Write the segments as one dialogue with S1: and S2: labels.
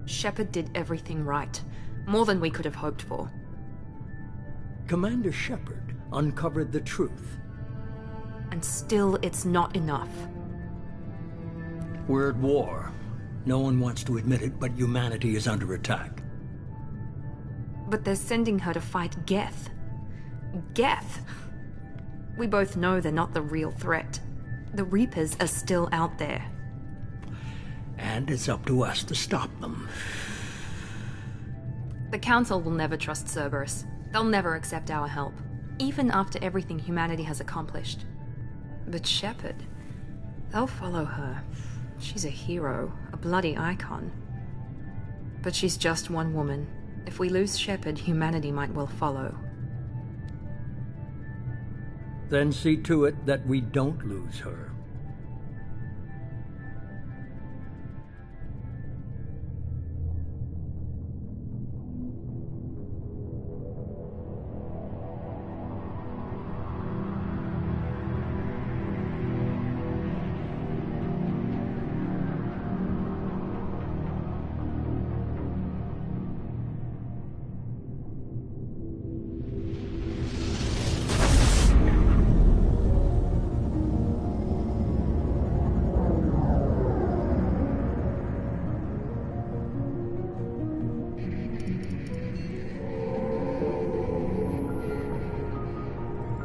S1: Shepard did everything right. More than we could have hoped for.
S2: Commander Shepard uncovered the truth.
S1: And still, it's not enough.
S2: We're at war. No one wants to admit it, but humanity is under attack.
S1: But they're sending her to fight Geth. Geth! We both know they're not the real threat. The Reapers are still out there.
S2: And it's up to us to stop them.
S1: The Council will never trust Cerberus. They'll never accept our help, even after everything humanity has accomplished. But Shepard, they'll follow her. She's a hero, a bloody icon. But she's just one woman. If we lose Shepard, humanity might well follow.
S2: Then see to it that we don't lose her.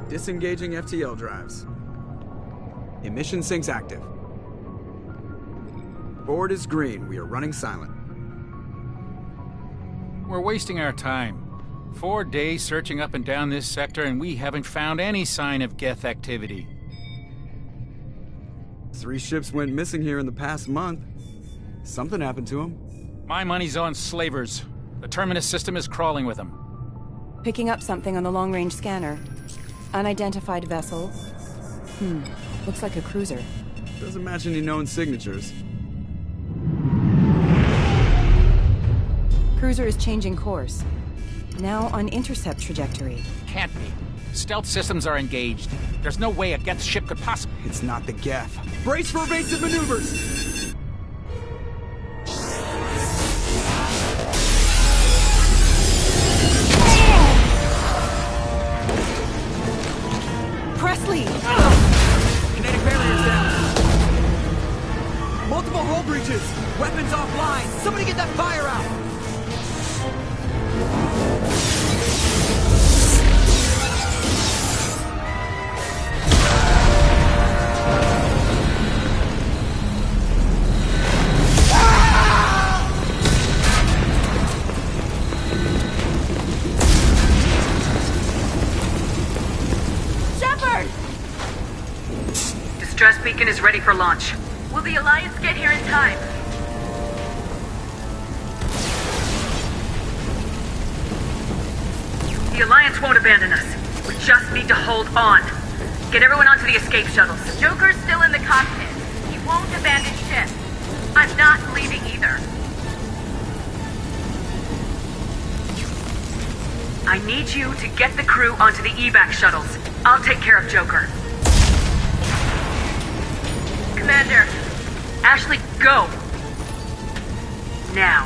S3: Disengaging FTL drives. Emission sinks active. Board is green. We are running silent.
S4: We're wasting our time. 4 days searching up and down this sector, and we haven't found any sign of Geth activity.
S3: 3 ships went missing here in the past month. Something happened to them.
S4: My money's on slavers. The Terminus system is crawling with them.
S5: Picking up something on the long-range scanner. Unidentified vessel. Looks like a cruiser.
S3: Doesn't match any known signatures.
S5: Cruiser is changing course. Now on intercept trajectory.
S4: Can't be. Stealth systems are engaged. There's no way a Geth ship could possibly...
S3: It's not the Geth. Brace for evasive maneuvers!
S5: Presley!
S3: Kinetic barriers down. Multiple hull breaches. Weapons offline. Somebody get that fire out.
S6: Distress beacon is ready for launch. Will the Alliance get here in time? The Alliance won't abandon us. We just need to hold on. Get everyone onto the escape shuttles. Joker's still in the cockpit. He won't abandon ship. I'm not leaving either. I need you to get the crew onto the evac shuttles. I'll take care of Joker. Commander! Ashley, go! Now.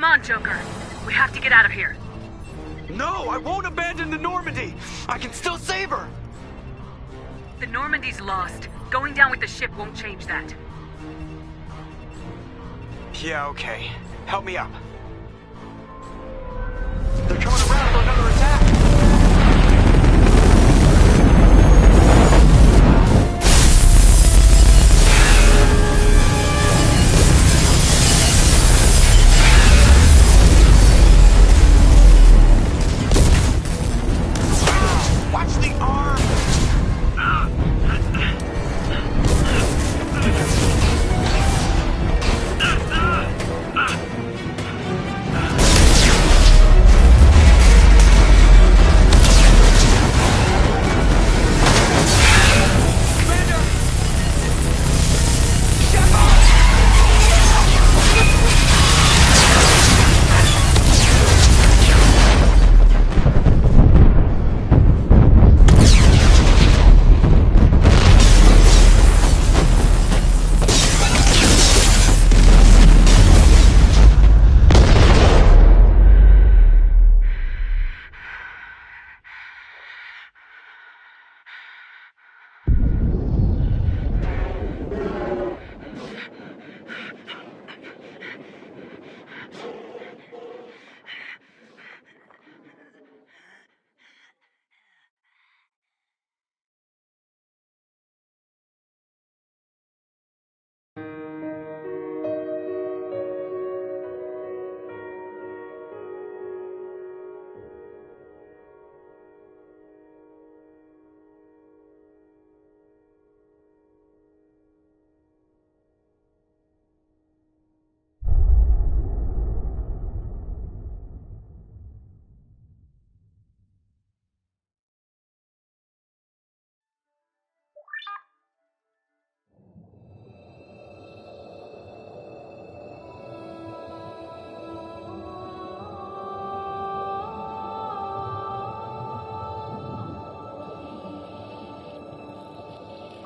S6: Come on, Joker. We have to get out of here.
S3: No, I won't abandon the Normandy! I can still save her!
S6: The Normandy's lost. Going down with the ship won't change that.
S3: Yeah, okay. Help me up. They're coming around, they're under attack! Watch the arm!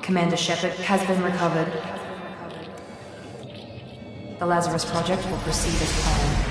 S1: Commander Shepard has been recovered. The Lazarus Project will proceed as planned.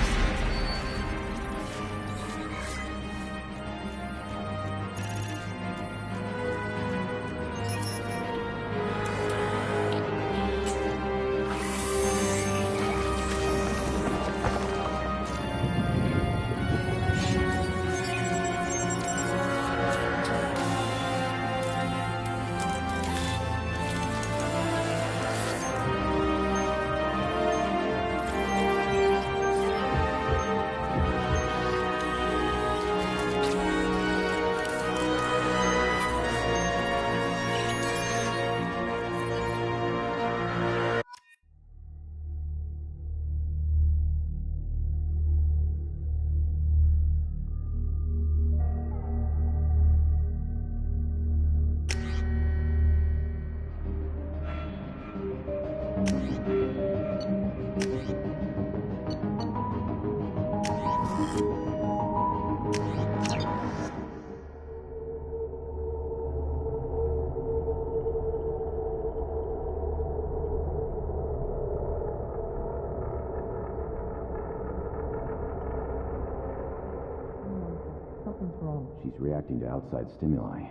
S7: She's reacting to outside stimuli,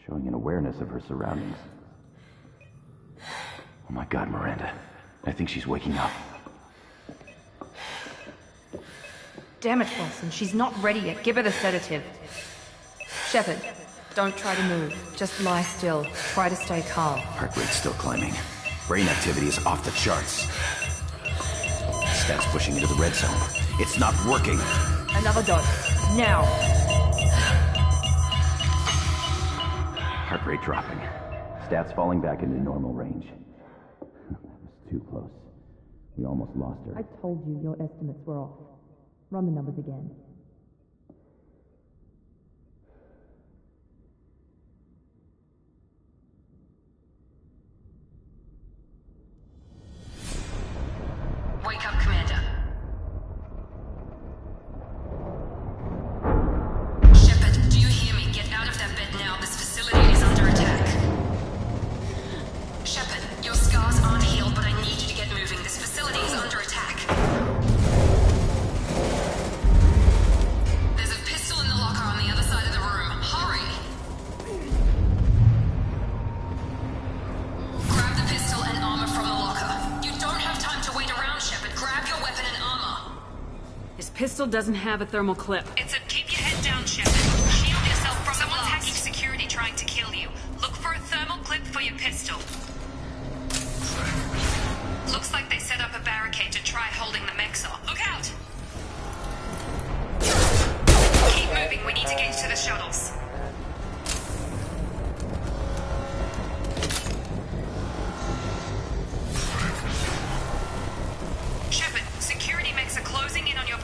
S7: showing an awareness of her surroundings. Oh my God, Miranda. I think she's waking up.
S1: Damn it, Wilson. She's not ready yet. Give her the sedative. Shepard, don't try to move. Just lie still. Try to stay calm.
S7: Heart rate's still climbing. Brain activity is off the charts. Stats pushing into the red zone. It's not working.
S1: Another dose. Now.
S7: Heart rate dropping. Stats falling back into normal range. That was too close. We almost lost her.
S8: I told you your estimates were off. Run the numbers again.
S1: Wake up, Commander. Shepard, do you hear me? Get out of that bed now. This facility is under attack. Shepard, your scars aren't healed, but I need you to get moving. This facility is under attack.
S9: pistol doesn't have a thermal clip.
S10: It's a keep your head down, Shepard. Shield yourself from someone's hacking security trying to kill you. Look for a thermal clip for your pistol. Looks like they set up a barricade to try holding the mechs off. Look out! Keep moving, we need to get to the shuttles. Shepard, security mechs are closing in on your...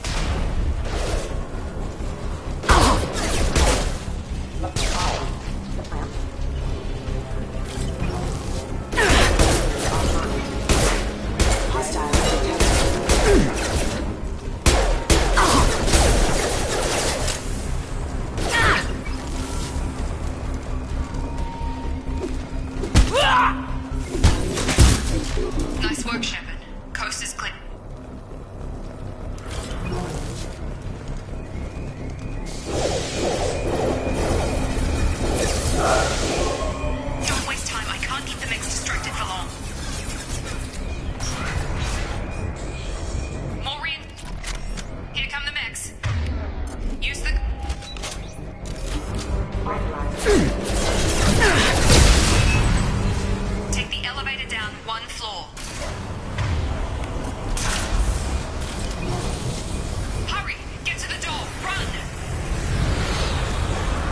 S10: Nice work, Shepard. Coast is clear. Don't waste time. I can't keep the mechs distracted for long. Maureen, here come the mechs. Use the... Take the elevator down one floor. Hurry! Get to the door! Run!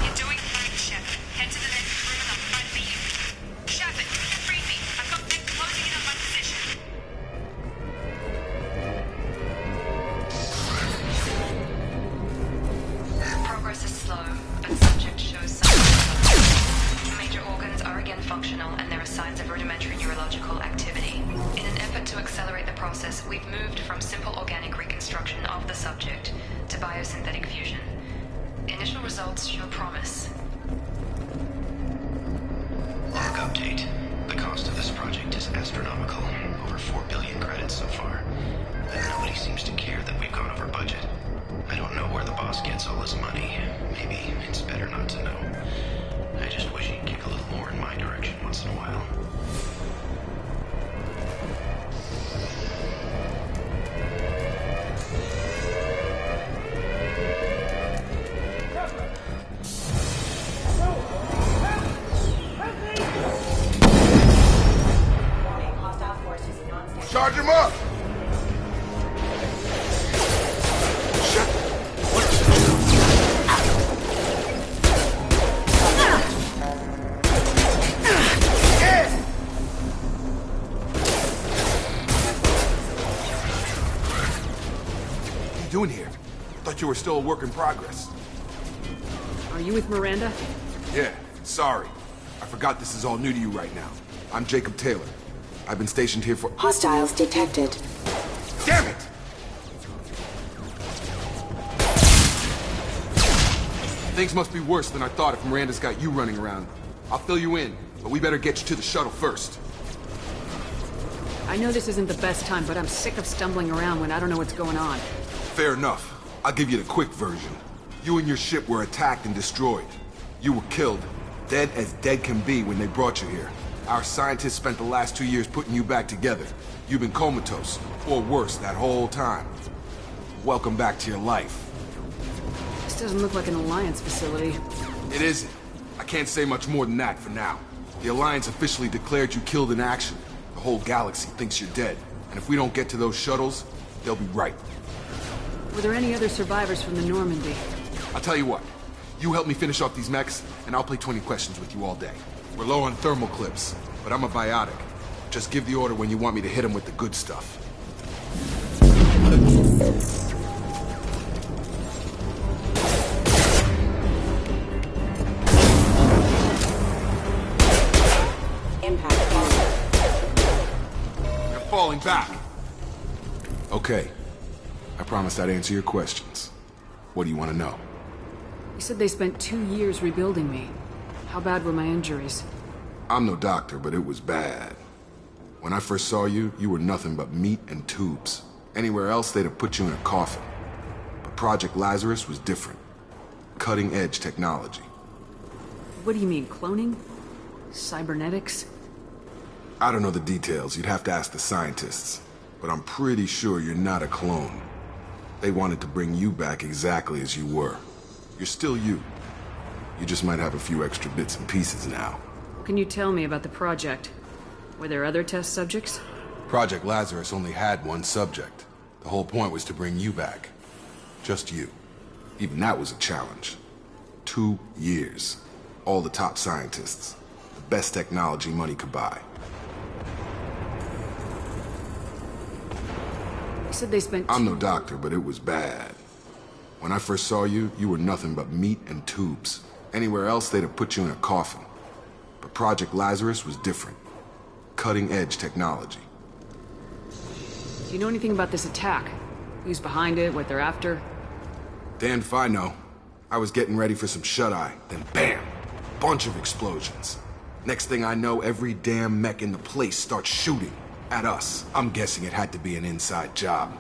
S10: You're doing fine, Shepard. Head to the next room and I'll try to beat you. Shepard, free me! I've got them closing in on my position. Progress is slow, but subject shows some major organs are again functional and there are signs of rudimentary neurological activity. In an effort to accelerate the process, we've moved from simple organic reconstruction of the subject to biosynthetic fusion. Initial results show promise.
S11: Log update. The cost of this project is astronomical. Over 4 billion credits so far. And nobody seems to care that we've gone over budget. I don't know where the boss gets all his money. Maybe it's better not to know. I just wish he'd kick a little more in my direction once in a while.
S12: Charge him up! What are you doing here? Thought you were still a work in progress.
S9: Are you with Miranda?
S12: Yeah, sorry. I forgot this is all new to you right now. I'm Jacob Taylor. I've been stationed here for...
S13: Hostiles detected.
S12: Damn it! Things must be worse than I thought if Miranda's got you running around. I'll fill you in, but we better get you to the shuttle first.
S9: I know this isn't the best time, but I'm sick of stumbling around when I don't know what's going on.
S12: Fair enough. I'll give you the quick version. You and your ship were attacked and destroyed. You were killed, dead as dead can be when they brought you here. Our scientists spent the last 2 years putting you back together. You've been comatose, or worse, that whole time. Welcome back to your life.
S9: This doesn't look like an Alliance facility.
S12: It isn't. I can't say much more than that for now. The Alliance officially declared you killed in action. The whole galaxy thinks you're dead. And if we don't get to those shuttles, they'll be right.
S9: Were there any other survivors from the Normandy?
S12: I'll tell you what. You help me finish off these mechs, and I'll play 20 questions with you all day. We're low on thermal clips, but I'm a biotic. Just give the order when you want me to hit them with the good stuff.
S13: Impact.
S12: They're falling back. Okay. I promised I'd answer your questions. What do you want to know?
S9: You said they spent 2 years rebuilding me. How bad were my injuries?
S12: I'm no doctor, but it was bad. When I first saw you, you were nothing but meat and tubes. Anywhere else, they'd have put you in a coffin. But Project Lazarus was different. Cutting-edge technology.
S9: What do you mean, cloning? Cybernetics?
S12: I don't know the details. You'd have to ask the scientists. But I'm pretty sure you're not a clone. They wanted to bring you back exactly as you were. You're still you. You just might have a few extra bits and pieces now.
S9: What can you tell me about the project? Were there other test subjects?
S12: Project Lazarus only had one subject. The whole point was to bring you back. Just you. Even that was a challenge. 2 years. All the top scientists. The best technology money could buy.
S9: You said they spent...
S12: I'm no doctor, but it was bad. When I first saw you, you were nothing but meat and tubes. Anywhere else, they'd have put you in a coffin. But Project Lazarus was different. Cutting-edge technology.
S9: Do you know anything about this attack? Who's behind it, what they're after?
S12: Damned if I know. I was getting ready for some shut-eye, then bam! Bunch of explosions. Next thing I know, every damn mech in the place starts shooting. At us. I'm guessing it had to be an inside job.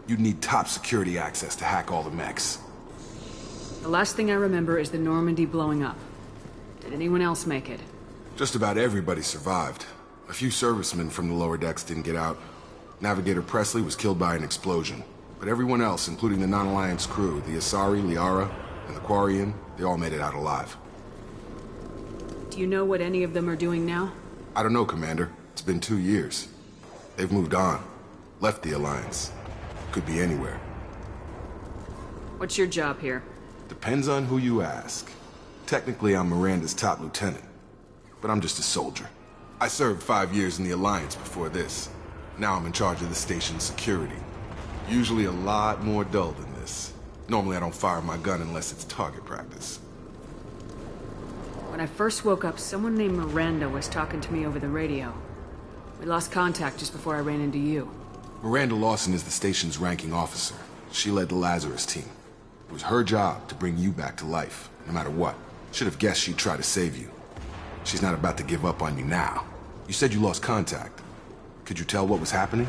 S12: You'd need top security access to hack all the mechs.
S9: The last thing I remember is the Normandy blowing up. Did anyone else make it?
S12: Just about everybody survived. A few servicemen from the lower decks didn't get out. Navigator Presley was killed by an explosion. But everyone else, including the non-Alliance crew, the Asari, Liara, and the Quarian, they all made it out alive.
S9: Do you know what any of them are doing now?
S12: I don't know, Commander. It's been 2 years. They've moved on. Left the Alliance. Could be anywhere.
S9: What's your job here?
S12: Depends on who you ask. Technically, I'm Miranda's top lieutenant. But I'm just a soldier. I served 5 years in the Alliance before this. Now I'm in charge of the station's security. Usually a lot more dull than this. Normally I don't fire my gun unless it's target practice.
S9: When I first woke up, someone named Miranda was talking to me over the radio. We lost contact just before I ran into you.
S12: Miranda Lawson is the station's ranking officer. She led the Lazarus team. It was her job to bring you back to life, no matter what. Should have guessed she'd try to save you. She's not about to give up on you now. You said you lost contact. Could you tell what was happening?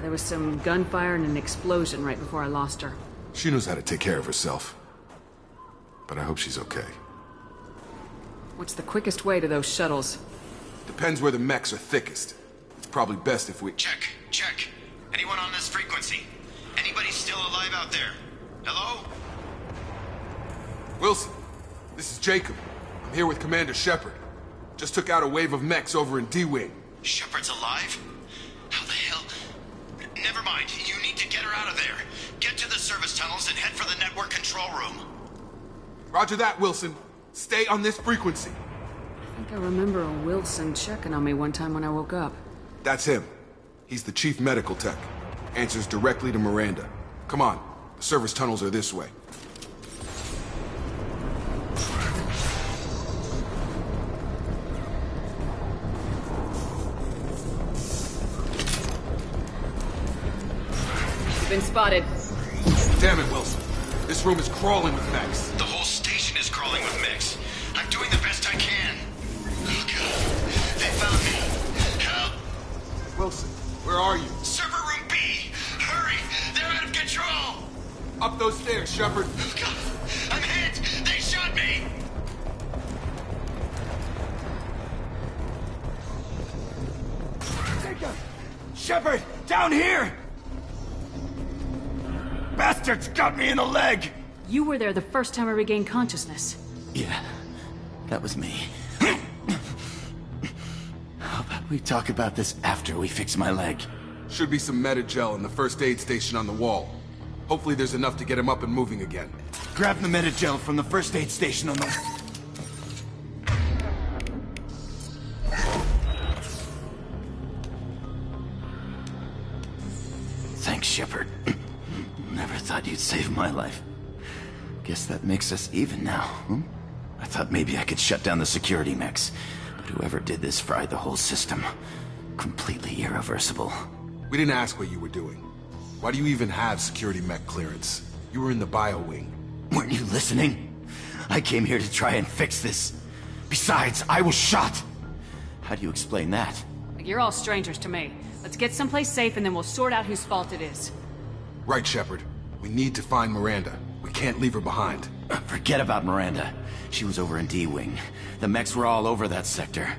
S9: There was some gunfire and an explosion right before I lost her.
S12: She knows how to take care of herself. But I hope she's okay.
S9: What's the quickest way to those shuttles?
S12: Depends where the mechs are thickest. It's probably best if we...
S11: Check. Anyone on this frequency? Anybody still alive out there? Hello?
S12: Wilson, this is Jacob. I'm here with Commander Shepard. Just took out a wave of mechs over in D-Wing.
S11: Shepard's alive? How the hell? Never mind. You need to get her out of there. Get to the service tunnels and head for the network control room.
S12: Roger that, Wilson. Stay on this frequency.
S9: I think I remember a Wilson checking on me one time when I woke up.
S12: That's him. He's the chief medical tech. Answers directly to Miranda. Come on. The service tunnels are this way.
S9: You've been spotted.
S12: Damn it, Wilson. This room is crawling with mechs.
S11: The whole station is crawling with mechs. I'm doing the best I can. Oh, God. They found me. Help!
S12: Wilson, where are you?
S11: Server room B! Hurry! They're out of control!
S12: Up those stairs, Shepard.
S11: Oh, God. I'm hit! They shot me!
S14: Jacob! Shepard! Down here! Bastards got me in the leg!
S9: You were there the first time I regained consciousness.
S14: Yeah, that was me. How about we talk about this after we fix my leg?
S12: Should be some Medi-gel in the first aid station on the wall. Hopefully there's enough to get him up and moving again.
S14: Grab the Medi-gel from the first aid station on the... Thanks, Shepard. Never thought you'd save my life. Guess that makes us even now, hmm? I thought maybe I could shut down the security mechs, but whoever did this fried the whole system. Completely irreversible.
S12: We didn't ask what you were doing. Why do you even have security mech clearance? You were in the bio wing.
S14: Weren't you listening? I came here to try and fix this. Besides, I was shot. How do you explain that?
S9: You're all strangers to me. Let's get someplace safe and then we'll sort out whose fault it is.
S12: Right, Shepard. We need to find Miranda. We can't leave her behind.
S14: Forget about Miranda. She was over in D-Wing. The mechs were all over that sector.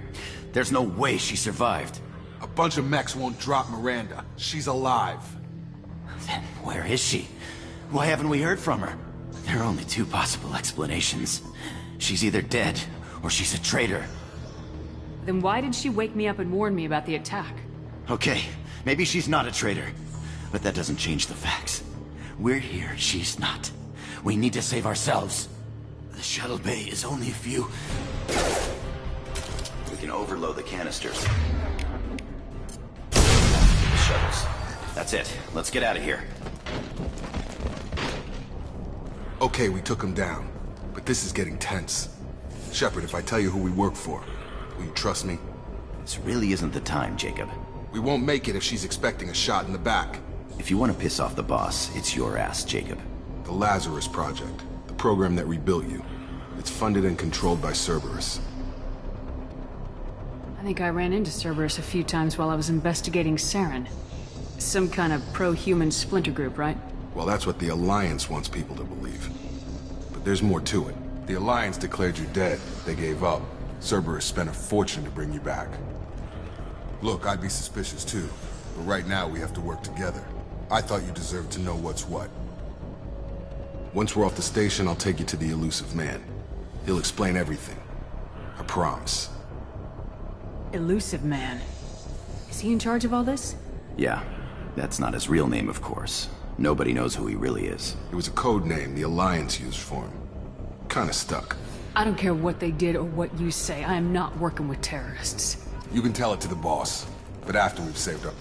S14: There's no way she survived.
S12: A bunch of mechs won't drop Miranda. She's alive.
S14: Then where is she? Why haven't we heard from her? There are only two possible explanations. She's either dead, or she's a traitor.
S9: Then why did she wake me up and warn me about the attack?
S14: Okay, maybe she's not a traitor. But that doesn't change the facts. We're here, she's not. We need to save ourselves. The shuttle bay is only a few... We can overload the canisters. Shuttles. That's it. Let's get out of here.
S12: Okay, we took him down. But this is getting tense. Shepard, if I tell you who we work for, will you trust me?
S14: This really isn't the time, Jacob.
S12: We won't make it if she's expecting a shot in the back.
S14: If you want to piss off the boss, it's your ass, Jacob.
S12: The Lazarus Project. The program that rebuilt you. It's funded and controlled by Cerberus.
S9: I think I ran into Cerberus a few times while I was investigating Saren. Some kind of pro-human splinter group, right?
S12: Well, that's what the Alliance wants people to believe. But there's more to it. The Alliance declared you dead. They gave up. Cerberus spent a fortune to bring you back. Look, I'd be suspicious too. But right now we have to work together. I thought you deserved to know what's what. Once we're off the station, I'll take you to the Elusive Man. He'll explain everything. I promise.
S9: Elusive Man. Is he in charge of all this?
S14: Yeah. That's not his real name, of course. Nobody knows who he really is.
S12: It was a code name the Alliance used for him. Kinda stuck.
S9: I don't care what they did or what you say. I am not working with terrorists.
S12: You can tell it to the boss, but after we've saved up.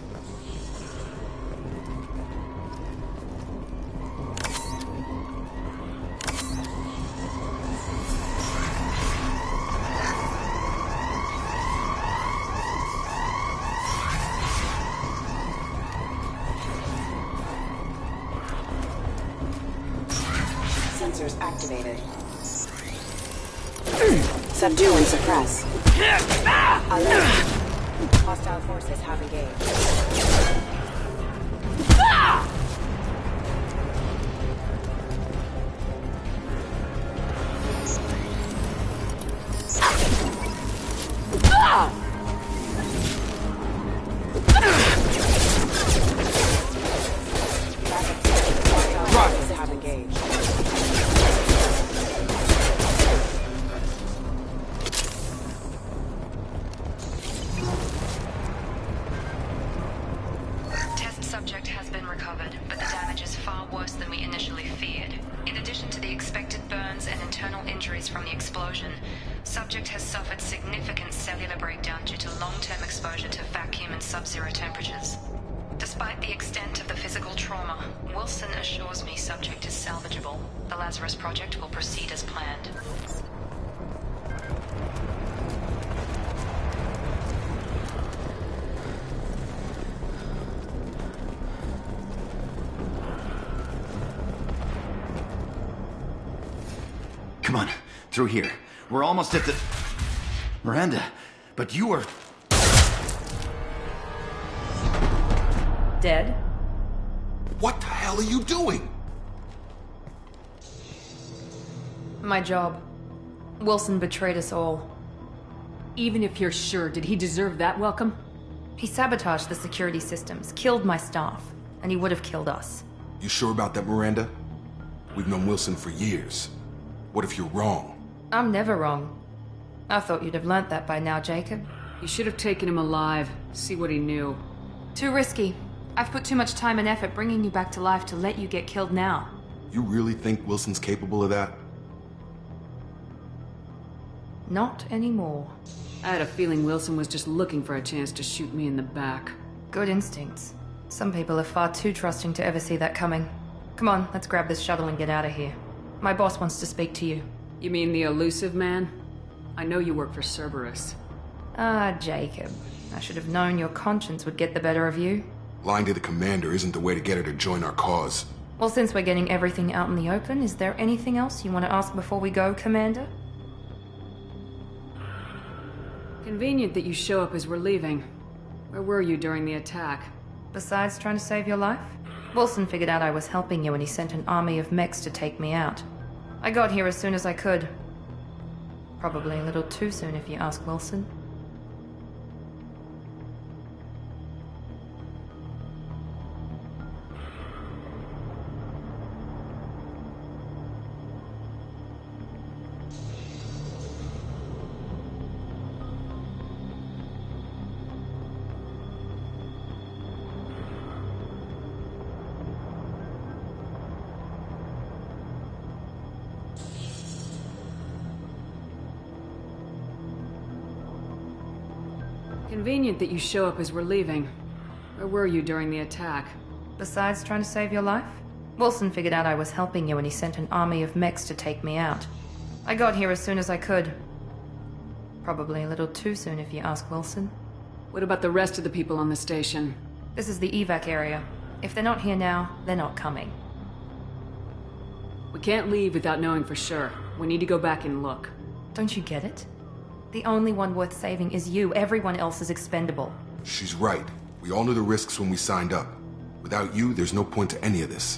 S13: Sensors activated. Subdue and suppress. Alert. Hostile forces have engaged.
S10: Subject has been recovered, but the damage is far worse than we initially feared. In addition to the expected burns and internal injuries from the explosion, subject has suffered significant cellular breakdown due to long-term exposure to vacuum and sub-zero temperatures. Despite the extent of the physical trauma, Wilson assures me subject is salvageable. The Lazarus Project will proceed as planned.
S14: Come on, through here. We're almost at the... Miranda, but you were...
S1: Dead?
S12: What the hell are you doing?
S1: My job. Wilson betrayed us all.
S9: Even if you're sure, did he deserve that welcome?
S1: He sabotaged the security systems, killed my staff, and he would have killed us.
S12: You sure about that, Miranda? We've known Wilson for years. What if you're wrong?
S1: I'm never wrong. I thought you'd have learnt that by now, Jacob.
S9: You should have taken him alive, see what he knew.
S1: Too risky. I've put too much time and effort bringing you back to life to let you get killed now.
S12: You really think Wilson's capable of that?
S1: Not anymore.
S9: I had a feeling Wilson was just looking for a chance to shoot me in the back.
S1: Good instincts. Some people are far too trusting to ever see that coming. Come on, let's grab this shuttle and get out of here. My boss wants to speak to you.
S9: You mean the Elusive Man? I know you work for Cerberus.
S1: Ah, Jacob. I should have known your conscience would get the better of you.
S12: Lying to the commander isn't the way to get her to join our cause.
S1: Well, since we're getting everything out in the open, is there anything else you want to ask before we go, Commander?
S9: Convenient that you show up as we're leaving. Where were you during the attack?
S1: Besides trying to save your life? Wilson figured out I was helping you and he sent an army of mechs to take me out. I got here as soon as I could. Probably a little too soon if you ask Wilson.
S9: Convenient that you show up as we're leaving. Where were you during the attack?
S1: Besides trying to save your life, Wilson figured out I was helping you and he sent an army of mechs to take me out. I got here as soon as I could. Probably a little too soon if you ask Wilson.
S9: What about the rest of the people on the station?
S1: This is the evac area. If they're not here now, they're not coming.
S9: We can't leave without knowing for sure. We need to go back and look.
S1: Don't you get it? The only one worth saving is you. Everyone else is expendable.
S12: She's right. We all knew the risks when we signed up. Without you, there's no point to any of this.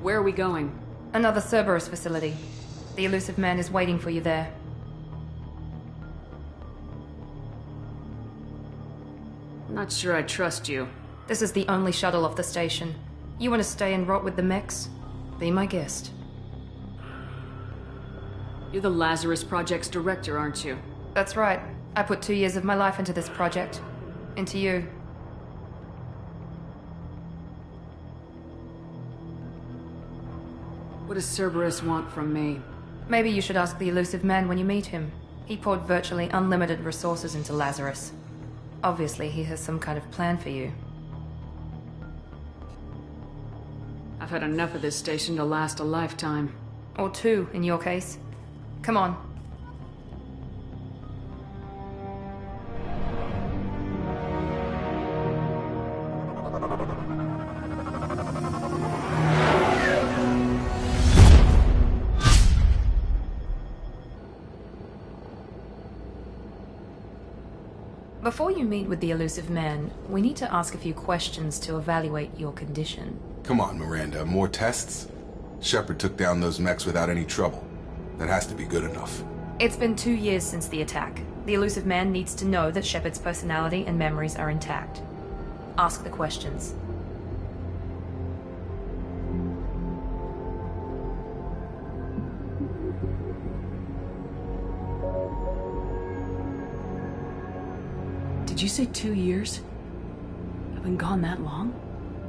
S9: Where are we going?
S1: Another Cerberus facility. The Illusive Man is waiting for you there.
S9: I'm not sure I trust you.
S1: This is the only shuttle off the station. You want to stay and rot with the mechs? Be my guest.
S9: You're the Lazarus Project's director, aren't you?
S1: That's right. I put 2 years of my life into this project. Into you.
S9: What does Cerberus want from me?
S1: Maybe you should ask the Illusive Man when you meet him. He poured virtually unlimited resources into Lazarus. Obviously, he has some kind of plan for you.
S9: I've had enough of this station to last a lifetime.
S1: Or 2, in your case. Come on. Before you meet with the Illusive Man, we need to ask a few questions to evaluate your condition.
S12: Come on, Miranda. More tests? Shepard took down those mechs without any trouble. That has to be good enough.
S1: It's been 2 years since the attack. The Illusive Man needs to know that Shepard's personality and memories are intact. Ask the questions.
S9: Did you say 2 years? I've been gone that long?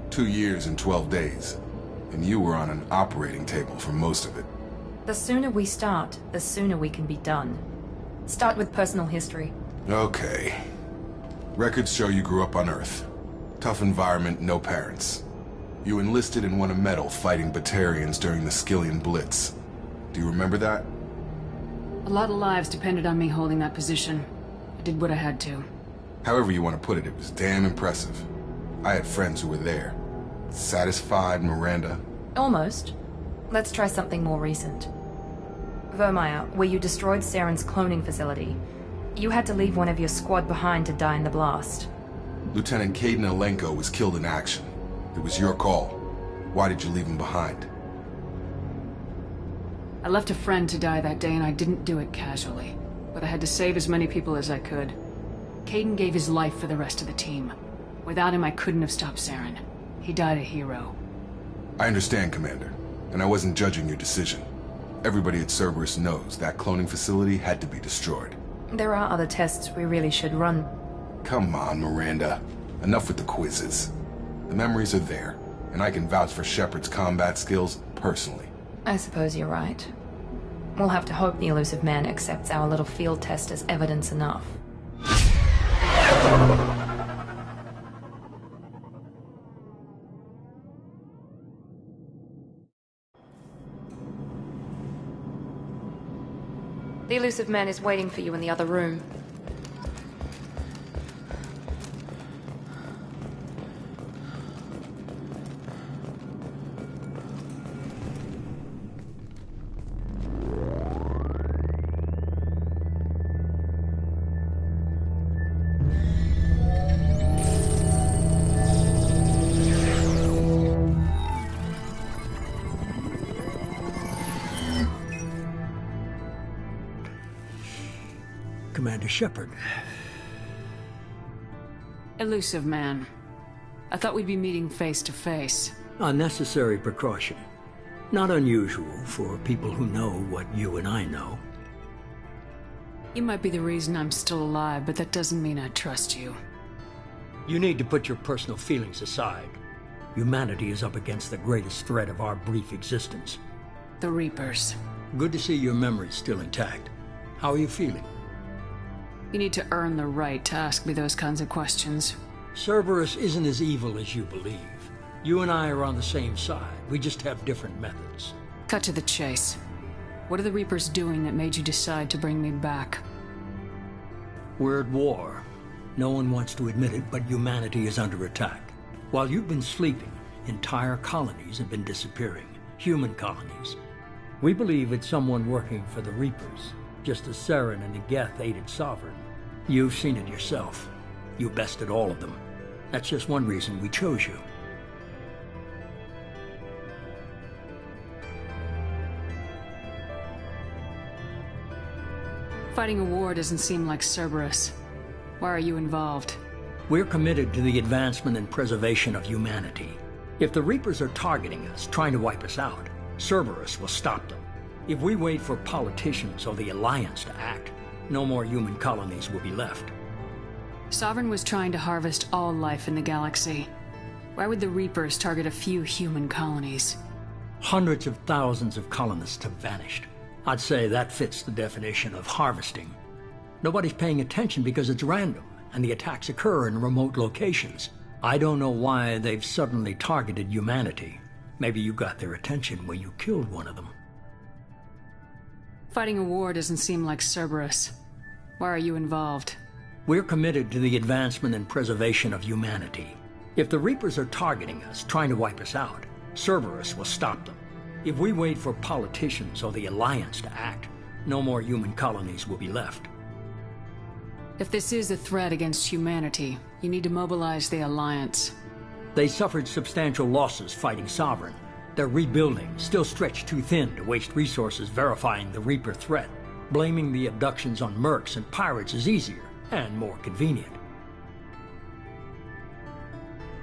S12: 2 years and 12 days. And you were on an operating table for most of it.
S1: The sooner we start, the sooner we can be done. Start with personal history.
S12: Okay. Records show you grew up on Earth. Tough environment, no parents. You enlisted and won a medal fighting Batarians during the Skillian Blitz. Do you remember that?
S9: A lot of lives depended on me holding that position. I did what I had to.
S12: However you want to put it, it was damn impressive. I had friends who were there. Satisfied, Miranda?
S1: Almost. Let's try something more recent. Vermeer, where you destroyed Saren's cloning facility. You had to leave one of your squad behind to die in the blast.
S12: Lieutenant Kaidan Alenko was killed in action. It was your call. Why did you leave him behind?
S9: I left a friend to die that day and I didn't do it casually. But I had to save as many people as I could. Kaidan gave his life for the rest of the team. Without him, I couldn't have stopped Saren. He died a hero.
S12: I understand, Commander. And I wasn't judging your decision. Everybody at Cerberus knows that cloning facility had to be destroyed.
S1: There are other tests we really should run.
S12: Come on, Miranda. Enough with the quizzes. The memories are there, and I can vouch for Shepard's combat skills personally.
S1: I suppose you're right. We'll have to hope the Illusive Man accepts our little field test as evidence enough. The Illusive Man is waiting for you in the other room.
S2: Commander Shepard.
S9: Illusive Man. I thought we'd be meeting face to face.
S2: A necessary precaution. Not unusual for people who know what you and I know.
S9: You might be the reason I'm still alive, but that doesn't mean I trust you.
S2: You need to put your personal feelings aside. Humanity is up against the greatest threat of our brief existence.
S9: The Reapers.
S2: Good to see your memory's still intact. How are you feeling?
S9: You need to earn the right to ask me those kinds of questions.
S2: Cerberus isn't as evil as you believe. You and I are on the same side. We just have different methods.
S9: Cut to the chase. What are the Reapers doing that made you decide to bring me back?
S2: We're at war. No one wants to admit it, but humanity is under attack. While you've been sleeping, entire colonies have been disappearing. Human colonies. We believe it's someone working for the Reapers, just as Saren and Negeth aided Sovereign. You've seen it yourself. You bested all of them. That's just one reason we chose you.
S9: Fighting a war doesn't seem like Cerberus. Why are you involved?
S2: We're committed to the advancement and preservation of humanity. If the Reapers are targeting us, trying to wipe us out, Cerberus will stop them. If we wait for politicians or the Alliance to act, no more human colonies will be left.
S9: Sovereign was trying to harvest all life in the galaxy. Why would the Reapers target a few human colonies?
S2: Hundreds of thousands of colonists have vanished. I'd say that fits the definition of harvesting. Nobody's paying attention because it's random, and the attacks occur in remote locations. I don't know why they've suddenly targeted humanity. Maybe you got their attention when you killed one of them.
S9: Fighting a war doesn't seem like Cerberus. Why are you involved?
S2: We're committed to the advancement and preservation of humanity. If the Reapers are targeting us, trying to wipe us out, Cerberus will stop them. If we wait for politicians or the Alliance to act, no more human colonies will be left.
S9: If this is a threat against humanity, you need to mobilize the Alliance.
S2: They suffered substantial losses fighting Sovereign. They're rebuilding, still stretched too thin to waste resources verifying the Reaper threat. Blaming the abductions on mercs and pirates is easier and more convenient.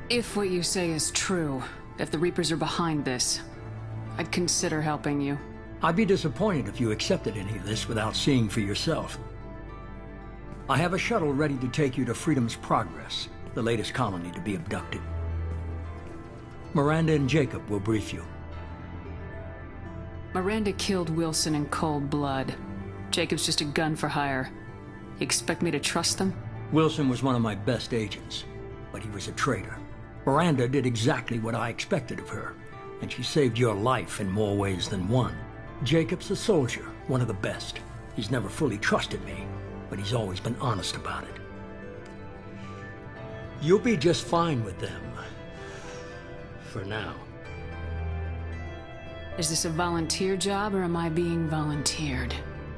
S9: If what you say is true, if the Reapers are behind this, I'd consider helping you.
S2: I'd be disappointed if you accepted any of this without seeing for yourself. I have a shuttle ready to take you to Freedom's Progress, the latest colony to be abducted. Miranda and Jacob will brief you.
S9: Miranda killed Wilson in cold blood. Jacob's just a gun for hire. You expect me to trust them?
S2: Wilson was one of my best agents, but he was a traitor. Miranda did exactly what I expected of her, and she saved your life in more ways than one. Jacob's a soldier, one of the best. He's never fully trusted me, but he's always been honest about it. You'll be just fine with them. For now.
S9: Is this a volunteer job, or am I being volunteered?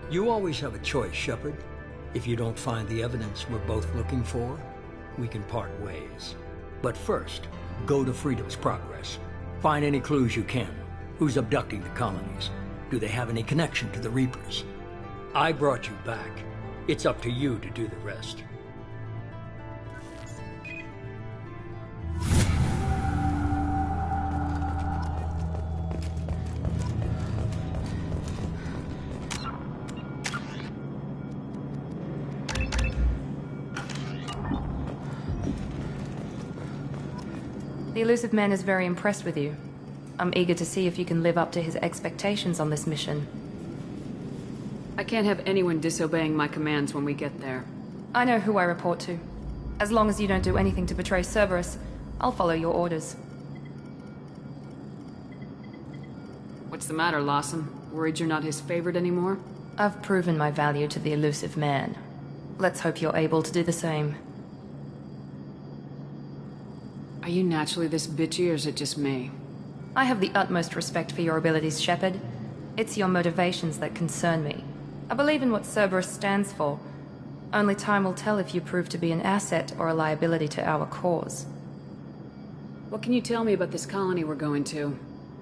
S2: You always have a choice, Shepard. If you don't find the evidence we're both looking for, we can part ways. But first, go to Freedom's Progress. Find any clues you can. Who's abducting the colonies? Do they have any connection to the Reapers? I brought you back. It's up to you to do the rest.
S1: The Illusive Man is very impressed with you. I'm eager to see if you can live up to his expectations on this mission.
S9: I can't have anyone disobeying my commands when we get there.
S1: I know who I report to. As long as you don't do anything to betray Cerberus, I'll follow your orders.
S9: What's the matter, Lawson? Worried you're not his favorite anymore?
S1: I've proven my value to the Illusive Man. Let's hope you're able to do the same.
S9: Are you naturally this bitchy, or is it just me?
S1: I have the utmost respect for your abilities, Shepard. It's your motivations that concern me. I believe in what Cerberus stands for. Only time will tell if you prove to be an asset or a liability to our cause.
S9: What can you tell me about this colony we're going to?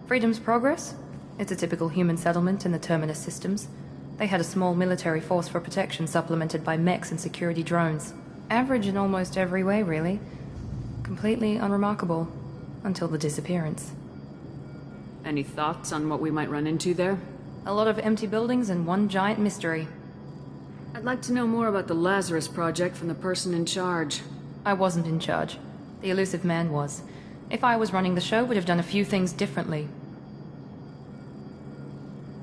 S1: Freedom's Progress? It's a typical human settlement in the Terminus systems. They had a small military force for protection supplemented by mechs and security drones. Average in almost every way, really. Completely unremarkable. Until the disappearance.
S9: Any thoughts on what we might run into there?
S1: A lot of empty buildings and one giant mystery.
S9: I'd like to know more about the Lazarus Project from the person in charge.
S1: I wasn't in charge. The Illusive Man was. If I was running the show, would have done a few things differently.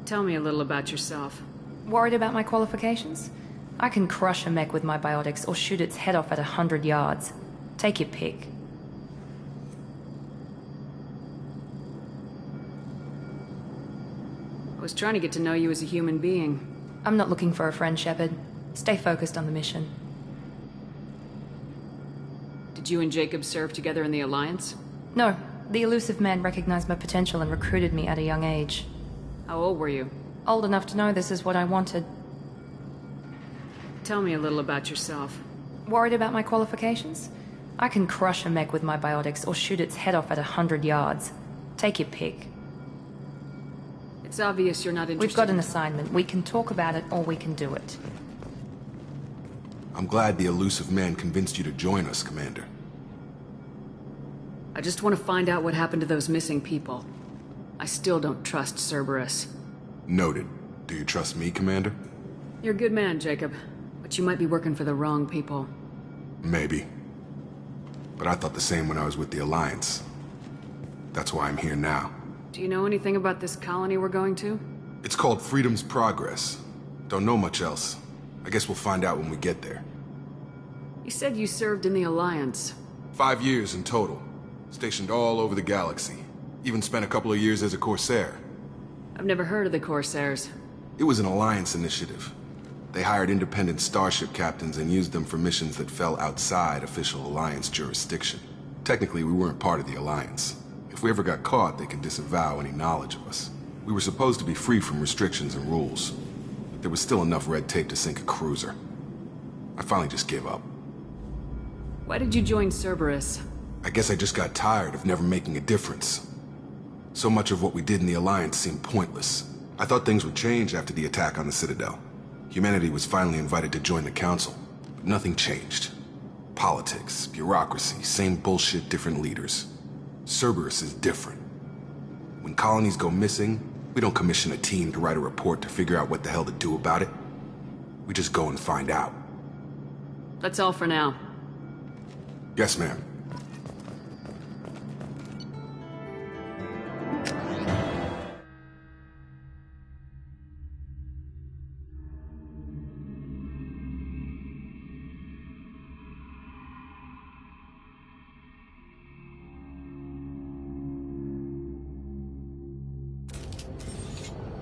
S9: Tell me a little about yourself.
S1: Worried about my qualifications? I can crush a mech with my biotics or shoot its head off at 100 yards. Take your pick.
S9: I was trying to get to know you as a human being.
S1: I'm not looking for a friend, Shepard. Stay focused on the mission.
S9: Did you and Jacob serve together in the Alliance?
S1: No. The Elusive Man recognized my potential and recruited me at a young age.
S9: How old were you?
S1: Old enough to know this is what I wanted.
S9: Tell me a little about yourself.
S1: Worried about my qualifications? I can crush a mech with my biotics or shoot its head off at 100 yards. Take your pick.
S9: It's obvious you're not interested.
S1: We've got an assignment. We can talk about it or we can do it.
S12: I'm glad the Elusive Man convinced you to join us, Commander.
S9: I just want to find out what happened to those missing people. I still don't trust Cerberus.
S12: Noted. Do you trust me, Commander?
S9: You're a good man, Jacob. But you might be working for the wrong people.
S12: Maybe. But I thought the same when I was with the Alliance. That's why I'm here now.
S9: Do you know anything about this colony we're going to?
S12: It's called Freedom's Progress. Don't know much else. I guess we'll find out when we get there.
S9: You said you served in the Alliance.
S12: 5 years in total. Stationed all over the galaxy. Even spent a couple of years as a Corsair.
S9: I've never heard of the Corsairs.
S12: It was an Alliance initiative. They hired independent starship captains and used them for missions that fell outside official Alliance jurisdiction. Technically, we weren't part of the Alliance. If we ever got caught, they could disavow any knowledge of us. We were supposed to be free from restrictions and rules. But there was still enough red tape to sink a cruiser. I finally just gave up.
S9: Why did you join Cerberus?
S12: I guess I just got tired of never making a difference. So much of what we did in the Alliance seemed pointless. I thought things would change after the attack on the Citadel. Humanity was finally invited to join the Council, but nothing changed. Politics, bureaucracy, same bullshit, different leaders. Cerberus is different. When colonies go missing, we don't commission a team to write a report to figure out what the hell to do about it. We just go and find out.
S9: That's all for now.
S12: Yes, ma'am.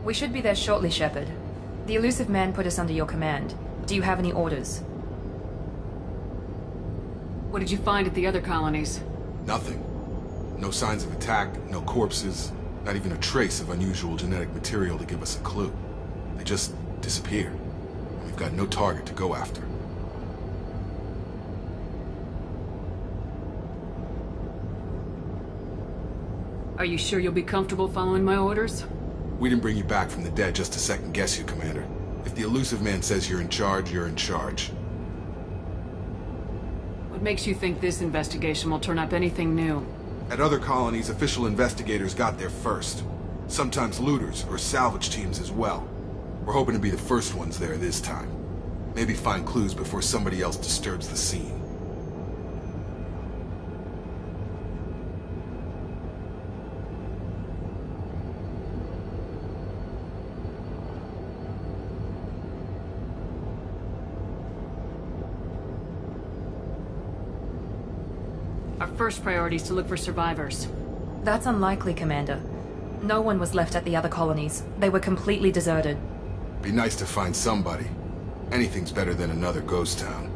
S1: We should be there shortly, Shepard. The Elusive Man put us under your command. Do you have any orders?
S9: What did you find at the other colonies?
S12: Nothing. No signs of attack, no corpses, not even a trace of unusual genetic material to give us a clue. They just disappear. And we've got no target to go after.
S9: Are you sure you'll be comfortable following my orders?
S12: We didn't bring you back from the dead just to second guess you, Commander. If the Elusive Man says you're in charge, you're in charge.
S9: What makes you think this investigation will turn up anything new?
S12: At other colonies, official investigators got there first. Sometimes looters or salvage teams as well. We're hoping to be the first ones there this time. Maybe find clues before somebody else disturbs the scene.
S9: Our first priority is to look for survivors.
S1: That's unlikely, Commander. No one was left at the other colonies. They were completely deserted.
S12: Be nice to find somebody. Anything's better than another ghost town.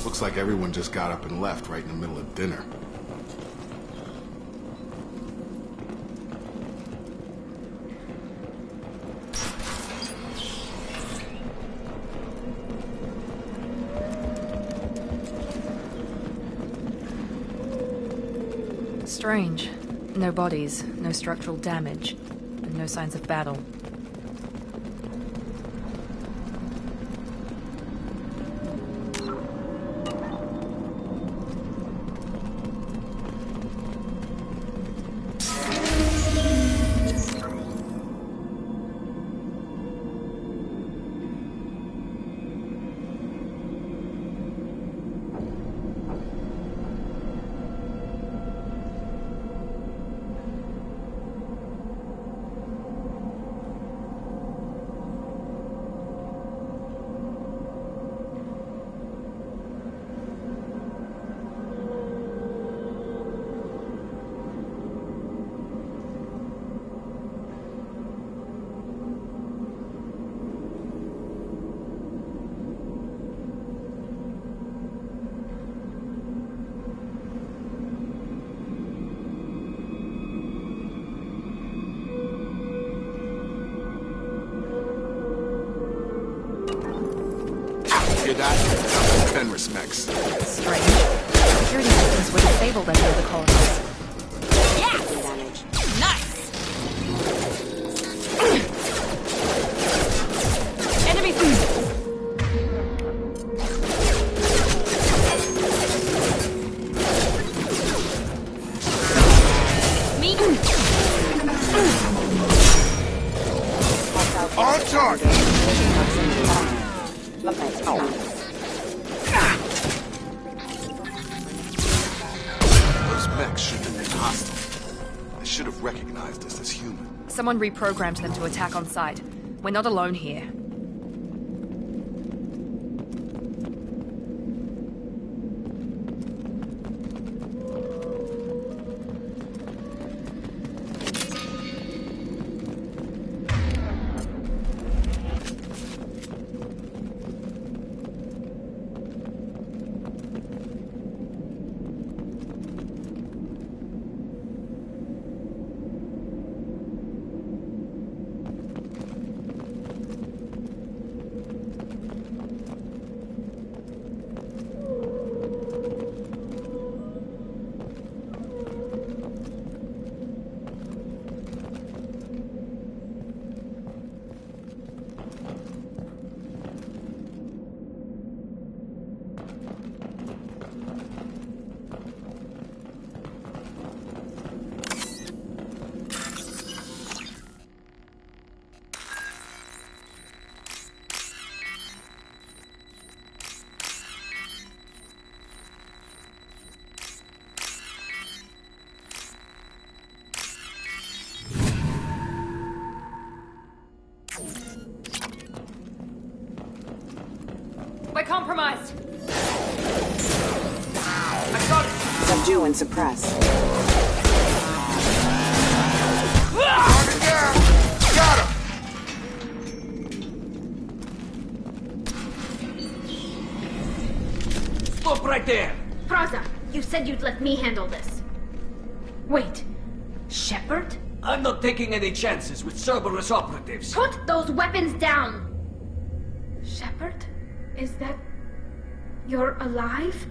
S12: Looks like everyone just got up and left right in the middle of dinner.
S1: Strange. No bodies, no structural damage, and no signs of battle.
S12: That? Fenris mechs.
S1: Strange. Security systems were disabled under the colonies.
S13: Yes! Damage.
S1: Nice! Enemy Me.
S12: On target! Those mechs shouldn't have been hostile. I should have recognized us as human.
S1: Someone reprogrammed them to attack on sight. We're not alone here.
S6: We're compromised. I got it.
S13: Subdue and suppress.
S12: Target down! Got him!
S15: Stop right there!
S16: Praza, you said you'd let me handle this. Wait, Shepard?
S15: I'm not taking any chances with Cerberus operatives.
S16: Put those weapons down! Shepard? Is that... you're alive?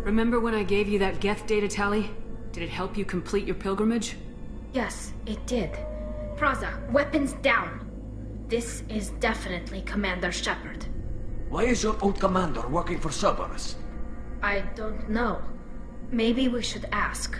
S9: Remember when I gave you that Geth data tally? Did it help you complete your pilgrimage?
S16: Yes, it did. Praza, weapons down. This is definitely Commander Shepard.
S15: Why is your old commander working for Cerberus?
S16: I don't know. Maybe we should ask.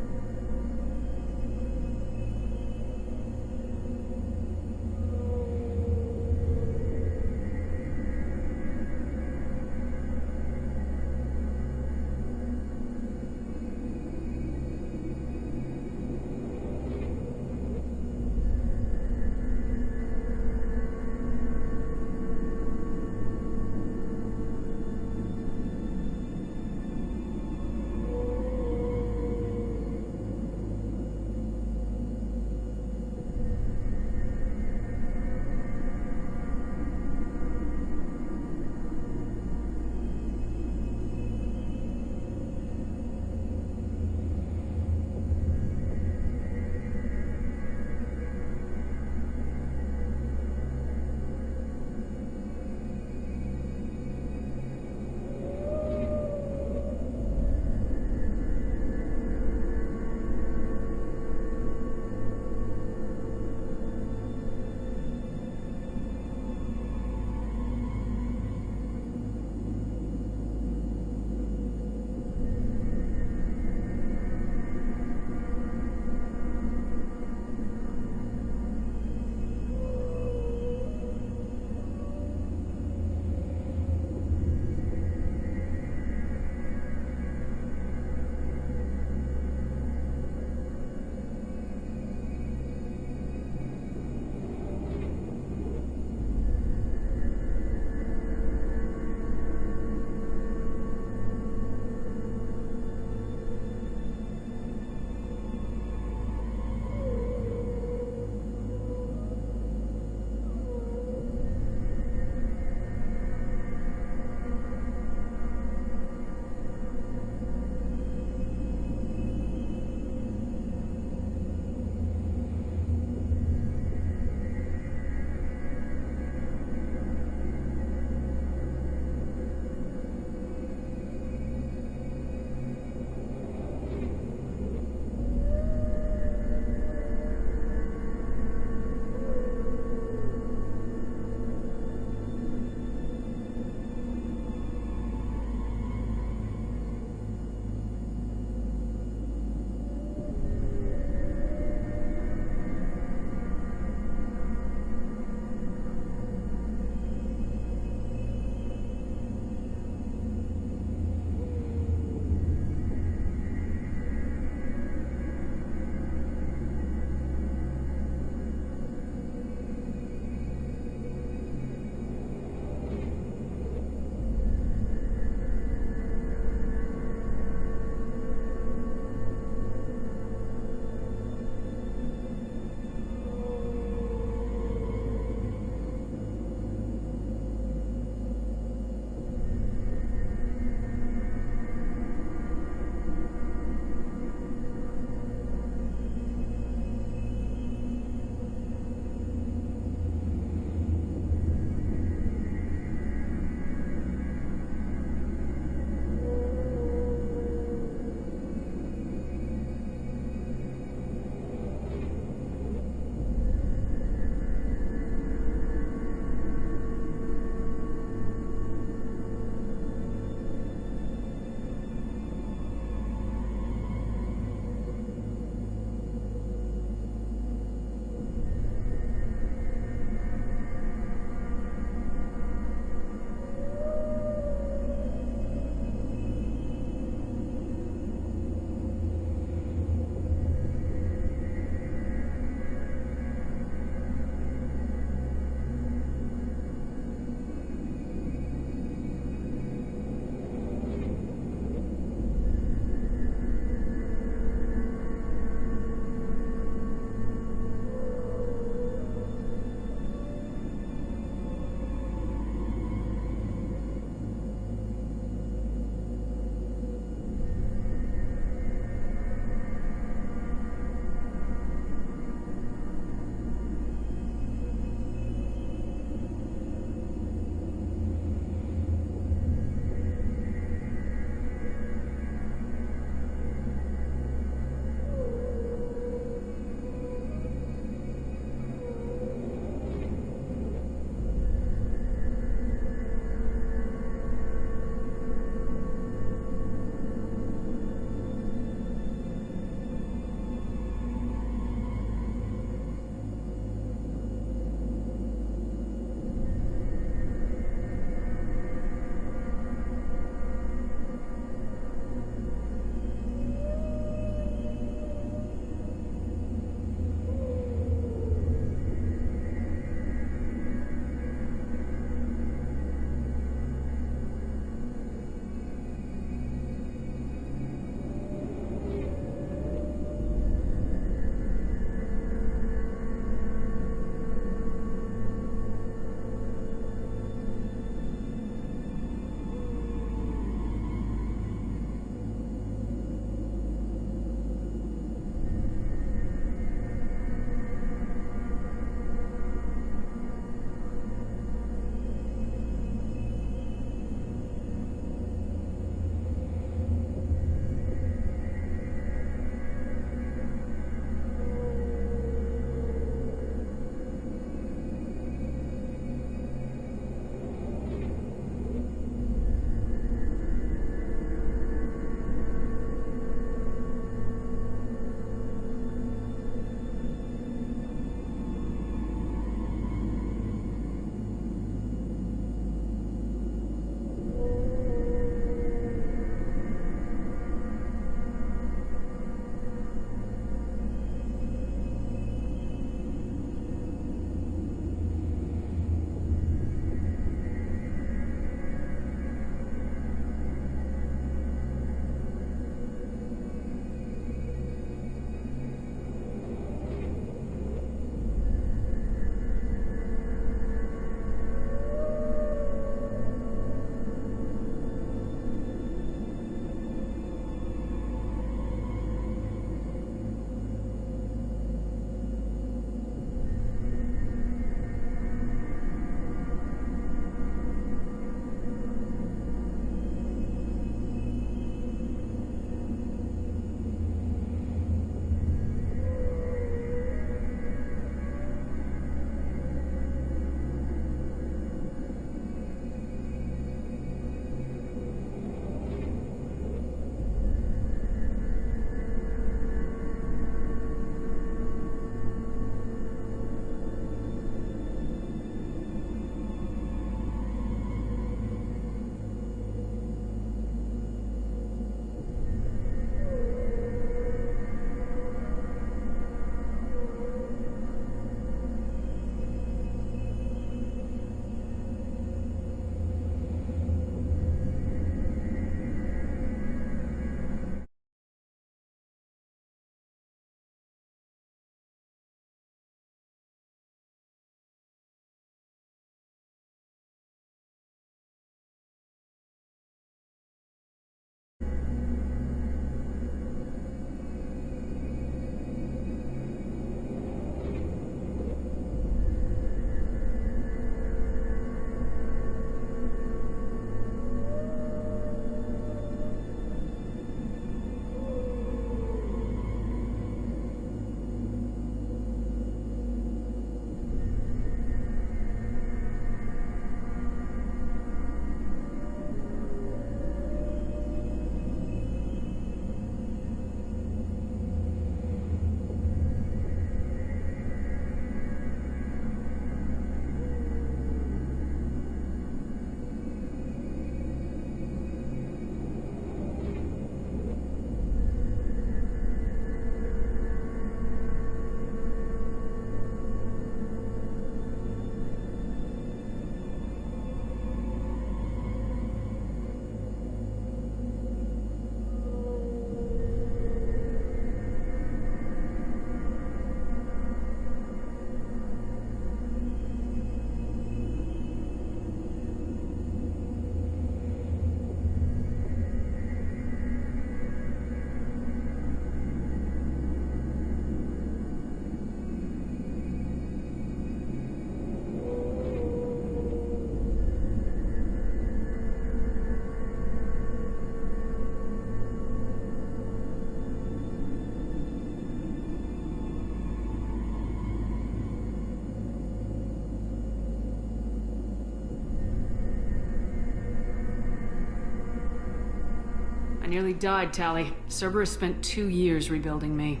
S9: nearly died, Tali. Cerberus spent 2 years rebuilding me.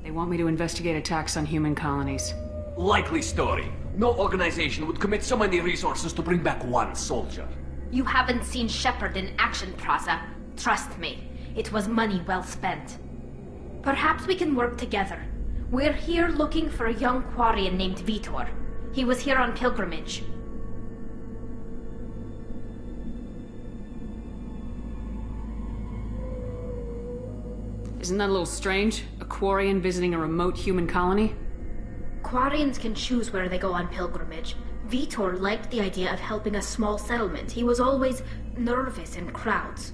S9: They want me to investigate attacks on human colonies.
S15: Likely story. No organization would commit so many resources to bring back one soldier.
S16: You haven't seen Shepard in action, Praza. Trust me, it was money well spent. Perhaps we can work together. We're here looking for a young Quarian named Vitor. He was here on pilgrimage.
S9: Isn't that a little strange? A Quarian visiting a remote human colony?
S16: Quarians can choose where they go on pilgrimage. Vitor liked the idea of helping a small settlement. He was always nervous in crowds.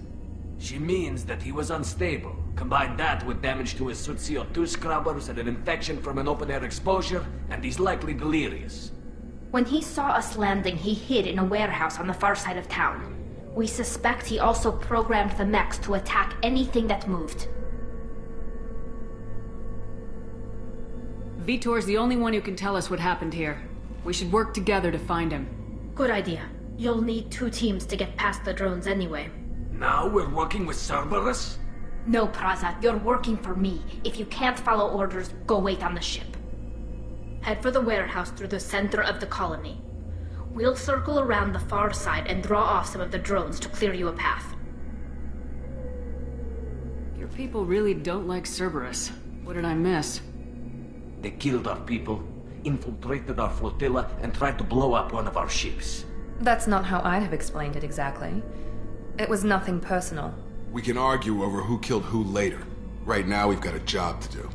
S15: She means that he was unstable. Combine that with damage to his suit CO2 scrubbers and an infection from an open-air exposure, and he's likely delirious.
S16: When he saw us landing, he hid in a warehouse on the far side of town. We suspect he also programmed the mechs to attack anything that moved.
S9: Vitor's the only one who can tell us what happened here. We should work together to find him.
S16: Good idea. You'll need 2 teams to get past the drones anyway.
S15: Now we're working with Cerberus?
S16: No, Praza, you're working for me. If you can't follow orders, go wait on the ship. Head for the warehouse through the center of the colony. We'll circle around the far side and draw off some of the drones to clear you a path.
S9: Your people really don't like Cerberus. What did I miss?
S15: They killed our people, infiltrated our flotilla, and tried to blow up one of our ships.
S1: That's not how I'd have explained it exactly. It was nothing personal.
S12: We can argue over who killed who later. Right now, we've got a job to do.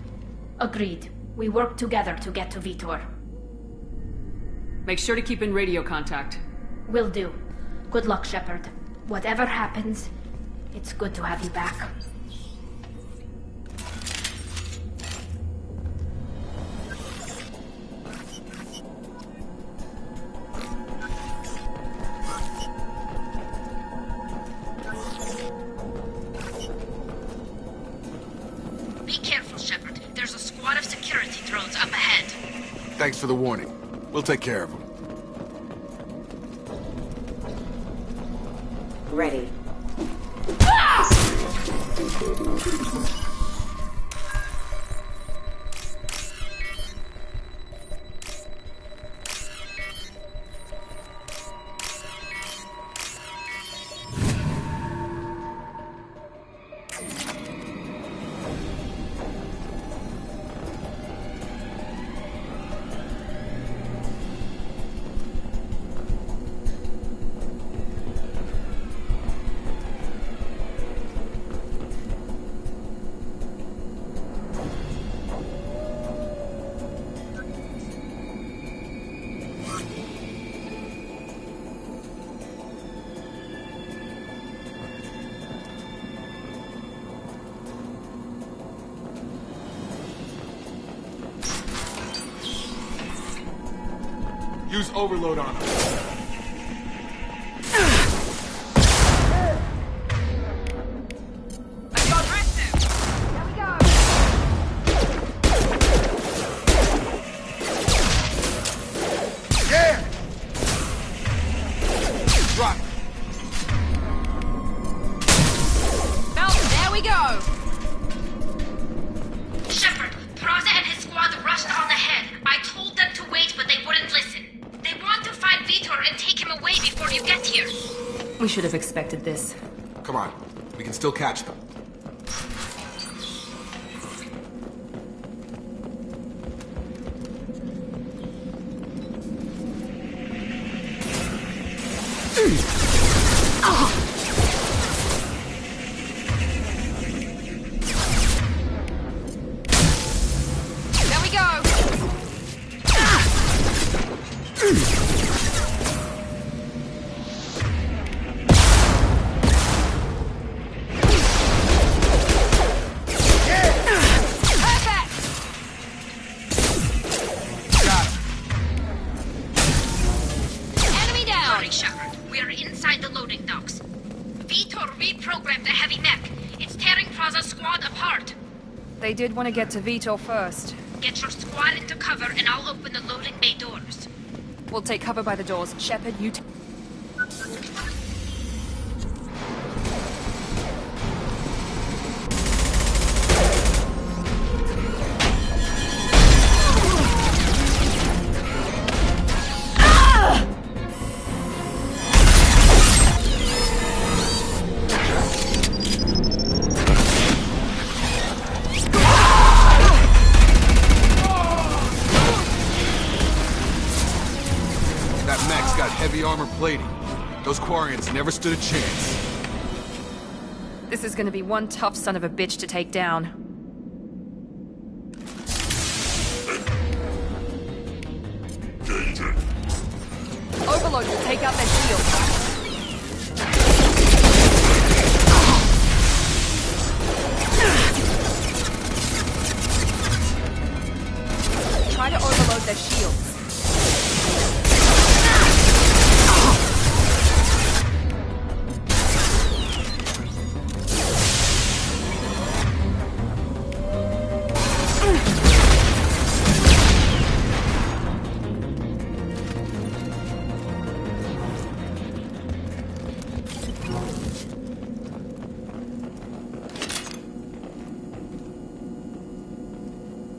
S16: Agreed. We work together to get to Vitor.
S9: Make sure to keep in radio contact.
S16: Will do. Good luck, Shepard. Whatever happens, it's good to have you back.
S12: Thanks for the warning. We'll take care of them.
S13: Ready.
S12: Use overload on them.
S1: We should have expected this.
S12: Come on, we can still catch them.
S1: There we go! They did want to get to Vitor first.
S16: Get your squad into cover and I'll open the loading bay doors.
S1: We'll take cover by the doors. Shepard, you...
S12: Lady, those Quarians never stood a chance.
S1: This is gonna be one tough son of a bitch to take down. Overload will take out their shields. Try to overload their shields.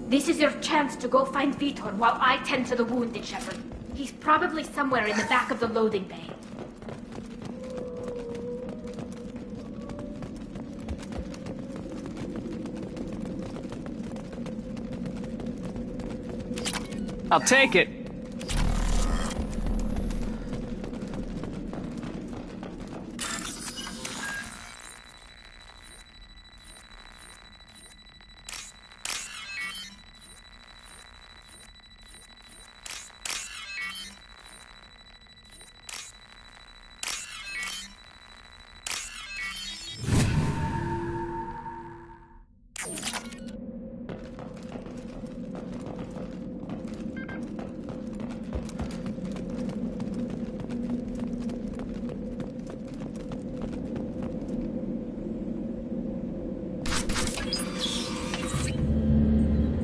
S16: This is your chance to go find Vitor while I tend to the wounded, Shepard. He's probably somewhere in the back of the loading bay.
S9: I'll take it.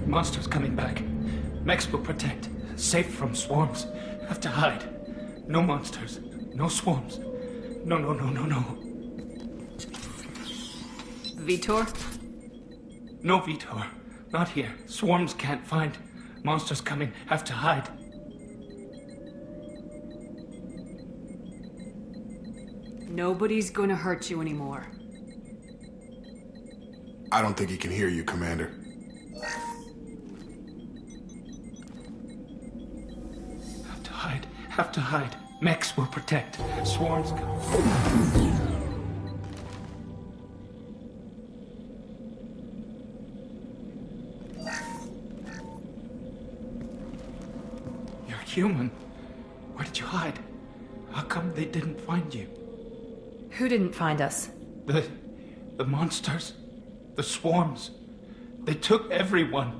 S15: Monsters coming back. Mex will protect. Safe from swarms. Have to hide. No monsters. No swarms. No.
S9: Vitor?
S15: No Vitor. Not here. Swarms can't find. Monsters coming. Have to hide.
S9: Nobody's gonna hurt you anymore.
S12: I don't think he can hear you, Commander.
S15: Have to hide. Mex will protect. Swarms come. You're human. Where did you hide? How come they didn't find you?
S1: Who didn't find us?
S15: The monsters. The swarms. They took everyone.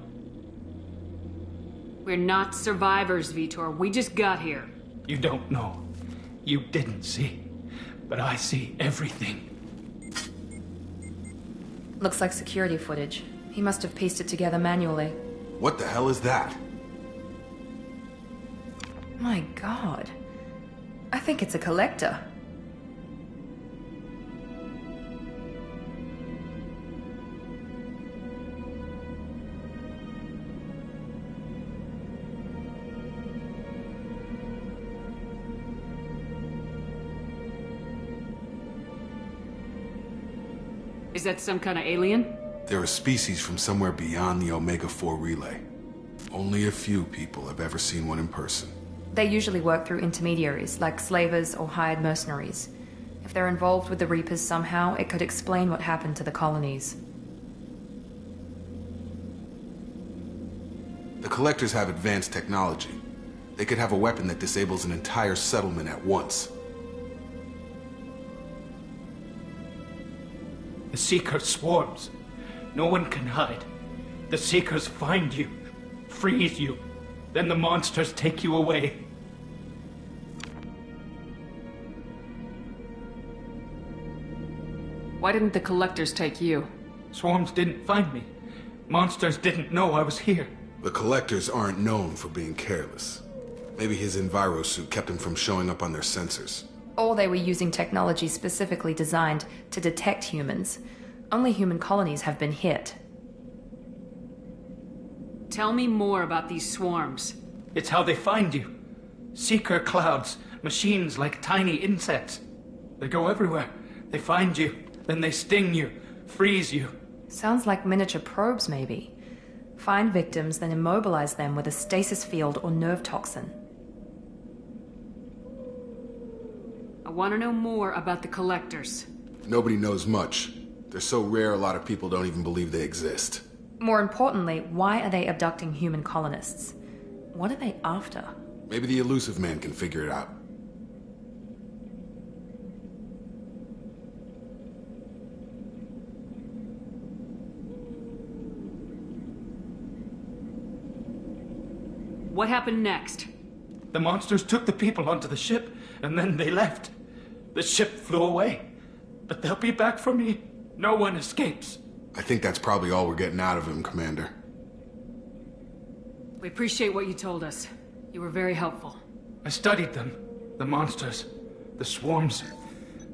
S9: We're not survivors, Vitor. We just got here.
S15: You don't know. You didn't see. But I see everything.
S1: Looks like security footage. He must have pieced it together manually.
S12: What the hell is that?
S1: My God. I think it's a collector.
S9: Is that some kind of alien?
S12: They're a species from somewhere beyond the Omega-4 relay. Only a few people have ever seen one in person.
S1: They usually work through intermediaries, like slavers or hired mercenaries. If they're involved with the Reapers somehow, it could explain what happened to the colonies.
S12: The Collectors have advanced technology. They could have a weapon that disables an entire settlement at once.
S15: The Seeker swarms. No one can hide. The Seekers find you, freeze you, then the monsters take you away.
S9: Why didn't the Collectors take you?
S15: Swarms didn't find me. Monsters didn't know I was here.
S12: The Collectors aren't known for being careless. Maybe his envirosuit kept him from showing up on their sensors.
S1: Or they were using technology specifically designed to detect humans. Only human colonies have been hit.
S9: Tell me more about these swarms.
S15: It's how they find you. Seeker clouds, machines like tiny insects. They go everywhere. They find you, then they sting you, freeze you.
S1: Sounds like miniature probes, maybe. Find victims, then immobilize them with a stasis field or nerve toxin.
S9: want to know more about the Collectors.
S12: Nobody knows much. They're so rare, a lot of people don't even believe they exist.
S1: More importantly, why are they abducting human colonists? What are they after?
S12: Maybe the Illusive Man can figure it out.
S9: What happened next?
S15: The monsters took the people onto the ship, and then they left. The ship flew away. But they'll be back for me. No one escapes.
S12: I think that's probably all we're getting out of him, Commander.
S9: We appreciate what you told us. You were very helpful.
S15: I studied them. The monsters. The swarms.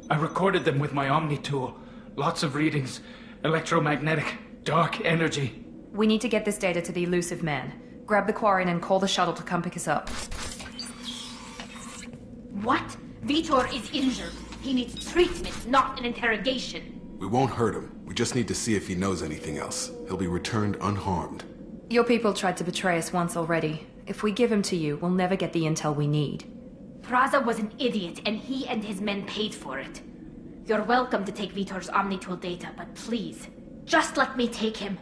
S15: I recorded them with my Omni tool. Lots of readings. Electromagnetic. Dark energy.
S1: We need to get this data to the Illusive Man. Grab the Quarian and call the shuttle to come pick us up.
S16: What? Vitor is injured. He needs treatment, not an interrogation.
S12: We won't hurt him. We just need to see if he knows anything else. He'll be returned unharmed.
S1: Your people tried to betray us once already. If we give him to you, we'll never get the intel we need.
S16: Praza was an idiot, and he and his men paid for it. You're welcome to take Vitor's Omnitool data, but please, just let me take him.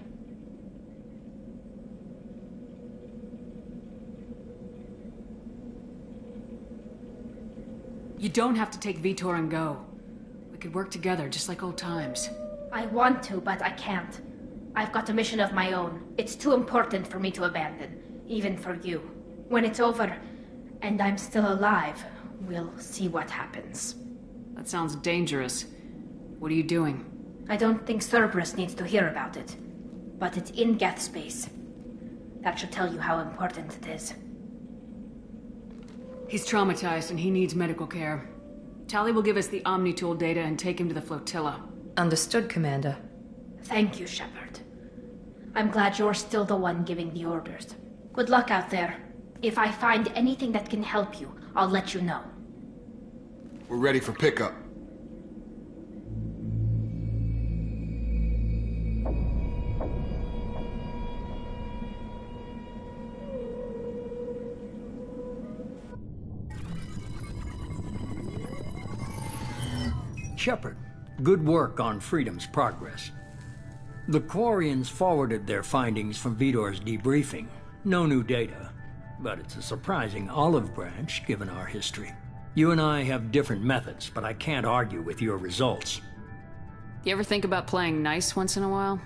S9: You don't have to take Vitor and go. We could work together, just like old times.
S16: I want to, but I can't. I've got a mission of my own. It's too important for me to abandon, even for you. When it's over, and I'm still alive, we'll see what happens.
S9: That sounds dangerous. What are you doing?
S16: I don't think Cerberus needs to hear about it. But it's in Geth space. That should tell you how important it is.
S9: He's traumatized and he needs medical care. Tali will give us the Omnitool data and take him to the flotilla.
S1: Understood, Commander.
S16: Thank you, Shepard. I'm glad you're still the one giving the orders. Good luck out there. If I find anything that can help you, I'll let you know.
S12: We're ready for pickup.
S2: Shepard, good work on Freedom's progress. The Quarians forwarded their findings from Vitor's debriefing. No new data, but it's a surprising olive branch given our history. You and I have different methods, but I can't argue with your results.
S9: You ever think about playing nice once in a while?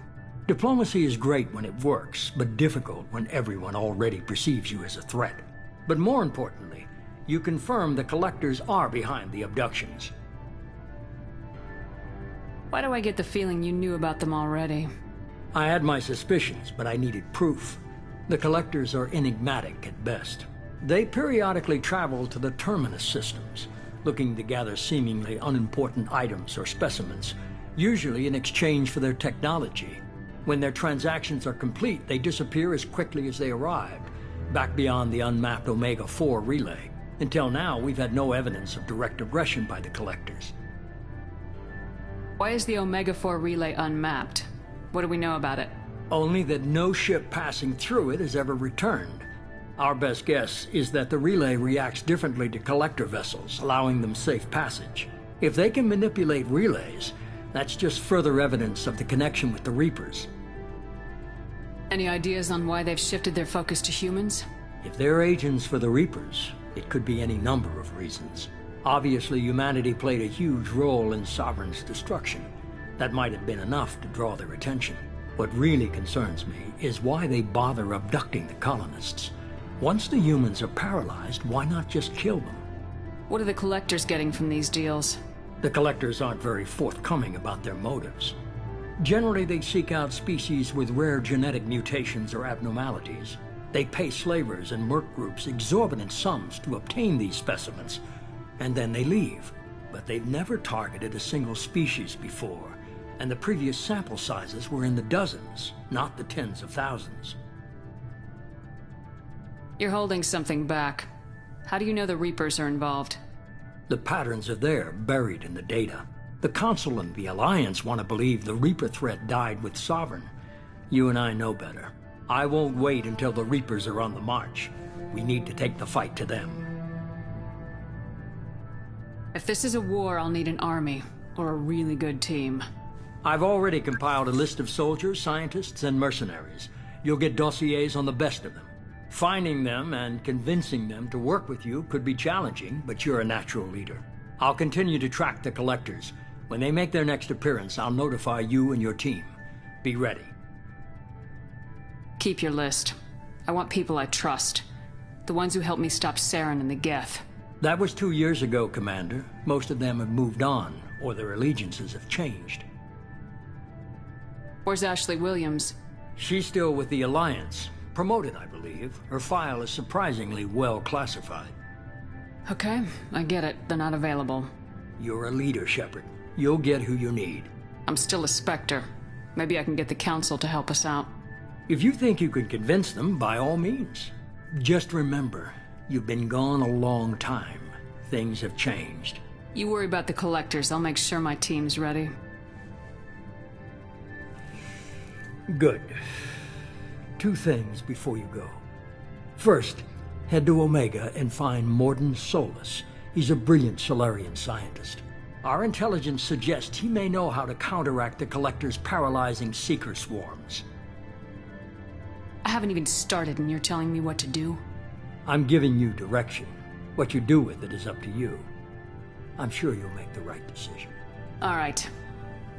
S2: Diplomacy is great when it works, but difficult when everyone already perceives you as a threat. But more importantly, you confirm the Collectors are behind the abductions.
S9: Why do I get the feeling you knew about them already?
S2: I had my suspicions, but I needed proof. The Collectors are enigmatic at best. They periodically travel to the Terminus systems, looking to gather seemingly unimportant items or specimens, usually in exchange for their technology. When their transactions are complete, they disappear as quickly as they arrived, back beyond the unmapped Omega-4 relay. Until now, we've had no evidence of direct aggression by the Collectors.
S9: Why is the Omega-4 relay unmapped? What do we know about it?
S2: Only that no ship passing through it has ever returned. Our best guess is that the relay reacts differently to Collector vessels, allowing them safe passage. If they can manipulate relays, that's just further evidence of the connection with the Reapers.
S9: Any ideas on why they've shifted their focus to humans?
S2: If they're agents for the Reapers, it could be any number of reasons. Obviously, humanity played a huge role in Sovereign's destruction. That might have been enough to draw their attention. What really concerns me is why they bother abducting the colonists. Once the humans are paralyzed, why not just kill them?
S9: What are the Collectors getting from these deals?
S2: The Collectors aren't very forthcoming about their motives. Generally, they seek out species with rare genetic mutations or abnormalities. They pay slavers and merc groups exorbitant sums to obtain these specimens, and then they leave. But they've never targeted a single species before, and the previous sample sizes were in the dozens, not the tens of thousands.
S9: You're holding something back. How do you know the Reapers are involved?
S2: The patterns are there, buried in the data. The Council and the Alliance want to believe the Reaper threat died with Sovereign. You and I know better. I won't wait until the Reapers are on the march. We need to take the fight to them.
S9: If this is a war, I'll need an army, or a really good team.
S2: I've already compiled a list of soldiers, scientists, and mercenaries. You'll get dossiers on the best of them. Finding them and convincing them to work with you could be challenging, but you're a natural leader. I'll continue to track the collectors. When they make their next appearance, I'll notify you and your team. Be ready.
S9: Keep your list. I want people I trust. The ones who helped me stop Saren and the Geth.
S2: That was 2 years ago, Commander. Most of them have moved on, or their allegiances have changed.
S9: Where's Ashley Williams?
S2: She's still with the Alliance. Promoted, I believe. Her file is surprisingly well classified.
S9: Okay, I get it. They're not available.
S2: You're a leader, Shepard. You'll get who you need.
S9: I'm still a Spectre. Maybe I can get the Council to help us out.
S2: If you think you can convince them, by all means. Just remember, you've been gone a long time. Things have changed.
S9: You worry about the Collectors. I'll make sure my team's ready.
S2: Good. 2 things before you go. First, head to Omega and find Mordin Solus. He's a brilliant Solarian scientist. Our intelligence suggests he may know how to counteract the Collector's paralyzing Seeker swarms.
S9: I haven't even started and you're telling me what to do?
S2: I'm giving you direction. What you do with it is up to you. I'm sure you'll make the right decision.
S9: All right.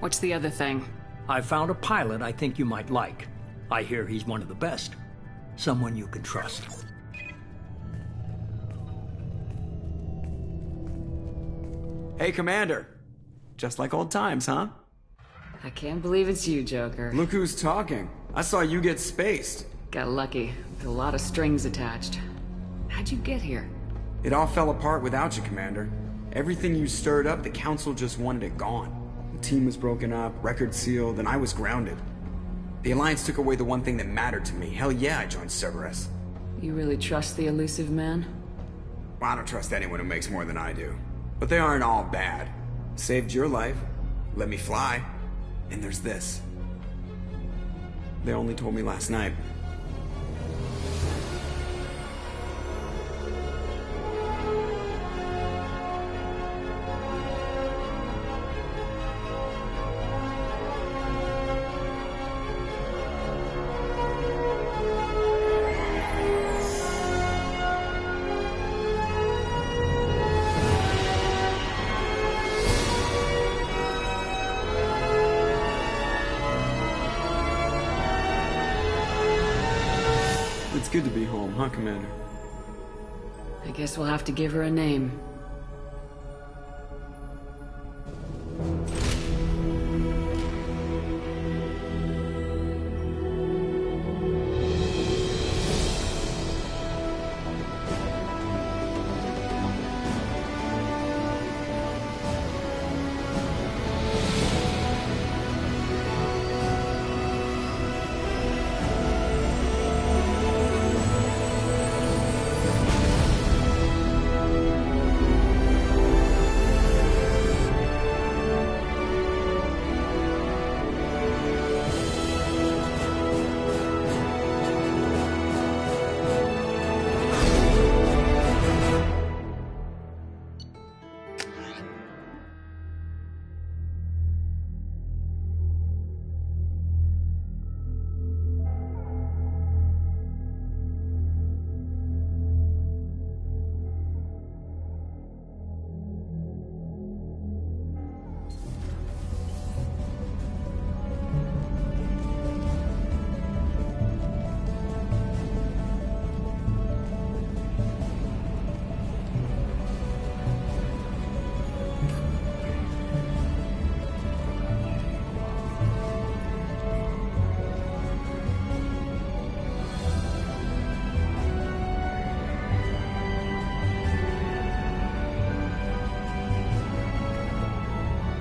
S9: What's the other thing?
S2: I found a pilot I think you might like. I hear he's one of the best. Someone you can trust.
S3: Hey, Commander. Just like old times, huh?
S9: I can't believe it's you, Joker.
S3: Look who's talking. I saw you get spaced.
S9: Got lucky, with a lot of strings attached. How'd you get here?
S3: It all fell apart without you, Commander. Everything you stirred up, the Council just wanted it gone. The team was broken up, record sealed, and I was grounded. The Alliance took away the one thing that mattered to me. Hell yeah, I joined Cerberus.
S9: You really trust the elusive man?
S3: Well, I don't trust anyone who makes more than I do. But they aren't all bad. Saved your life, let me fly, and there's this. They only told me last night. It's good to be home, huh, Commander?
S9: I guess we'll have to give her a name.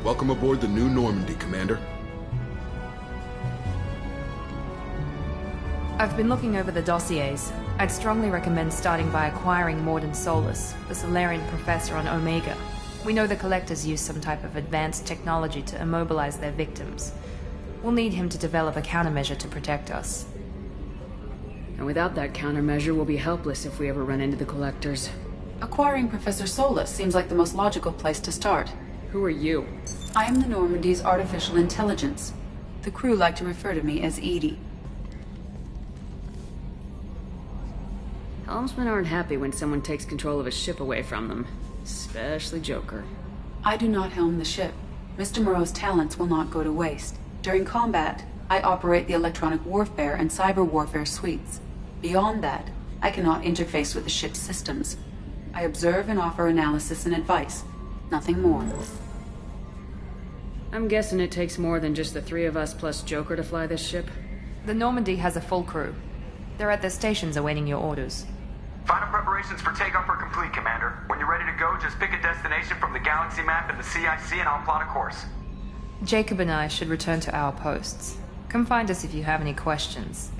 S12: Welcome aboard the New Normandy, Commander.
S1: I've been looking over the dossiers. I'd strongly recommend starting by acquiring Mordin Solus, the Solarian professor on Omega. We know the Collectors use some type of advanced technology to immobilize their victims. We'll need him to develop a countermeasure to protect us.
S9: And without that countermeasure, we'll be helpless if we ever run into the Collectors.
S5: Acquiring Professor Solus seems like the most logical place to start.
S9: Who are you?
S5: I am the Normandy's artificial intelligence. The crew like to refer to me as Edie.
S9: Helmsmen aren't happy when someone takes control of a ship away from them. Especially Joker.
S5: I do not helm the ship. Mr. Moreau's talents will not go to waste. During combat, I operate the electronic warfare and cyber warfare suites. Beyond that, I cannot interface with the ship's systems. I observe and offer analysis and advice. Nothing more.
S9: I'm guessing it takes more than just the three of us plus Joker to fly this ship?
S1: The Normandy has a full crew. They're at their stations awaiting your orders.
S17: Final preparations for takeoff are complete, Commander. When you're ready to go, just pick a destination from the galaxy map and the CIC and I'll plot a course.
S1: Jacob and I should return to our posts. Come find us if you have any questions.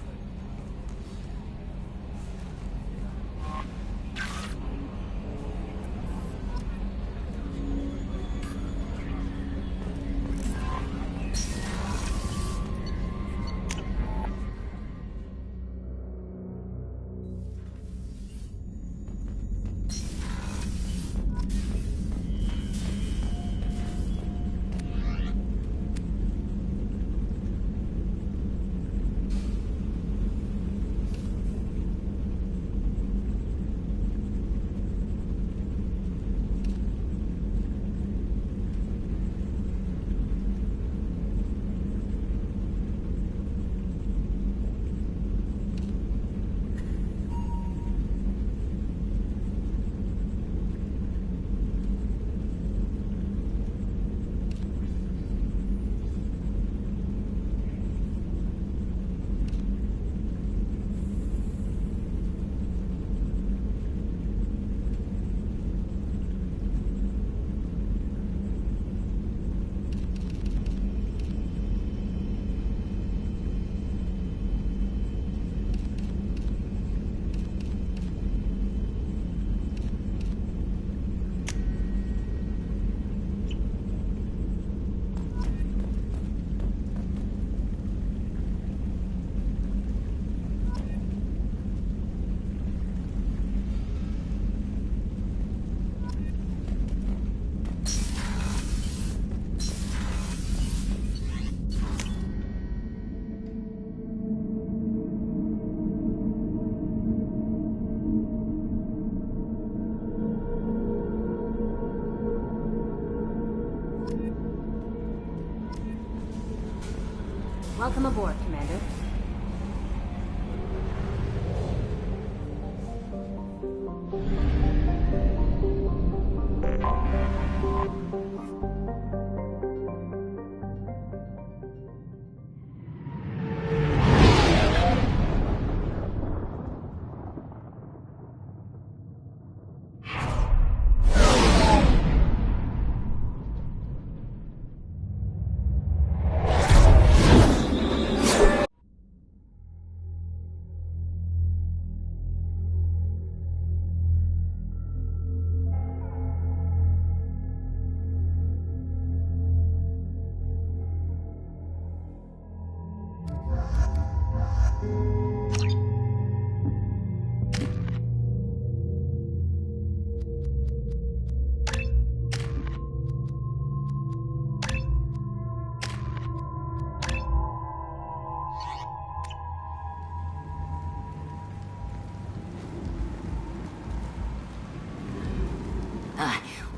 S8: Welcome aboard, Commander.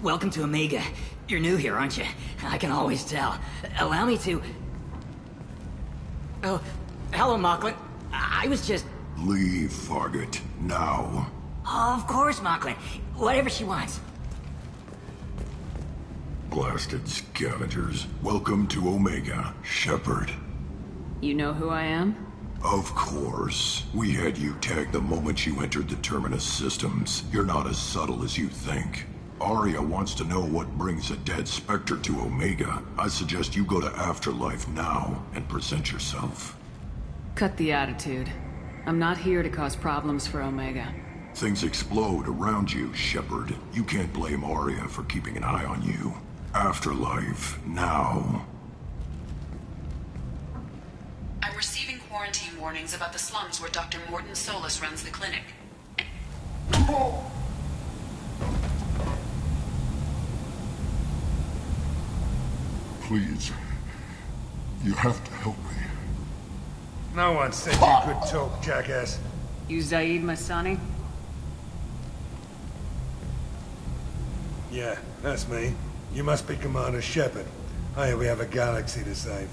S18: Welcome to Omega. You're new here, aren't you? I can always tell. Allow me to... Oh, hello, Mocklin. I was just...
S19: Leave, Fargate. Now.
S18: Oh, of course, Mocklin. Whatever she wants.
S19: Blasted scavengers. Welcome to Omega, Shepard.
S9: You know who I am?
S19: Of course. We had you tagged the moment you entered the Terminus systems. You're not as subtle as you think. Aria wants to know what brings a dead Spectre to Omega. I suggest you go to Afterlife now and present yourself.
S9: Cut the attitude. I'm not here to cause problems for Omega.
S19: Things explode around you, Shepard. You can't blame Aria for keeping an eye on you. Afterlife, now.
S5: I'm receiving quarantine warnings about the slums where Dr. Morton Solus runs the clinic.
S19: Please. You have to help me.
S20: No one said you could talk, jackass.
S9: You Zaid Masani?
S20: Yeah, that's me. You must be Commander Shepard. Hey, we have a galaxy to save.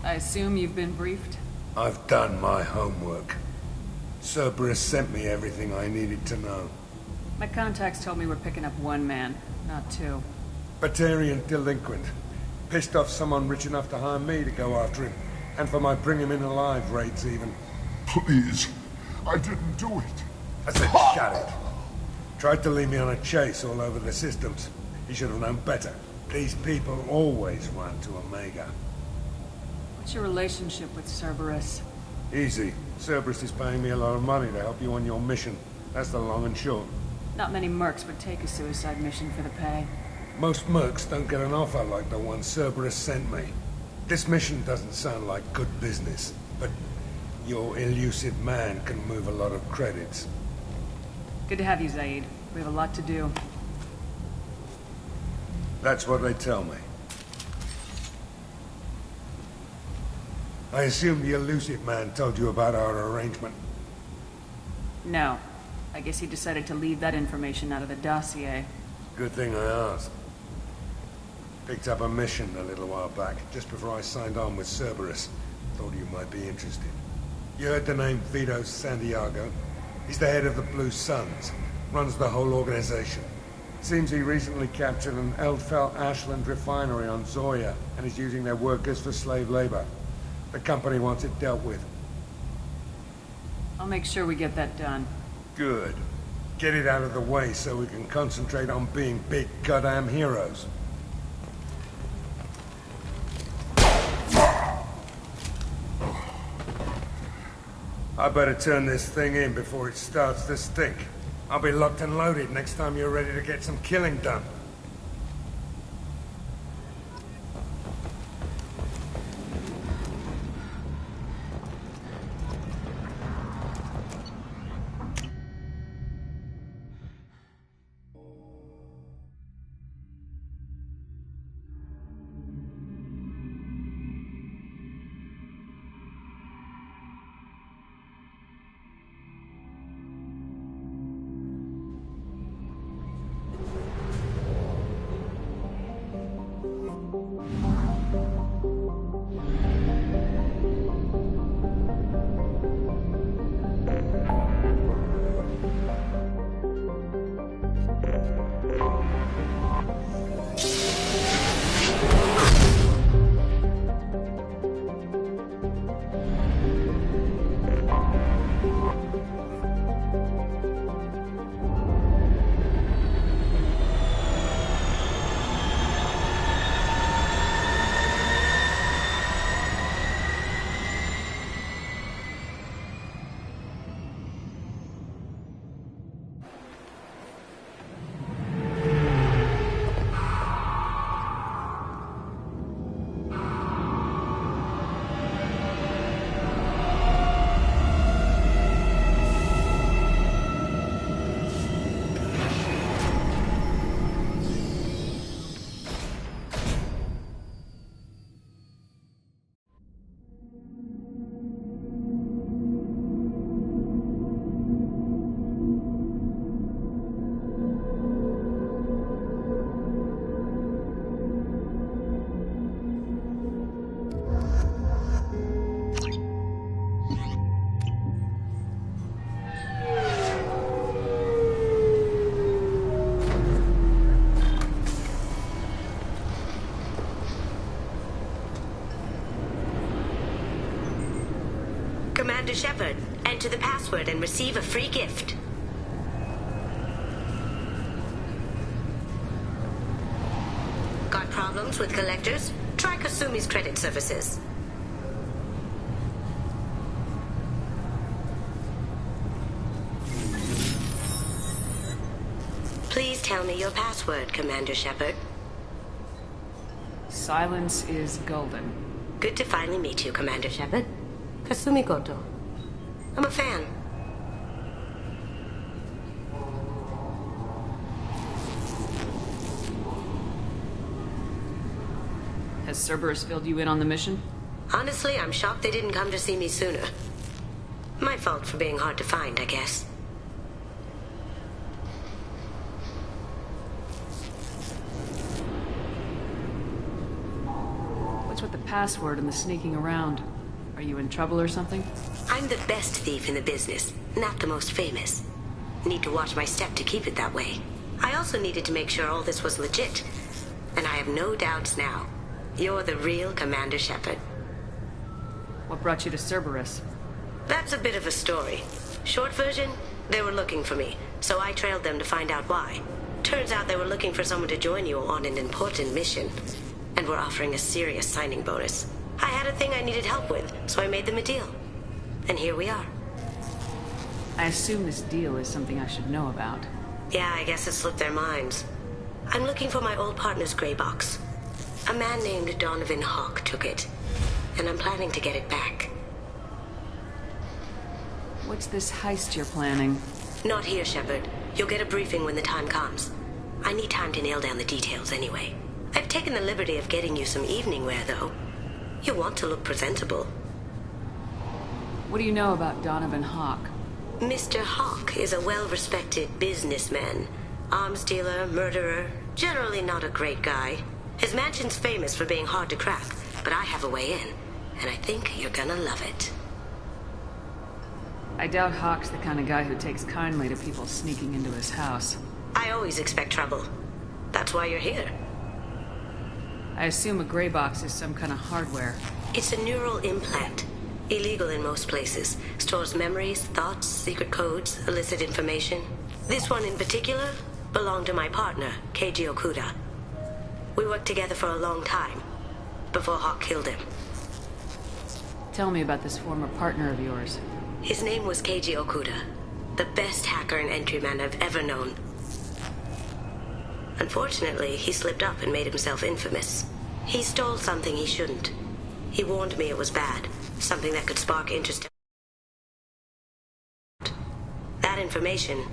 S9: I assume you've been briefed?
S20: I've done my homework. Cerberus sent me everything I needed to know.
S9: My contacts told me we're picking up one man, not two.
S20: Batarian delinquent. Pissed off someone rich enough to hire me to go after him. And for my bring him in alive raids even.
S19: Please. I didn't do it.
S20: I said shut it. Tried to lead me on a chase all over the systems. He should have known better. These people always run to Omega.
S9: What's your relationship with Cerberus?
S20: Easy. Cerberus is paying me a lot of money to help you on your mission. That's the long and short.
S9: Not many mercs would take a suicide mission for the pay.
S20: Most mercs don't get an offer like the one Cerberus sent me. This mission doesn't sound like good business, but your elusive man can move a lot of credits.
S9: Good to have you, Zaid. We have a lot to do.
S20: That's what they tell me. I assume the elusive man told you about our arrangement.
S9: No. I guess he decided to leave that information out of the dossier.
S20: Good thing I asked. Picked up a mission a little while back, just before I signed on with Cerberus. Thought you might be interested. You heard the name Vito Santiago? He's the head of the Blue Suns. Runs the whole organization. Seems he recently captured an Eldfell Ashland refinery on Zoya and is using their workers for slave labor. The company wants it dealt with.
S9: I'll make sure we get that done.
S20: Good. Get it out of the way so we can concentrate on being big goddamn heroes. I better turn this thing in before it starts to stink. I'll be locked and loaded next time you're ready to get some killing done.
S21: Commander Shepard, enter the password and receive a free gift. Got problems with collectors? Try Kasumi's credit services. Please tell me your password, Commander Shepard.
S9: Silence is golden.
S21: Good to finally meet you, Commander Shepard. Kasumi Goto. I'm a fan.
S9: Has Cerberus filled you in on the mission?
S21: Honestly, I'm shocked they didn't come to see me sooner. My fault for being hard to find, I guess.
S9: What's with the password and the sneaking around? Are you in trouble or something?
S21: I'm the best thief in the business, not the most famous. Need to watch my step to keep it that way. I also needed to make sure all this was legit. And I have no doubts now. You're the real Commander Shepard.
S9: What brought you to Cerberus?
S21: That's a bit of a story. Short version, they were looking for me, so I trailed them to find out why. Turns out they were looking for someone to join you on an important mission, and were offering a serious signing bonus. I had a thing I needed help with, so I made them a deal. And here we are.
S9: I assume this deal is something I should know about.
S21: Yeah, I guess it slipped their minds. I'm looking for my old partner's gray box. A man named Donovan Hawk took it, and I'm planning to get it back.
S9: What's this heist you're planning?
S21: Not here, Shepard. You'll get a briefing when the time comes. I need time to nail down the details anyway. I've taken the liberty of getting you some evening wear, though. You want to look presentable.
S9: What do you know about Donovan Hawk?
S21: Mr. Hawk is a well-respected businessman. Arms dealer, murderer, generally not a great guy. His mansion's famous for being hard to crack, but I have a way in, and I think you're gonna love it.
S9: I doubt Hawk's the kind of guy who takes kindly to people sneaking into his house.
S21: I always expect trouble. That's why you're here.
S9: I assume a gray box is some kind of hardware.
S21: It's a neural implant. Illegal in most places. Stores memories, thoughts, secret codes, illicit information. This one in particular belonged to my partner, Keiji Okuda. We worked together for a long time, before Hawk killed him.
S9: Tell me about this former partner of yours.
S21: His name was Keiji Okuda, the best hacker and entryman I've ever known. Unfortunately, he slipped up and made himself infamous. He stole something he shouldn't. He warned me it was bad, something that could spark interest. That information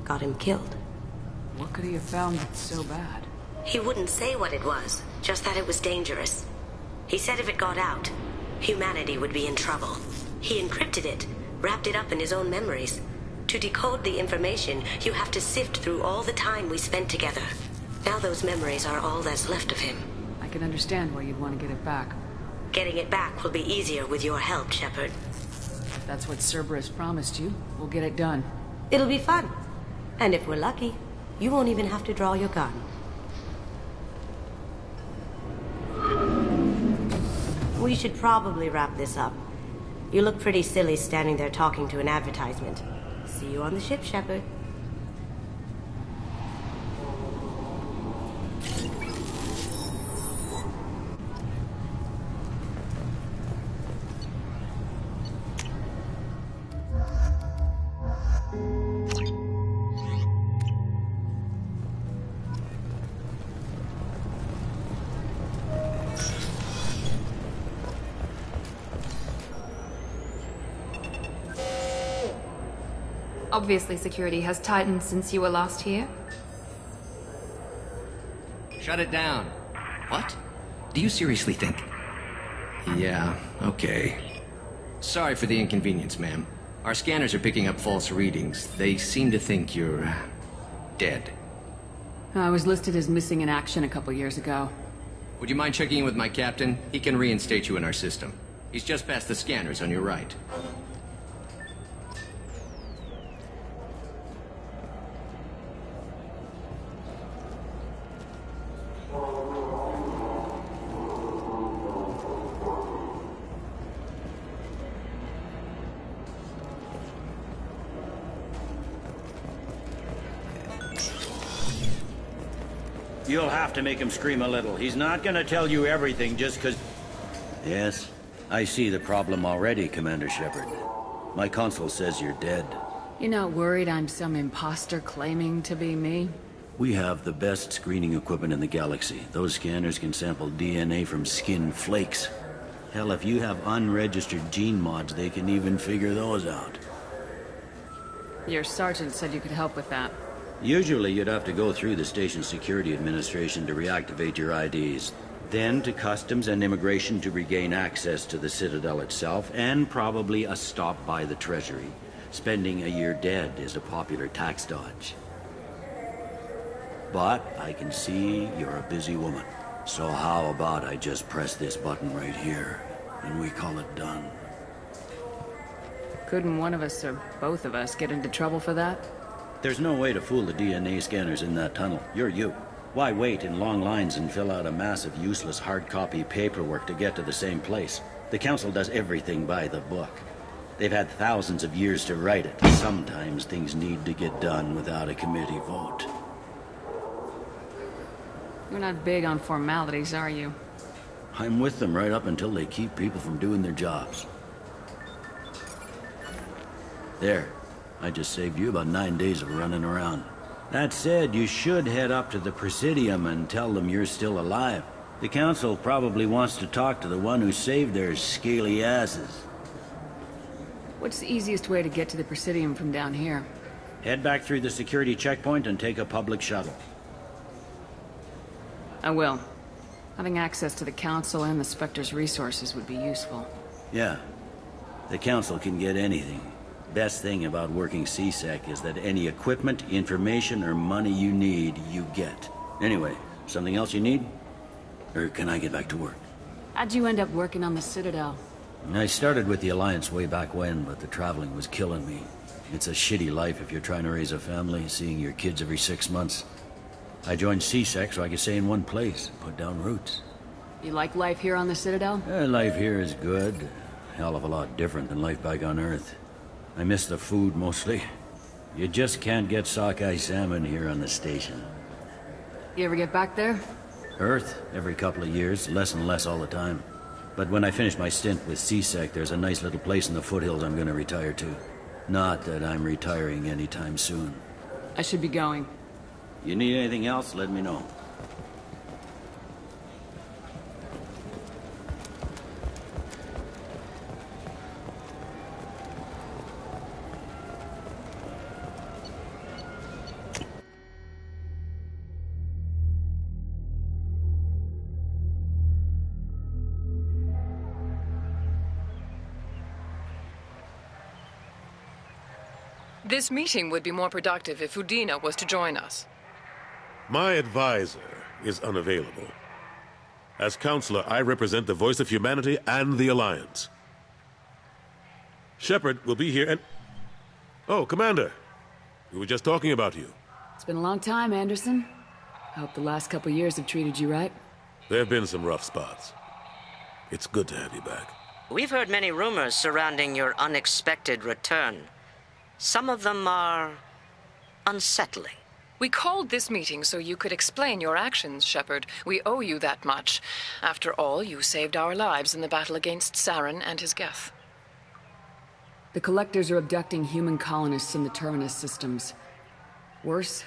S21: got him killed.
S9: What could he have found that's so bad?
S21: He wouldn't say what it was, just that it was dangerous. He said if it got out, humanity would be in trouble. He encrypted it, wrapped it up in his own memories. To decode the information, you have to sift through all the time we spent together. Now those memories are all that's left of him.
S9: I can understand why you'd want to get it back.
S21: Getting it back will be easier with your help, Shepard.
S9: If that's what Cerberus promised you, we'll get it done.
S21: It'll be fun. And if we're lucky, you won't even have to draw your gun. We should probably wrap this up. You look pretty silly standing there talking to an advertisement. See you on the ship, Shepard.
S1: Obviously, security has tightened since you were last here.
S4: Shut it down. What? Do you seriously think? Yeah, okay. Sorry for the inconvenience, ma'am. Our scanners are picking up false readings. They seem to think you're dead.
S9: I was listed as missing in action a couple years ago.
S4: Would you mind checking in with my captain? He can reinstate you in our system. He's just past the scanners on your right.
S22: You'll have to make him scream a little. He's not gonna tell you everything just because...
S23: Yes, I see the problem already, Commander Shepard. My console says you're dead.
S9: You're not worried I'm some imposter claiming to be me?
S23: We have the best screening equipment in the galaxy. Those scanners can sample DNA from skin flakes. Hell, if you have unregistered gene mods, they can even figure those out.
S9: Your sergeant said you could help with that.
S23: Usually you'd have to go through the station security administration to reactivate your IDs. Then to Customs and Immigration to regain access to the Citadel itself, and probably a stop by the Treasury. Spending a year dead is a popular tax dodge. But I can see you're a busy woman. So how about I just press this button right here, and we call it done?
S9: Couldn't one of us, or both of us, get into trouble for that?
S23: There's no way to fool the DNA scanners in that tunnel. You're you. Why wait in long lines and fill out a massive useless hard copy paperwork to get to the same place? The Council does everything by the book. They've had thousands of years to write it. Sometimes things need to get done without a committee vote.
S9: You're not big on formalities, are you?
S23: I'm with them right up until they keep people from doing their jobs. There. I just saved you about 9 days of running around. That said, you should head up to the Presidium and tell them you're still alive. The Council probably wants to talk to the one who saved their scaly asses.
S9: What's the easiest way to get to the Presidium from down here?
S23: Head back through the security checkpoint and take a public shuttle.
S9: I will. Having access to the Council and the Spectre's resources would be useful.
S23: Yeah. The Council can get anything. Best thing about working C-Sec is that any equipment, information, or money you need, you get. Anyway, something else you need? Or can I get back to work?
S9: How'd you end up working on the Citadel?
S23: I started with the Alliance way back when, but the traveling was killing me. It's a shitty life if you're trying to raise a family, seeing your kids every 6 months. I joined C-Sec so I could stay in one place, put down roots.
S9: You like life here on the Citadel?
S23: Life here is good. Hell of a lot different than life back on Earth. I miss the food, mostly. You just can't get sockeye salmon here on the station.
S9: You ever get back there?
S23: Earth, every couple of years, less and less all the time. But when I finish my stint with C-Sec, there's a nice little place in the foothills I'm gonna retire to. Not that I'm retiring anytime soon.
S9: I should be going.
S23: You need anything else, let me know.
S7: This meeting would be more productive if Udina was to join us.
S10: My advisor is unavailable. As counselor, I represent the voice of humanity and the Alliance. Shepard will be here and... Oh, Commander. We were just talking about you.
S9: It's been a long time, Anderson. I hope the last couple years have treated you right.
S10: There have been some rough spots. It's good to have you back.
S21: We've heard many rumors surrounding your unexpected return. Some of them are unsettling.
S7: We called this meeting so you could explain your actions, Shepard. We owe you that much. After all, you saved our lives in the battle against Saren and his Geth.
S9: The Collectors are abducting human colonists in the Terminus systems. Worse,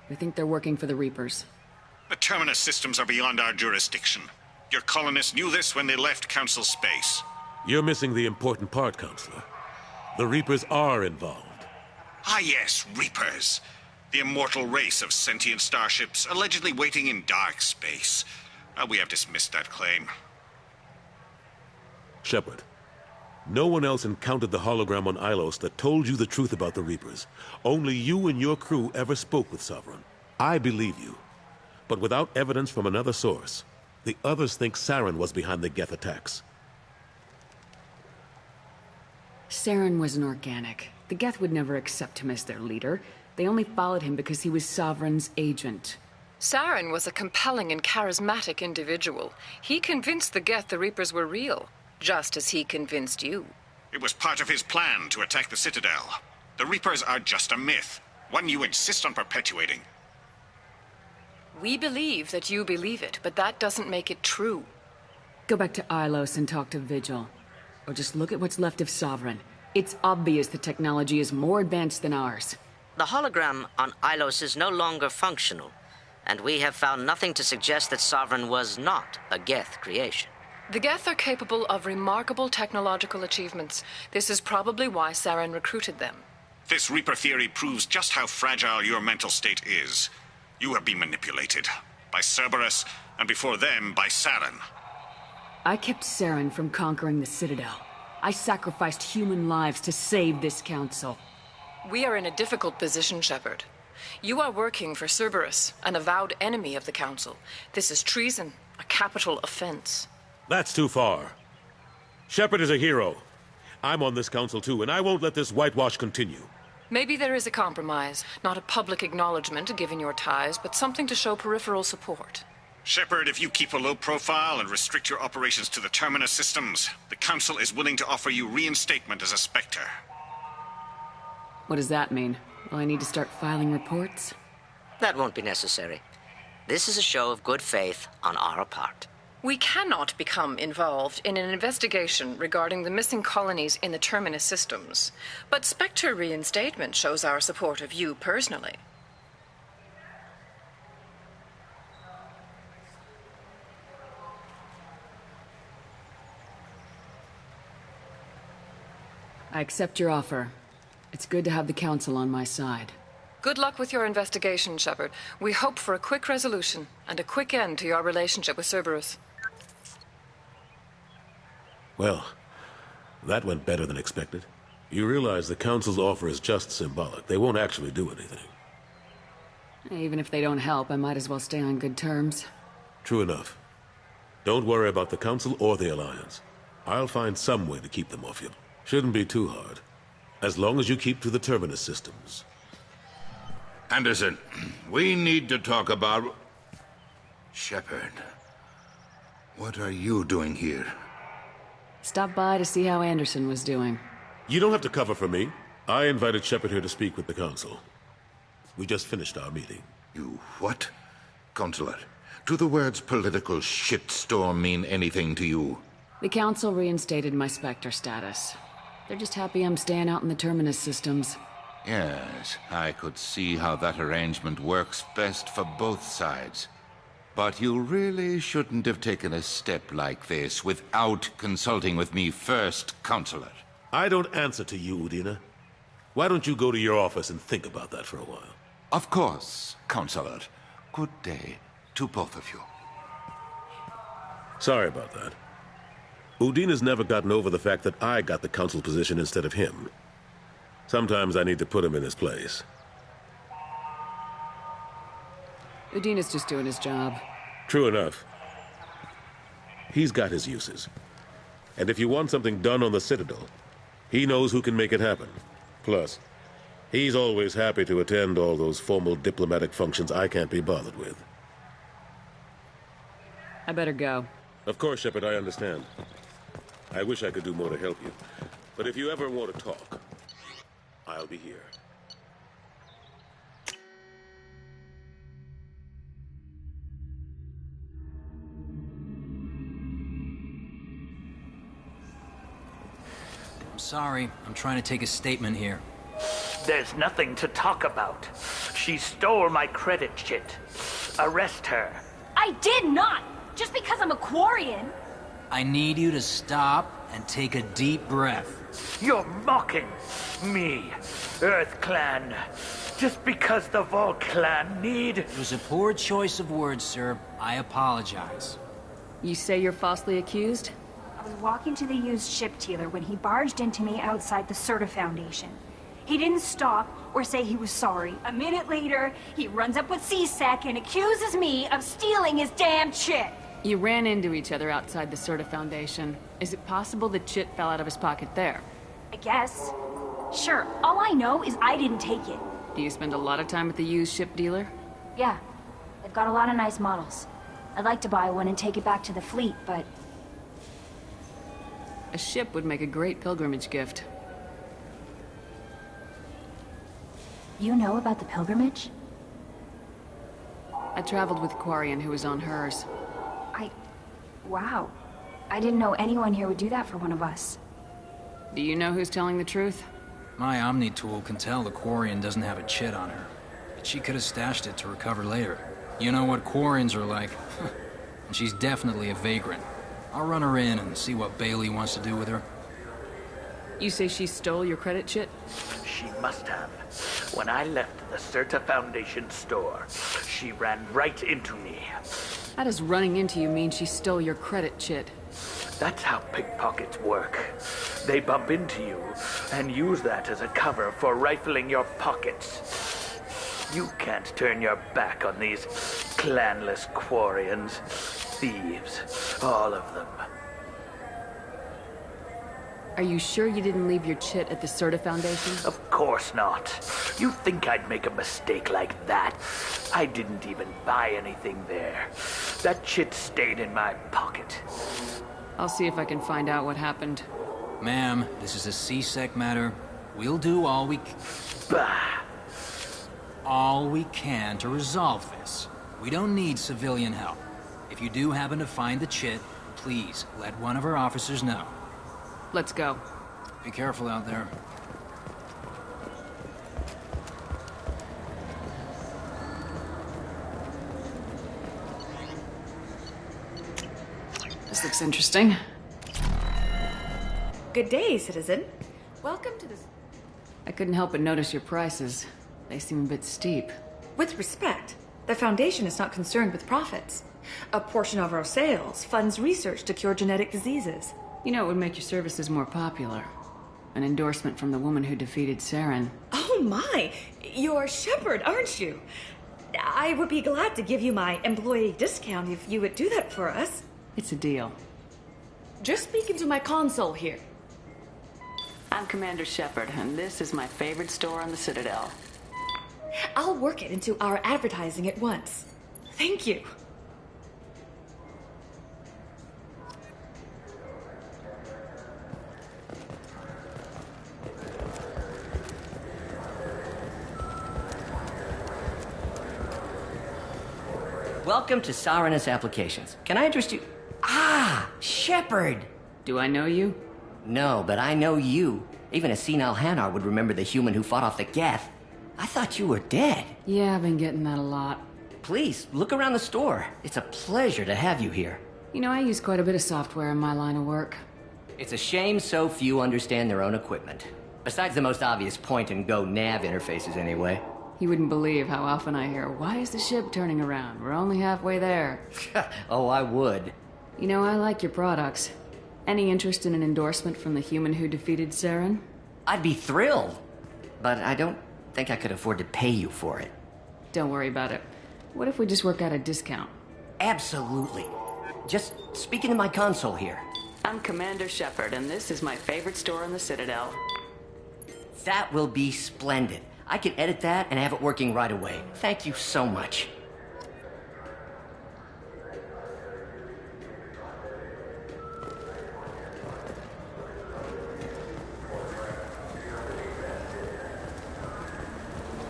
S9: we think they're working for the Reapers.
S11: The Terminus systems are beyond our jurisdiction. Your colonists knew this when they left Council space.
S10: You're missing the important part, Counselor. The Reapers are involved.
S11: Ah yes, Reapers. The immortal race of sentient starships allegedly waiting in dark space. We have dismissed that claim.
S10: Shepard, no one else encountered the hologram on Ilos that told you the truth about the Reapers. Only you and your crew ever spoke with Sovereign. I believe you. But without evidence from another source, the others think Saren was behind the Geth attacks.
S9: Saren was an organic. The Geth would never accept him as their leader. They only followed him because he was Sovereign's agent.
S7: Saren was a compelling and charismatic individual. He convinced the Geth the Reapers were real, just as he convinced you.
S11: It was part of his plan to attack the Citadel. The Reapers are just a myth, one you insist on perpetuating.
S7: We believe that you believe it, but that doesn't make it true.
S9: Go back to Ilos and talk to Vigil. Or just look at what's left of Sovereign. It's obvious the technology is more advanced than ours.
S21: The hologram on Ilos is no longer functional, and we have found nothing to suggest that Sovereign was not a Geth creation.
S7: The Geth are capable of remarkable technological achievements. This is probably why Saren recruited them.
S11: This Reaper theory proves just how fragile your mental state is. You have been manipulated. by Cerberus, and before them by Saren.
S9: I kept Saren from conquering the Citadel. I sacrificed human lives to save this council.
S7: We are in a difficult position, Shepard. You are working for Cerberus, an avowed enemy of the Council. This is treason, a capital offense.
S10: That's too far. Shepard is a hero. I'm on this council too, and I won't let this whitewash continue.
S7: Maybe there is a compromise. Not a public acknowledgement given your ties, but something to show peripheral support.
S11: Shepard, if you keep a low profile and restrict your operations to the Terminus systems, the Council is willing to offer you reinstatement as a Spectre.
S9: What does that mean? Will I need to start filing reports?
S6: That won't be necessary. This is a show of good faith on our part.
S7: We cannot become involved in an investigation regarding the missing colonies in the Terminus systems, but Spectre reinstatement shows our support of you personally.
S9: I accept your offer. It's good to have the Council on my side.
S7: Good luck with your investigation, Shepard. We hope for a quick resolution and a quick end to your relationship with Cerberus.
S10: Well, that went better than expected. You realize the Council's offer is just symbolic. They won't actually do anything.
S9: Even if they don't help, I might as well stay on good terms.
S10: True enough. Don't worry about the Council or the Alliance. I'll find some way to keep them off you. Shouldn't be too hard. As long as you keep to the Terminus systems.
S13: Anderson, we need to talk about... Shepard. What are you doing here?
S9: Stop by to see how Anderson was doing.
S10: You don't have to cover for me. I invited Shepard here to speak with the Council. We just finished our meeting.
S13: You what? Consular, do the words political shitstorm mean anything to you?
S9: The Council reinstated my Spectre status. They're just happy I'm staying out in the Terminus systems.
S13: Yes, I could see how that arrangement works best for both sides. But you really shouldn't have taken a step like this without consulting with me first, Consular.
S10: I don't answer to you, Udina. Why don't you go to your office and think about that for a while?
S13: Of course, Consular. Good day to both of you.
S10: Sorry about that. Udina's never gotten over the fact that I got the Council position instead of him. Sometimes I need to put him in his place.
S9: Udina's just doing his job.
S10: True enough. He's got his uses. And if you want something done on the Citadel, he knows who can make it happen. Plus, he's always happy to attend all those formal diplomatic functions I can't be bothered with.
S9: I better go.
S10: Of course, Shepard, I understand. I wish I could do more to help you. But if you ever want to talk, I'll be here.
S14: I'm sorry. I'm trying to take a statement here.
S24: There's nothing to talk about. She stole my credit chit. Arrest her.
S16: I did not! Just because I'm a Quarian!
S14: I need you to stop and take a deep breath.
S24: You're mocking me, Earth Clan. Just because the Vol Clan need...
S14: It was a poor choice of words, sir. I apologize.
S9: You say you're falsely accused?
S25: I was walking to the used ship dealer when he barged into me outside the Serta Foundation. He didn't stop or say he was sorry. A minute later, he runs up with C-Sec and accuses me of stealing his damn chit.
S9: You ran into each other outside the Serta Foundation. Is it possible the chit fell out of his pocket there?
S25: I guess. Sure, all I know is I didn't take it.
S9: Do you spend a lot of time at the used ship dealer?
S25: Yeah, they've got a lot of nice models. I'd like to buy one and take it back to the fleet, but...
S9: A ship would make a great pilgrimage gift.
S25: You know about the pilgrimage?
S9: I traveled with Quarian who was on hers.
S25: Wow. I didn't know anyone here would do that for one of us.
S9: Do you know who's telling the truth?
S14: My Omni tool can tell the Quarian doesn't have a chit on her. But she could have stashed it to recover later. You know what Quarians are like. And she's definitely a vagrant. I'll run her in and see what Bailey wants to do with her.
S9: You say she stole your credit chit?
S24: She must have. When I left the Certa Foundation store, she ran right into me.
S9: How does running into you mean she stole your credit chit?
S24: That's how pickpockets work. They bump into you and use that as a cover for rifling your pockets. You can't turn your back on these clanless Quarians. Thieves, all of them.
S9: Are you sure you didn't leave your chit at the Certa Foundation?
S24: Of course not. You think I'd make a mistake like that? I didn't even buy anything there. That chit stayed in my pocket.
S9: I'll see if I can find out what happened.
S14: Ma'am, this is a C-Sec matter. We'll do all we can to resolve this. We don't need civilian help. If you do happen to find the chit, please let one of our officers know.
S9: Let's go.
S14: Be careful out there.
S9: This looks interesting.
S2: Good day, citizen. Welcome to this...
S9: I couldn't help but notice your prices. They seem a bit steep.
S2: With respect, the Foundation is not concerned with profits. A portion of our sales funds research to cure genetic diseases.
S9: You know, it would make your services more popular. An endorsement from the woman who defeated Saren.
S2: Oh my! You're Shepard, aren't you? I would be glad to give you my employee discount if you would do that for us.
S9: It's a deal.
S2: Just speak into my console here.
S3: I'm Commander Shepard, and this is my favorite store on the Citadel.
S2: I'll work it into our advertising at once. Thank you.
S4: Welcome to Sarenus Applications. Can I interest you? Ah, Shepard!
S9: Do I know you?
S4: No, but I know you. Even a senile Hanar would remember the human who fought off the Geth. I thought you were dead.
S9: Yeah, I've been getting that a lot.
S4: Please, look around the store. It's a pleasure to have you here.
S9: You know, I use quite a bit of software in my line of work.
S4: It's a shame so few understand their own equipment. Besides the most obvious point-and-go nav interfaces, anyway.
S9: You wouldn't believe how often I hear, "Why is the ship turning around? We're only halfway there."
S4: Oh, I would.
S9: You know, I like your products. Any interest in an endorsement from the human who defeated Saren?
S4: I'd be thrilled. But I don't think I could afford to pay you for it.
S9: Don't worry about it. What if we just work out a discount?
S4: Absolutely. Just speak into my console here.
S3: I'm Commander Shepard, and this is my favorite store on the Citadel.
S4: That will be splendid. I can edit that and have it working right away. Thank you so much.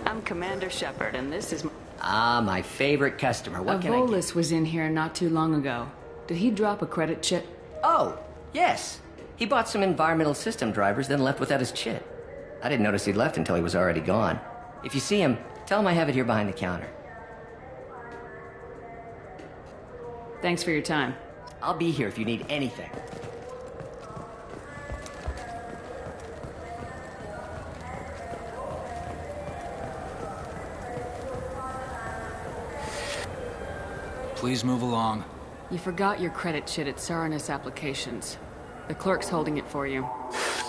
S3: I'm Commander Shepard, and this is...
S4: Ah, my favorite customer. What can I get?
S9: Volus was in here not too long ago. Did he drop a credit chit?
S4: Oh, yes. He bought some environmental system drivers, then left without his chit. I didn't notice he'd left until he was already gone. If you see him, tell him I have it here behind the counter.
S9: Thanks for your time.
S4: I'll be here if you need anything.
S14: Please move along.
S9: You forgot your credit chit at Sarenus Applications. The clerk's holding it for you.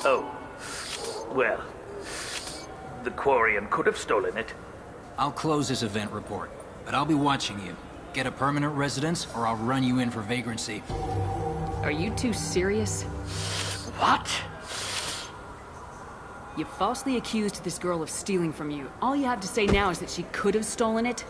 S24: Oh. Well, the Quarian could have stolen it.
S14: I'll close this event report, but I'll be watching you. Get a permanent residence, or I'll run you in for vagrancy.
S9: Are you two serious?
S24: What?
S9: You falsely accused this girl of stealing from you. All you have to say now is that she could have stolen it?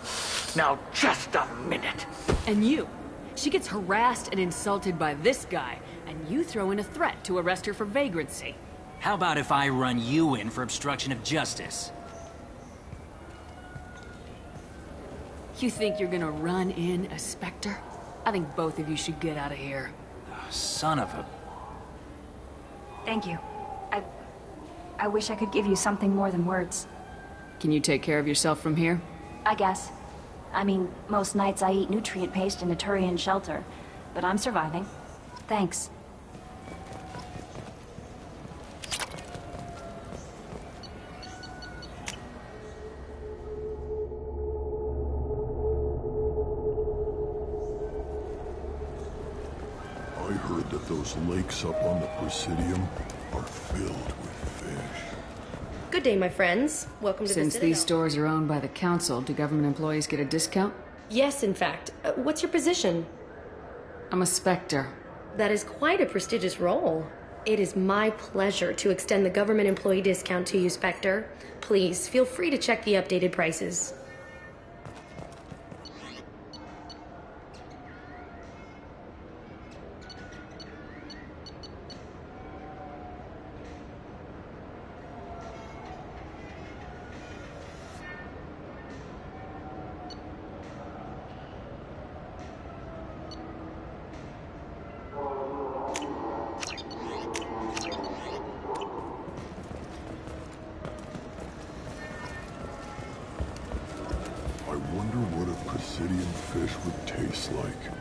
S24: Now, just a minute.
S9: And you. She gets harassed and insulted by this guy, and you throw in a threat to arrest her for vagrancy.
S14: How about if I run you in for obstruction of justice?
S9: You think you're gonna run in a Spectre? I think both of you should get out of here.
S14: Son of a...
S25: Thank you. I wish I could give you something more than words.
S9: Can you take care of yourself from here?
S25: I guess. I mean, most nights I eat nutrient paste in a Turian shelter, but I'm surviving. Thanks.
S19: I heard that those lakes up on the Presidium are filled with fish.
S8: Good day, my friends. Welcome to
S9: Since
S8: the
S9: these
S8: Citadel.
S9: stores are owned by the council, do government employees get a discount?
S8: Yes, in fact. What's your position?
S9: I'm a Spectre.
S8: That is quite a prestigious role. It is my pleasure to extend the government employee discount to you, Spectre. Please, feel free to check the updated prices.
S19: I wonder what a Presidium fish would taste like.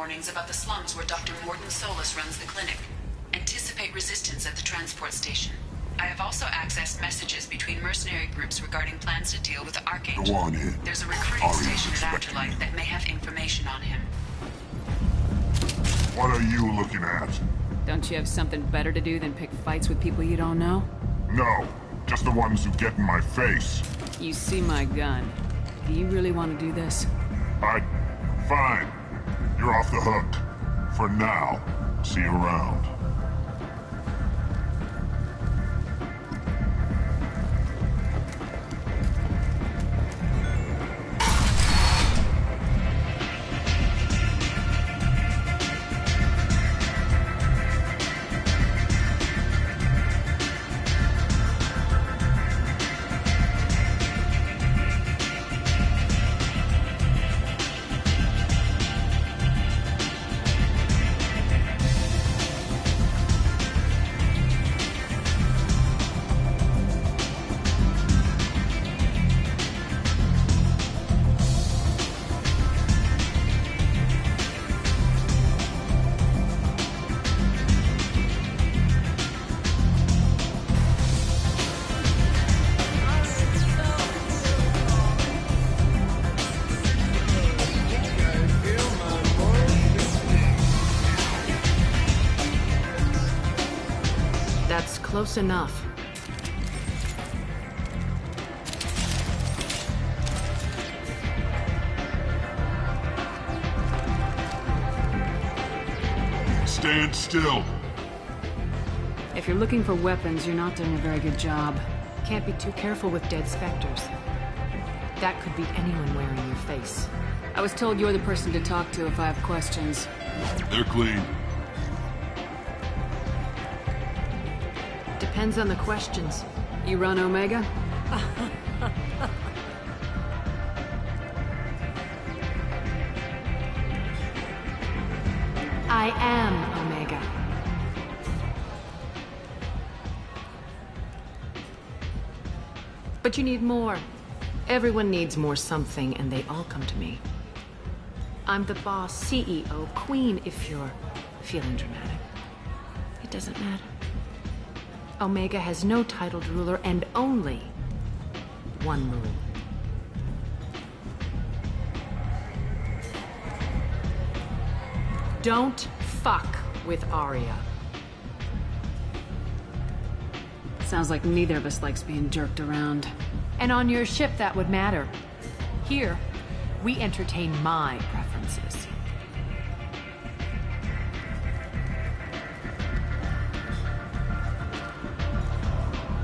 S5: warnings about the slums where Dr. Morton Solus runs the clinic. Anticipate resistance at the transport station. I have also accessed messages between mercenary groups regarding plans to deal with the Archangel.
S19: Go on in.
S5: There's a recruiting station at Afterlife that may have information on him.
S19: What are you looking at?
S9: Don't you have something better to do than pick fights with people you don't know?
S19: No, just the ones who get in my face.
S9: You see my gun. Do you really want to do this?
S19: Fine. You're off the hook. For now. See you around.
S9: Close enough.
S19: Stand still.
S9: If you're looking for weapons, you're not doing a very good job.
S1: Can't be too careful with dead specters. That could be anyone wearing your face.
S9: I was told you're the person to talk to if I have questions.
S19: They're clean.
S1: Depends on the questions.
S9: You run Omega?
S1: I am Omega. But you need more. Everyone needs more something, and they all come to me. I'm the boss, CEO, queen, if you're feeling dramatic. It doesn't matter. Omega has no titled ruler and only one rule. Don't fuck with Aria.
S9: Sounds like neither of us likes being jerked around.
S1: And on your ship, that would matter. Here, we entertain my preferences.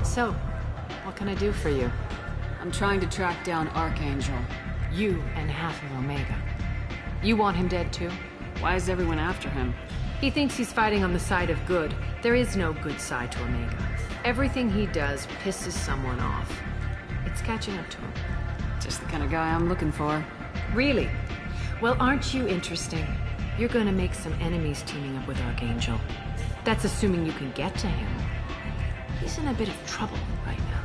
S1: So, what can I do for you?
S9: I'm trying to track down Archangel.
S1: You and half of Omega. You want him dead too?
S9: Why is everyone after him?
S1: He thinks he's fighting on the side of good. There is no good side to Omega. Everything he does pisses someone off. It's catching up to him.
S9: Just the kind of guy I'm looking for.
S1: Really? Well, aren't you interesting? You're gonna make some enemies teaming up with Archangel. That's assuming you can get to him. He's in a bit of trouble right now.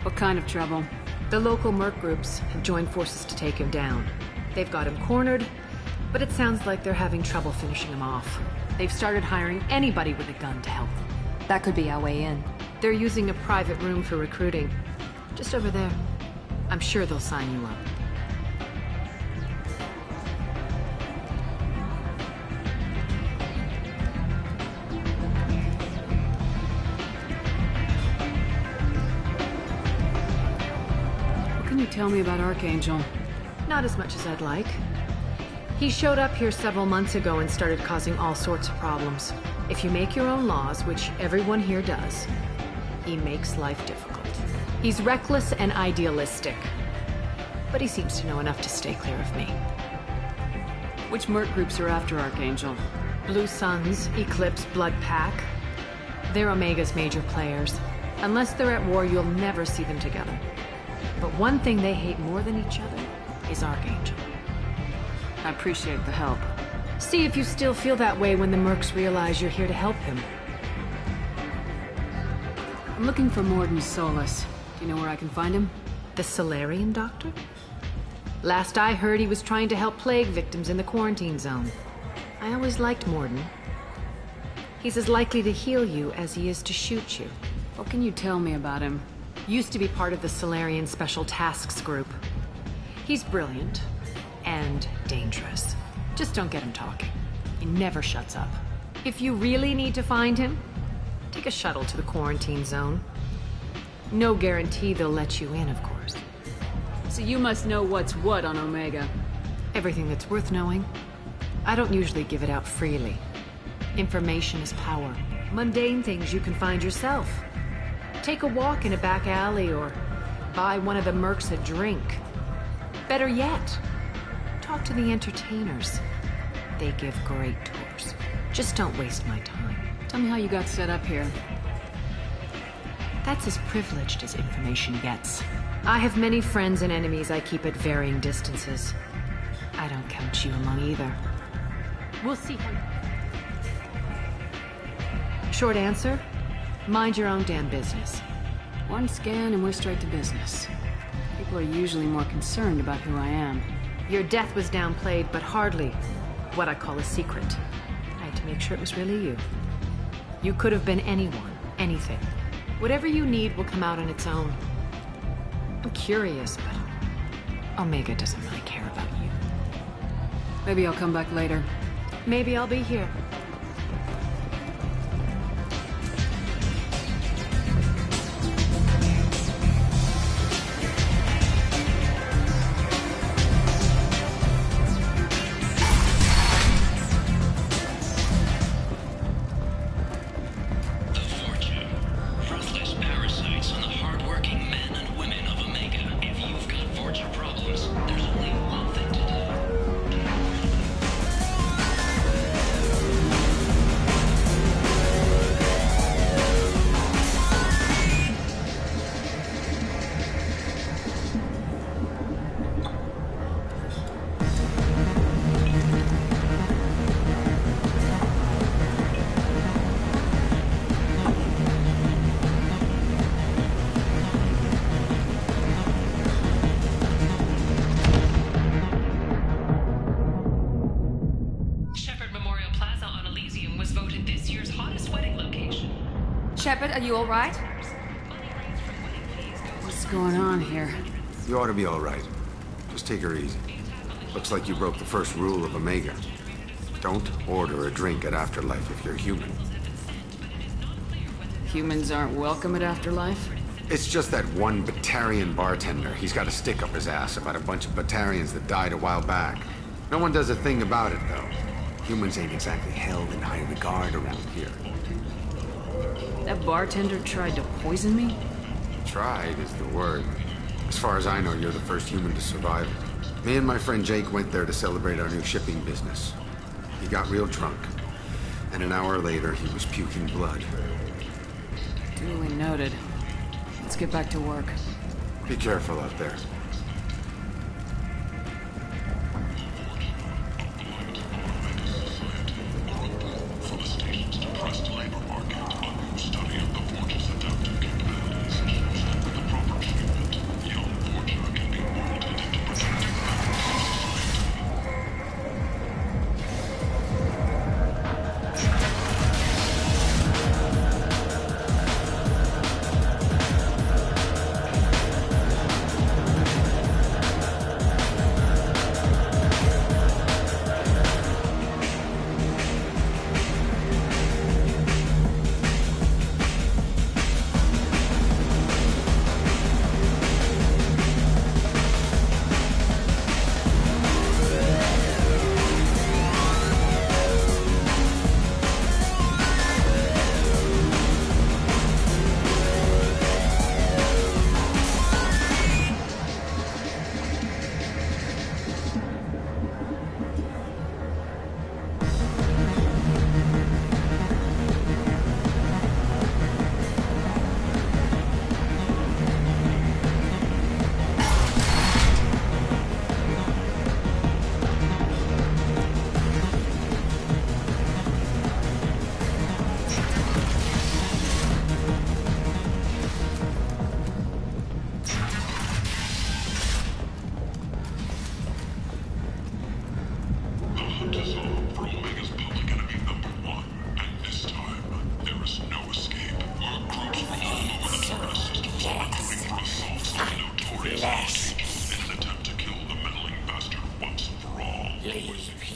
S9: What kind of trouble?
S1: The local merc groups have joined forces to take him down. They've got him cornered, but it sounds like they're having trouble finishing him off. They've started hiring anybody with a gun to help them. That could be our way in. They're using a private room for recruiting. Just over there. I'm sure they'll sign you up.
S9: Tell me about Archangel.
S1: Not as much as I'd like. He showed up here several months ago and started causing all sorts of problems. If you make your own laws, which everyone here does, he makes life difficult. He's reckless and idealistic. But he seems to know enough to stay clear of me.
S9: Which merc groups are after Archangel?
S1: Blue Suns, Eclipse, Blood Pack. They're Omega's major players. Unless they're at war, you'll never see them together. But one thing they hate more than each other is Archangel.
S9: I appreciate the help.
S1: See if you still feel that way when the mercs realize you're here to help him.
S9: I'm looking for Morton Solus. Do you know where I can find him?
S1: The Salarian doctor? Last I heard, he was trying to help plague victims in the quarantine zone.
S12: I always liked Mordin. He's as likely to heal you as he is to shoot you.
S9: What can you tell me about him?
S12: Used to be part of the Solarian Special Tasks Group. He's brilliant and dangerous. Just don't get him talking. He never shuts up. If you really need to find him, take a shuttle to the quarantine zone. No guarantee they'll let you in, of course.
S9: So you must know what's what on Omega.
S12: Everything that's worth knowing. I don't usually give it out freely. Information is power. Mundane things you can find yourself. Take a walk in a back alley or buy one of the mercs a drink. Better yet, talk to the entertainers. They give great tours. Just don't waste my time.
S9: Tell me how you got set up here.
S12: That's as privileged as information gets. I have many friends and enemies I keep at varying distances. I don't count you among either. We'll see how... Short answer, mind your own damn business.
S9: One scan and we're straight to business. People are usually more concerned about who I am.
S12: Your death was downplayed, but hardly what I call a secret. I had to make sure it was really you. You could have been anyone, anything. Whatever you need will come out on its own. I'm curious, but Omega doesn't really care about you.
S9: Maybe I'll come back later.
S12: Maybe I'll be here.
S1: Shepard, are you all right?
S9: What's going on here?
S15: You ought to be all right. Just take her easy. Looks like you broke the first rule of Omega. Don't order a drink at Afterlife if you're human.
S9: Humans aren't welcome at Afterlife?
S15: It's just that one Batarian bartender. He's got a stick up his ass about a bunch of Batarians that died a while back. No one does a thing about it, though. Humans ain't exactly held in high regard around here.
S9: That bartender tried to poison me?
S15: Tried is the word. As far as I know, you're the first human to survive it. Me and my friend Jake went there to celebrate our new shipping business. He got real drunk. And an hour later, he was puking blood.
S9: Duly noted. Let's get back to work.
S15: Be careful out there.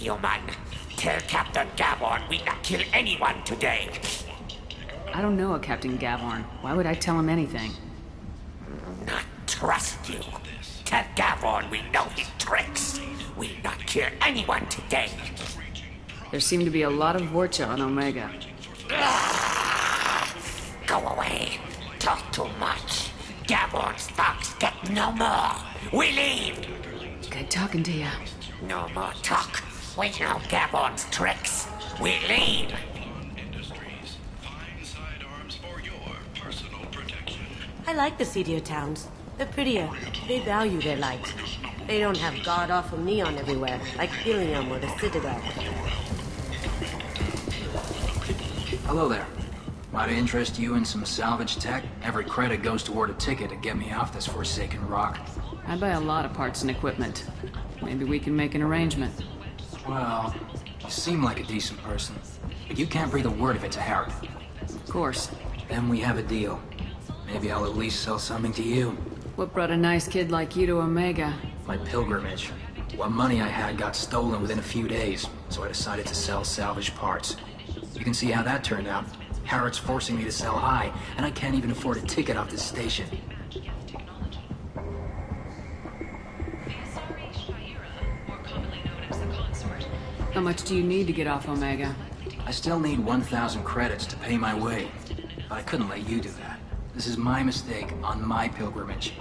S17: human. Tell Captain Gavorn we not kill anyone today.
S9: I don't know a Captain Gavorn. Why would I tell him anything?
S17: Not trust you. Tell Gavorn we know his tricks. We not kill anyone today.
S9: There seem to be a lot of Vorcha on Omega.
S17: Go away. Talk too much. Gavorn's thugs get no more. We leave.
S9: Good talking to you.
S17: No more talk. We know Gavorn's tricks. We leave.
S18: I like the seedier towns. They're prettier. They value their light. They don't have god-awful neon everywhere, like Helium or the Citadel.
S14: Hello there. Might interest you in some salvage tech? Every credit goes toward a ticket to get me off this forsaken rock.
S9: I buy a lot of parts and equipment. Maybe we can make an arrangement.
S14: Well, you seem like a decent person, but you can't breathe a word of it to Harrod.
S9: Of course.
S14: Then we have a deal. Maybe I'll at least sell something to you.
S9: What brought a nice kid like you to Omega?
S14: My pilgrimage. What money I had got stolen within a few days, so I decided to sell salvage parts. You can see how that turned out. Harrod's forcing me to sell high, and I can't even afford a ticket off this station.
S9: How much do you need to get off Omega?
S14: I still need 1,000 credits to pay my way, but I couldn't let you do that. This is my mistake on my pilgrimage.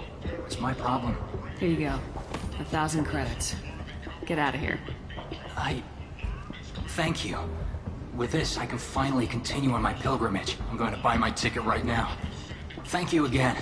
S14: It's my problem.
S9: Here you go. 1,000 credits. Get out of here.
S14: Thank you. With this, I can finally continue on my pilgrimage. I'm going to buy my ticket right now. Thank you again.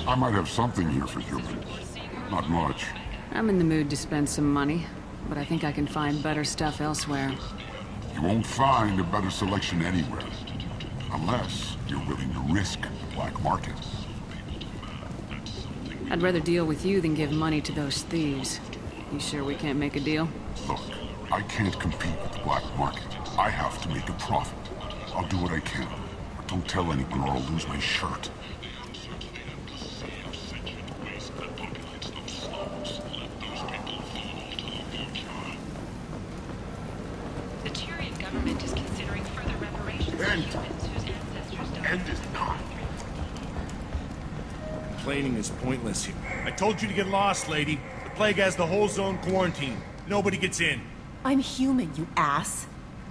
S19: I might have something here for human. Not much.
S9: I'm in the mood to spend some money, but I think I can find better stuff elsewhere.
S19: You won't find a better selection anywhere. Unless you're willing to risk the black market.
S9: I'd rather deal with you than give money to those thieves. You sure we can't make a deal?
S19: Look, I can't compete with the black market. I have to make a profit. I'll do what I can. But don't tell anyone or I'll lose my shirt.
S20: End is not. Complaining is pointless here. I told you to get lost, lady. The plague has the whole zone quarantined. Nobody gets in.
S22: I'm human, you ass.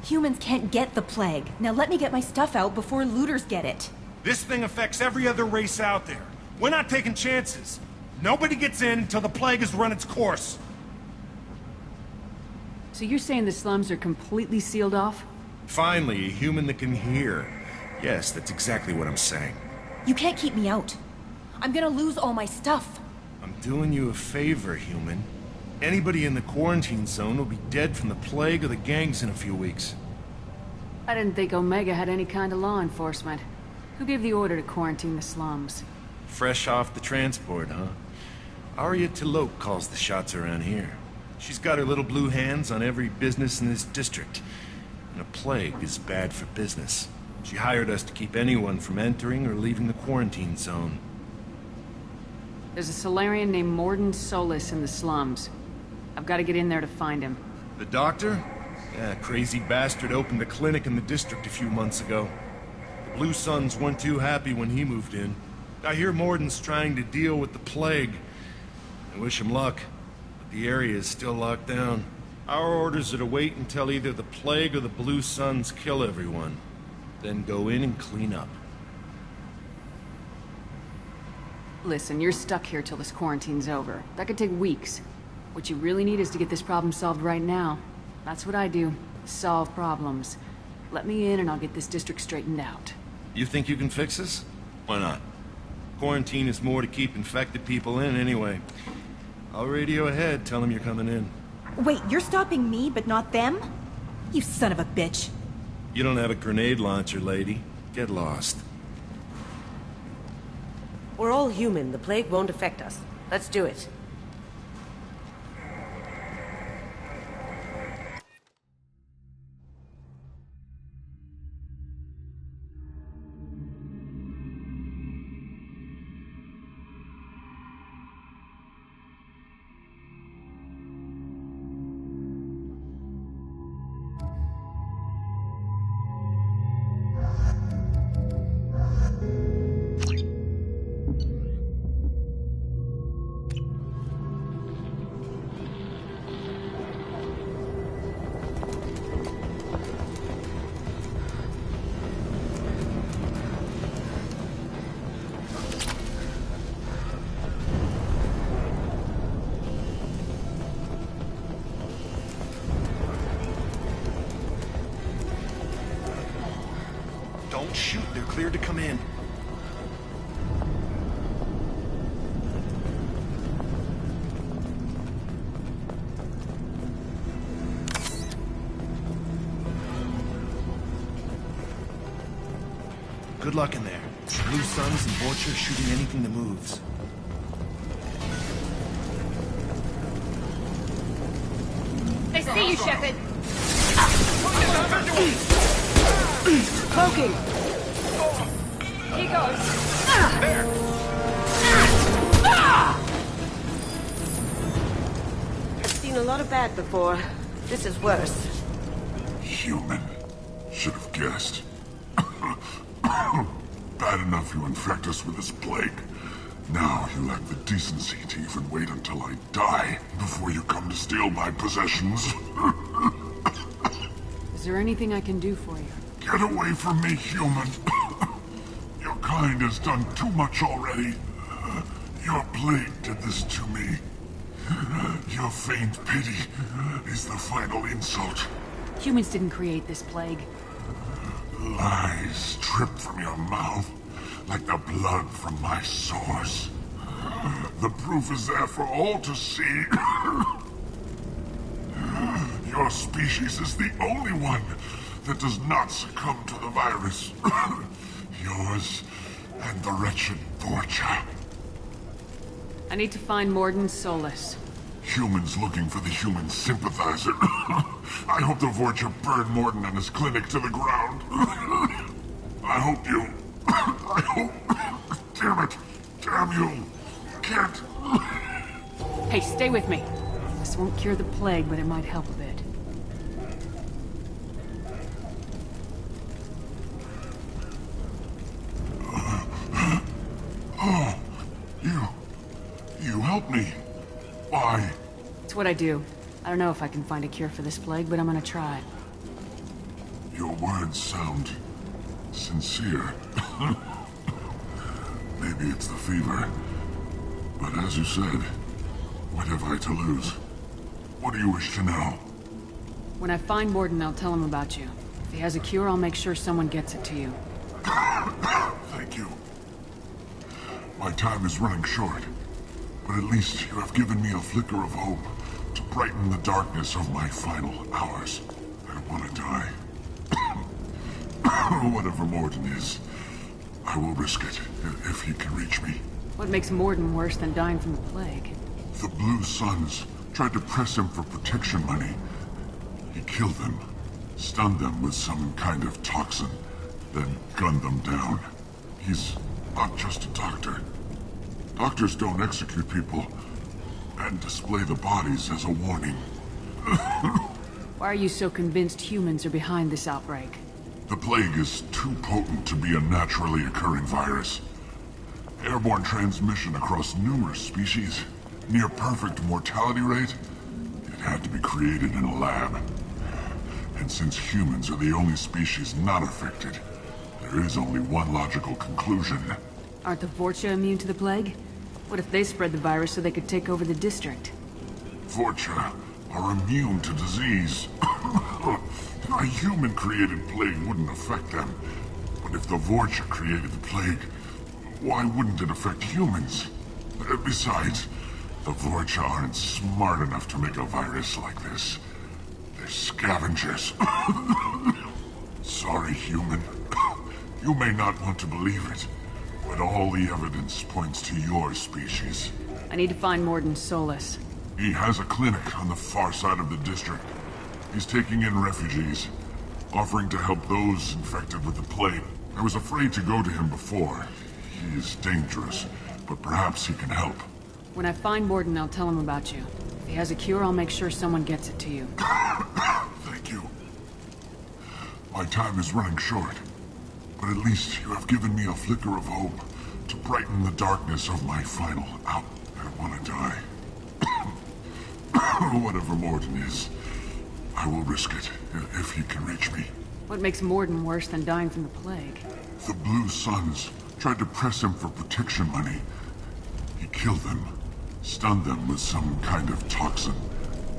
S22: Humans can't get the plague. Now let me get my stuff out before looters get it.
S20: This thing affects every other race out there. We're not taking chances. Nobody gets in until the plague has run its course.
S9: So you're saying the slums are completely sealed off?
S20: Finally, a human that can hear. Yes, that's exactly what I'm saying.
S22: You can't keep me out. I'm gonna lose all my stuff.
S20: I'm doing you a favor, human. Anybody in the quarantine zone will be dead from the plague or the gangs in a few weeks.
S9: I didn't think Omega had any kind of law enforcement. Who gave the order to quarantine the slums?
S20: Fresh off the transport, huh? Arya T'Loak calls the shots around here. She's got her little blue hands on every business in this district. And a plague is bad for business. She hired us to keep anyone from entering or leaving the quarantine zone.
S9: There's a Solarian named Morden Solis in the slums. I've got to get in there to find him.
S20: The doctor? Yeah, crazy bastard opened a clinic in the district a few months ago. The Blue Suns weren't too happy when he moved in. I hear Morden's trying to deal with the plague. I wish him luck, but the area is still locked down. Our orders are to wait until either the plague or the Blue Suns kill everyone. Then go in and clean up.
S9: Listen, you're stuck here till this quarantine's over. That could take weeks. What you really need is to get this problem solved right now. That's what I do. Solve problems. Let me in and I'll get this district straightened out.
S20: You think you can fix this? Why not? Quarantine is more to keep infected people in anyway. I'll radio ahead, tell them you're coming in.
S22: Wait, you're stopping me, but not them? You son of a bitch.
S20: You don't have a grenade launcher, lady. Get lost.
S18: We're all human. The plague won't affect us. Let's do it.
S20: Don't shoot, they're cleared to come in. Good luck in there. Blue Suns and Vorcha shooting anything that moves.
S25: I see you, Shepard.
S18: Poking!
S25: He goes.
S20: There!
S18: I've seen a lot of bad before. This is worse.
S19: Human. Should have guessed. Bad enough you infect us with this plague. Now you lack the decency to even wait until I die before you come to steal my possessions.
S9: Is there anything I can do for you?
S19: Get away from me, human. Your kind has done too much already. Your plague did this to me. Your faint pity is the final insult.
S9: Humans didn't create this plague.
S19: Lies drip from your mouth like the blood from my sores. The proof is there for all to see. Your species is the only one that does not succumb to the virus. Yours and the wretched Vorcha.
S9: I need to find Mordin Solus.
S19: Humans looking for the human sympathizer. I hope the Vorcha burned Mordin and his clinic to the ground. I hope you... I hope... Damn it. Damn you. Can't...
S9: Hey, stay with me. This won't cure the plague, but it might help a bit.
S19: Oh, you helped me. Why?
S9: It's what I do. I don't know if I can find a cure for this plague, but I'm gonna try.
S19: Your words sound sincere. Maybe it's the fever. But as you said, what have I to lose? What do you wish to know?
S9: When I find Mordin, I'll tell him about you. If he has a cure, I'll make sure someone gets it to you.
S19: Thank you. My time is running short, but at least you have given me a flicker of hope to brighten the darkness of my final hours. I want to die. Whatever Mordin is, I will risk it if he can reach me.
S9: What makes Mordin worse than dying from the plague?
S19: The Blue Suns tried to press him for protection money. He killed them, stunned them with some kind of toxin, then gunned them down. He's not just a doctor. Doctors don't execute people and display the bodies as a warning.
S9: Why are you so convinced humans are behind this outbreak?
S19: The plague is too potent to be a naturally occurring virus. Airborne transmission across numerous species, near perfect mortality rate. It had to be created in a lab. And since humans are the only species not affected, there is only one logical conclusion.
S9: Aren't the Vorcha immune to the plague? What if they spread the virus so they could take over the district?
S19: Vorcha are immune to disease. A human-created plague wouldn't affect them.
S6: But if the Vorcha created the plague, why wouldn't it affect humans? Besides, the Vorcha aren't smart enough to make a virus like this. They're scavengers. Sorry, human. You may not want to believe it, but all the evidence points to your species.
S9: I need to find Morden Solis.
S6: He has a clinic on the far side of the district. He's taking in refugees, offering to help those infected with the plague. I was afraid to go to him before. He is dangerous, but perhaps he can help.
S9: When I find Morden, I'll tell him about you. If he has a cure, I'll make sure someone gets it to you.
S6: Thank you. My time is running short, but at least you have given me a flicker of hope to brighten the darkness of my final out. I want to die. Whatever Morden is, I will risk it if he can reach me.
S9: What makes Morden worse than dying from the plague?
S6: The Blue Suns tried to press him for protection money. He killed them, stunned them with some kind of toxin,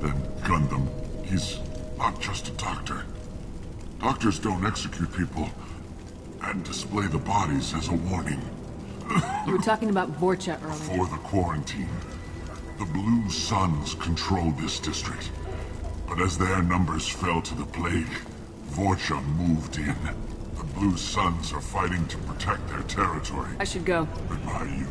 S6: then gunned them. He's not just a doctor. Doctors don't execute people and display the bodies as a warning.
S9: You were talking about Vorcha earlier.
S6: Before the quarantine, the Blue Suns controlled this district. But as their numbers fell to the plague, Vorcha moved in. The Blue Suns are fighting to protect their territory.
S9: I should go.
S6: Goodbye, human.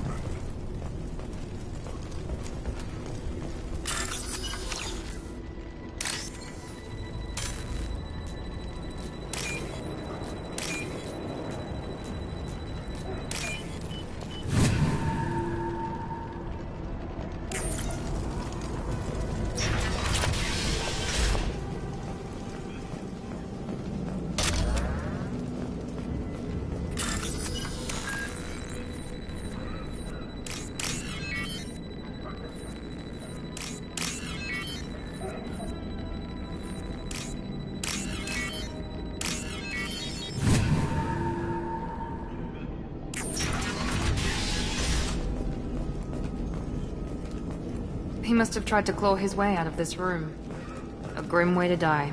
S1: He must have tried to claw his way out of this room. A grim way to die.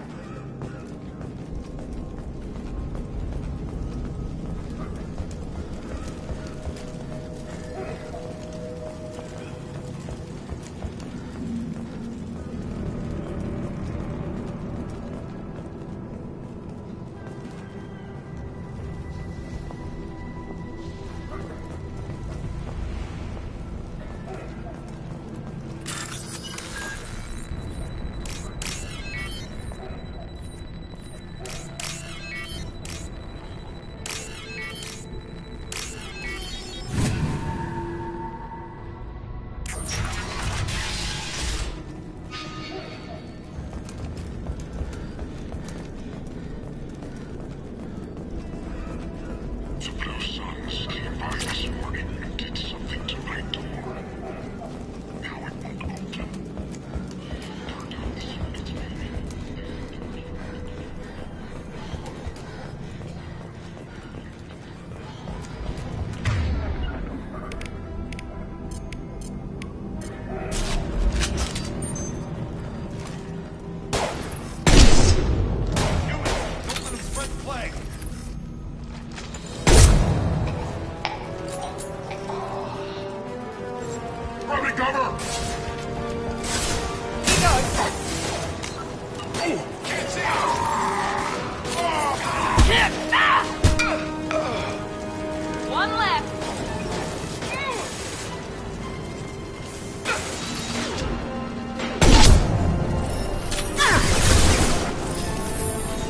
S7: One left.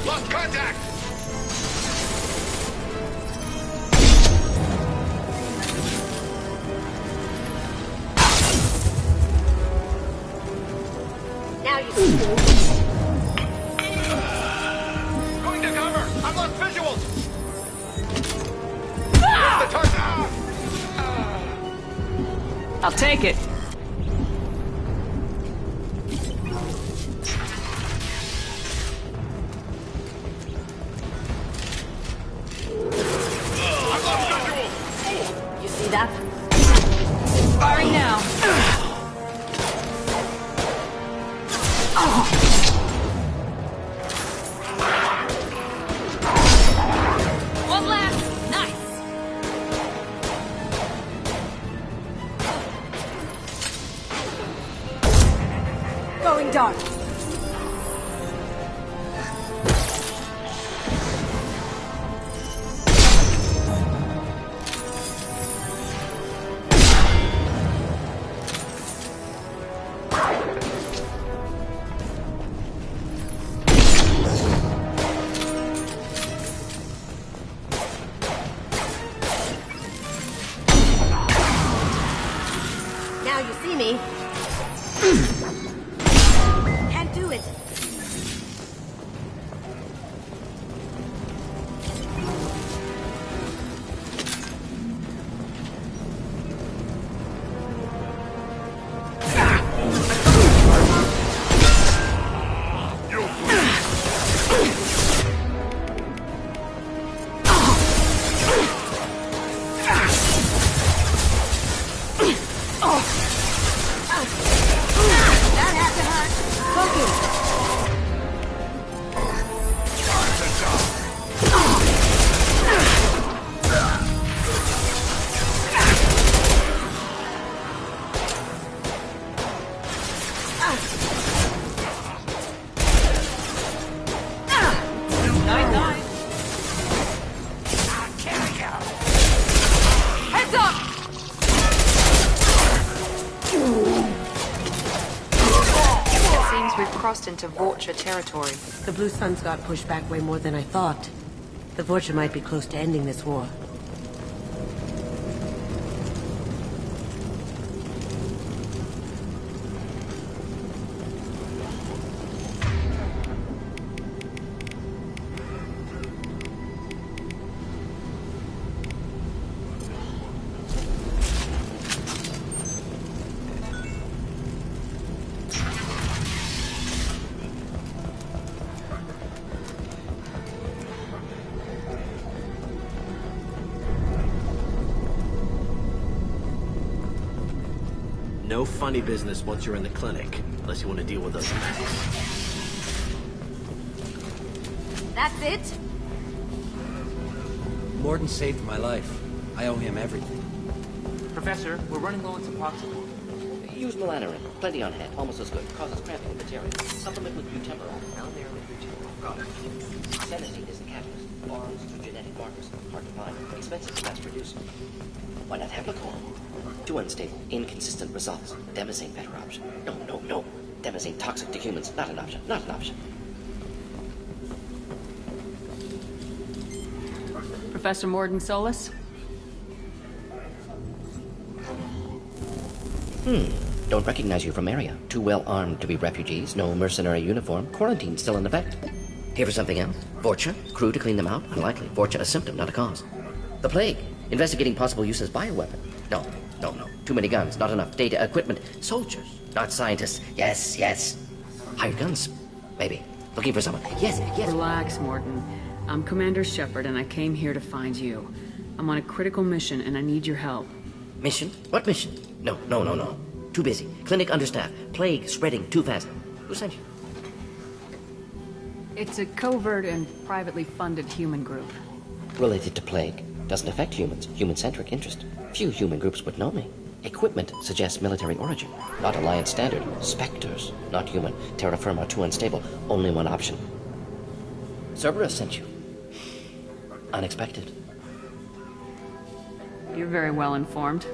S17: Lost contact!
S7: Now you see.
S17: Going to cover! I've lost visuals! Where's the target?
S9: I'll take it.
S18: You see that?
S9: Firing now.
S7: One left.
S22: Throwing darts.
S18: Now you see me. Can't do it. That had to hurt. Focus.
S7: Heads up!
S1: It seems we've crossed into Vorcha territory.
S18: The Blue Suns got pushed back way more than I thought. The Vorcha might be close to ending this war.
S10: No funny business once you're in the clinic, unless you want to deal with us.
S18: That's it?
S14: Morden saved my life. I owe him everything.
S11: Professor, we're running low on Suboxone.
S13: Use Melanorin. Plenty on hand. Almost as good. Causes cramping in material. Supplement with butemurol. Down there with butemurol. Got it. Senescine is the catalyst. Arms to genetic markers. Hard to find. Expensive to mass produce. Why not Heplicor? Too unstable. Inconsistent results. Demazane better option. No. Demazane toxic to humans. Not an option. Not an option.
S9: Professor Morden Solis?
S13: Don't recognize you from area. Too well armed to be refugees. No mercenary uniform. Quarantine still in effect. Here for something else? Vorcha? Crew to clean them out? Unlikely. Vorcha a symptom, not a cause. The plague. Investigating possible use as bioweapon. No. Too many guns, not enough data, equipment. Soldiers, not scientists. Yes. Hired guns, maybe. Looking for someone. Yes.
S9: Relax, Morden. I'm Commander Shepard, and I came here to find you. I'm on a critical mission, and I need your help.
S13: Mission? What mission? No. Too busy. Clinic understaffed. Plague spreading too fast. Who sent you?
S9: It's a covert and privately funded human group.
S13: Related to plague. Doesn't affect humans. Human-centric interest. Few human groups would know me. Equipment suggests military origin. Not Alliance standard. Spectres. Not human. Terra firma too unstable. Only one option. Cerberus sent you. Unexpected.
S9: You're very well informed.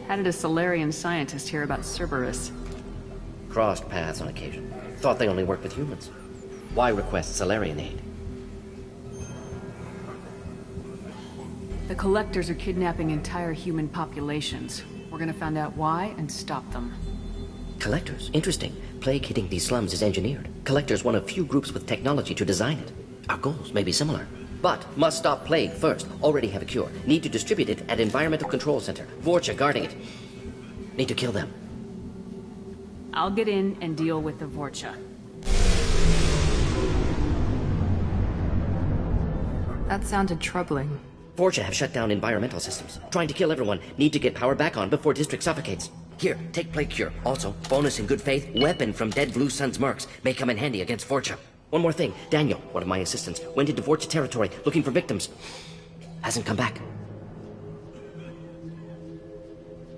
S9: How did a Solarian scientist hear about Cerberus?
S13: Crossed paths on occasion. Thought they only worked with humans. Why request Solarian aid?
S9: The Collectors are kidnapping entire human populations. We're gonna find out why and stop them.
S13: Collectors? Interesting. Plague hitting these slums is engineered. Collectors one of few groups with technology to design it. Our goals may be similar. But must stop plague first. Already have a cure. Need to distribute it at Environmental Control Center. Vorcha guarding it. Need to kill them.
S9: I'll get in and deal with the Vorcha.
S1: That sounded troubling.
S13: Vorcha have shut down environmental systems. Trying to kill everyone. Need to get power back on before district suffocates. Here, take plague cure. Also, bonus in good faith, weapon from dead Blue Sun's mercs. May come in handy against Vorcha. One more thing. Daniel, one of my assistants, went into Vorcha territory looking for victims. Hasn't come back.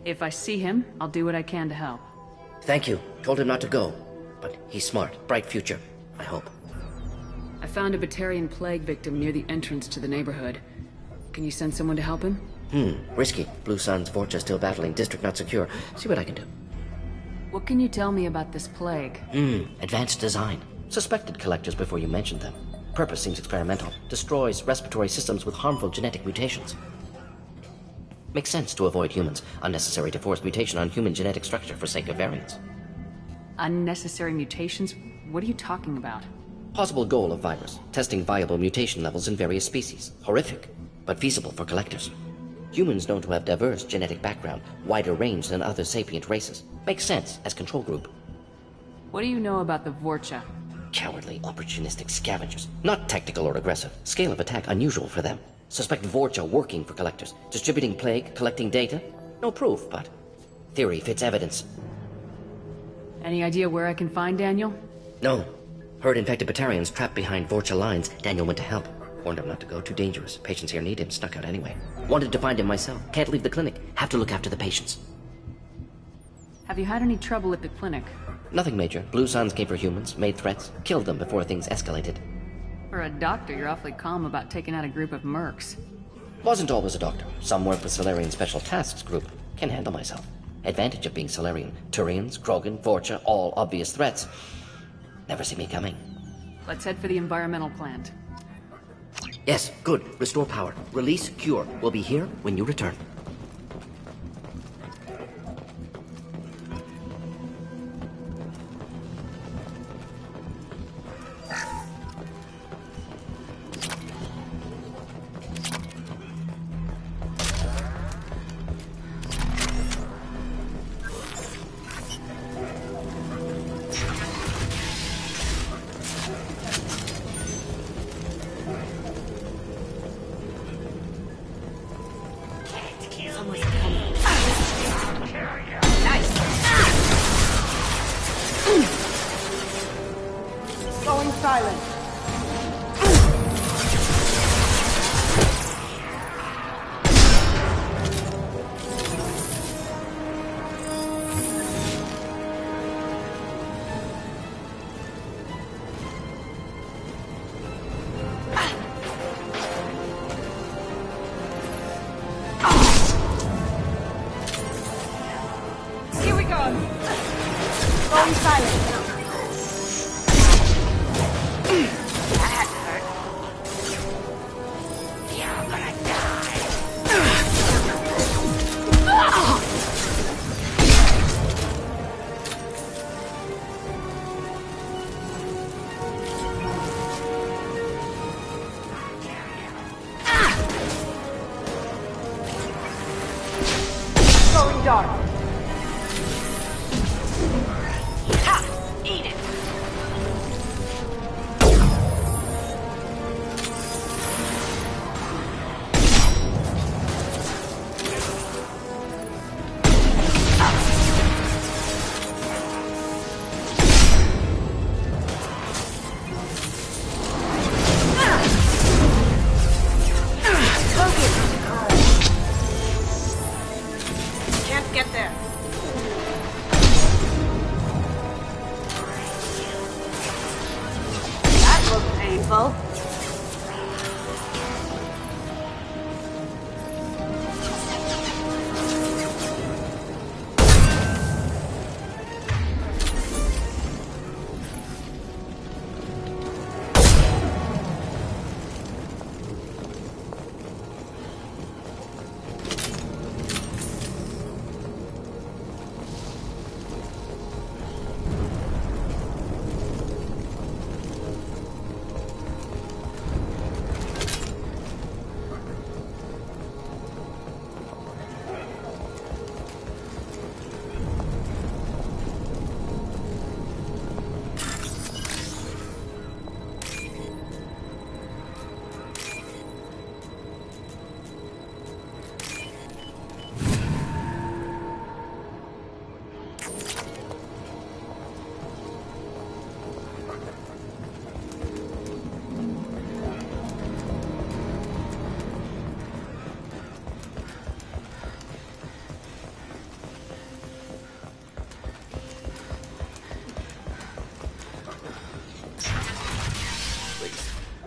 S9: If I see him, I'll do what I can to help.
S13: Thank you. Told him not to go. but he's smart. Bright future, I hope.
S9: I found a Batarian plague victim near the entrance to the neighborhood. Can you send someone to help him?
S13: Risky. Blue Sun's Vorcha still battling. District not secure. See what I can do.
S9: What can you tell me about this plague?
S13: Advanced design. Suspected collectors before you mentioned them. Purpose seems experimental. Destroys respiratory systems with harmful genetic mutations. Makes sense to avoid humans. Unnecessary to force mutation on human genetic structure for sake of variance.
S9: Unnecessary mutations? What are you talking about?
S13: Possible goal of virus. Testing viable mutation levels in various species. Horrific, but feasible for collectors. Humans known to have diverse genetic background, wider range than other sapient races. Makes sense as control group.
S9: What do you know about the Vorcha?
S13: Cowardly, opportunistic scavengers. Not tactical or aggressive. Scale of attack unusual for them. Suspect Vorcha working for collectors. Distributing plague, collecting data. No proof, but theory fits evidence.
S9: Any idea where I can find Daniel?
S13: No. Heard infected Batarians trapped behind Vorcha lines. Daniel went to help. Warned him not to go, too dangerous. Patients here need him, stuck out anyway. Wanted to find him myself. Can't leave the clinic. Have to look after the patients.
S9: Have you had any trouble at the clinic?
S13: Nothing major. Blue Suns came for humans, made threats, killed them before things escalated.
S9: For a doctor, you're awfully calm about taking out a group of mercs.
S13: Wasn't always a doctor. Some work with Solarian Special Tasks Group. Can handle myself. Advantage of being Solarian. Turians, Krogan, Vorcha, all obvious threats. Never see me coming.
S9: Let's head for the environmental plant.
S13: Yes, good. Restore power. Release, cure. We'll be here when you return.
S18: Going silent.
S25: Here we go.
S18: Going silent.
S17: That had to hurt. You're gonna
S18: Going dark.
S17: Ha! Eat it!
S18: Can't get there. That looked painful.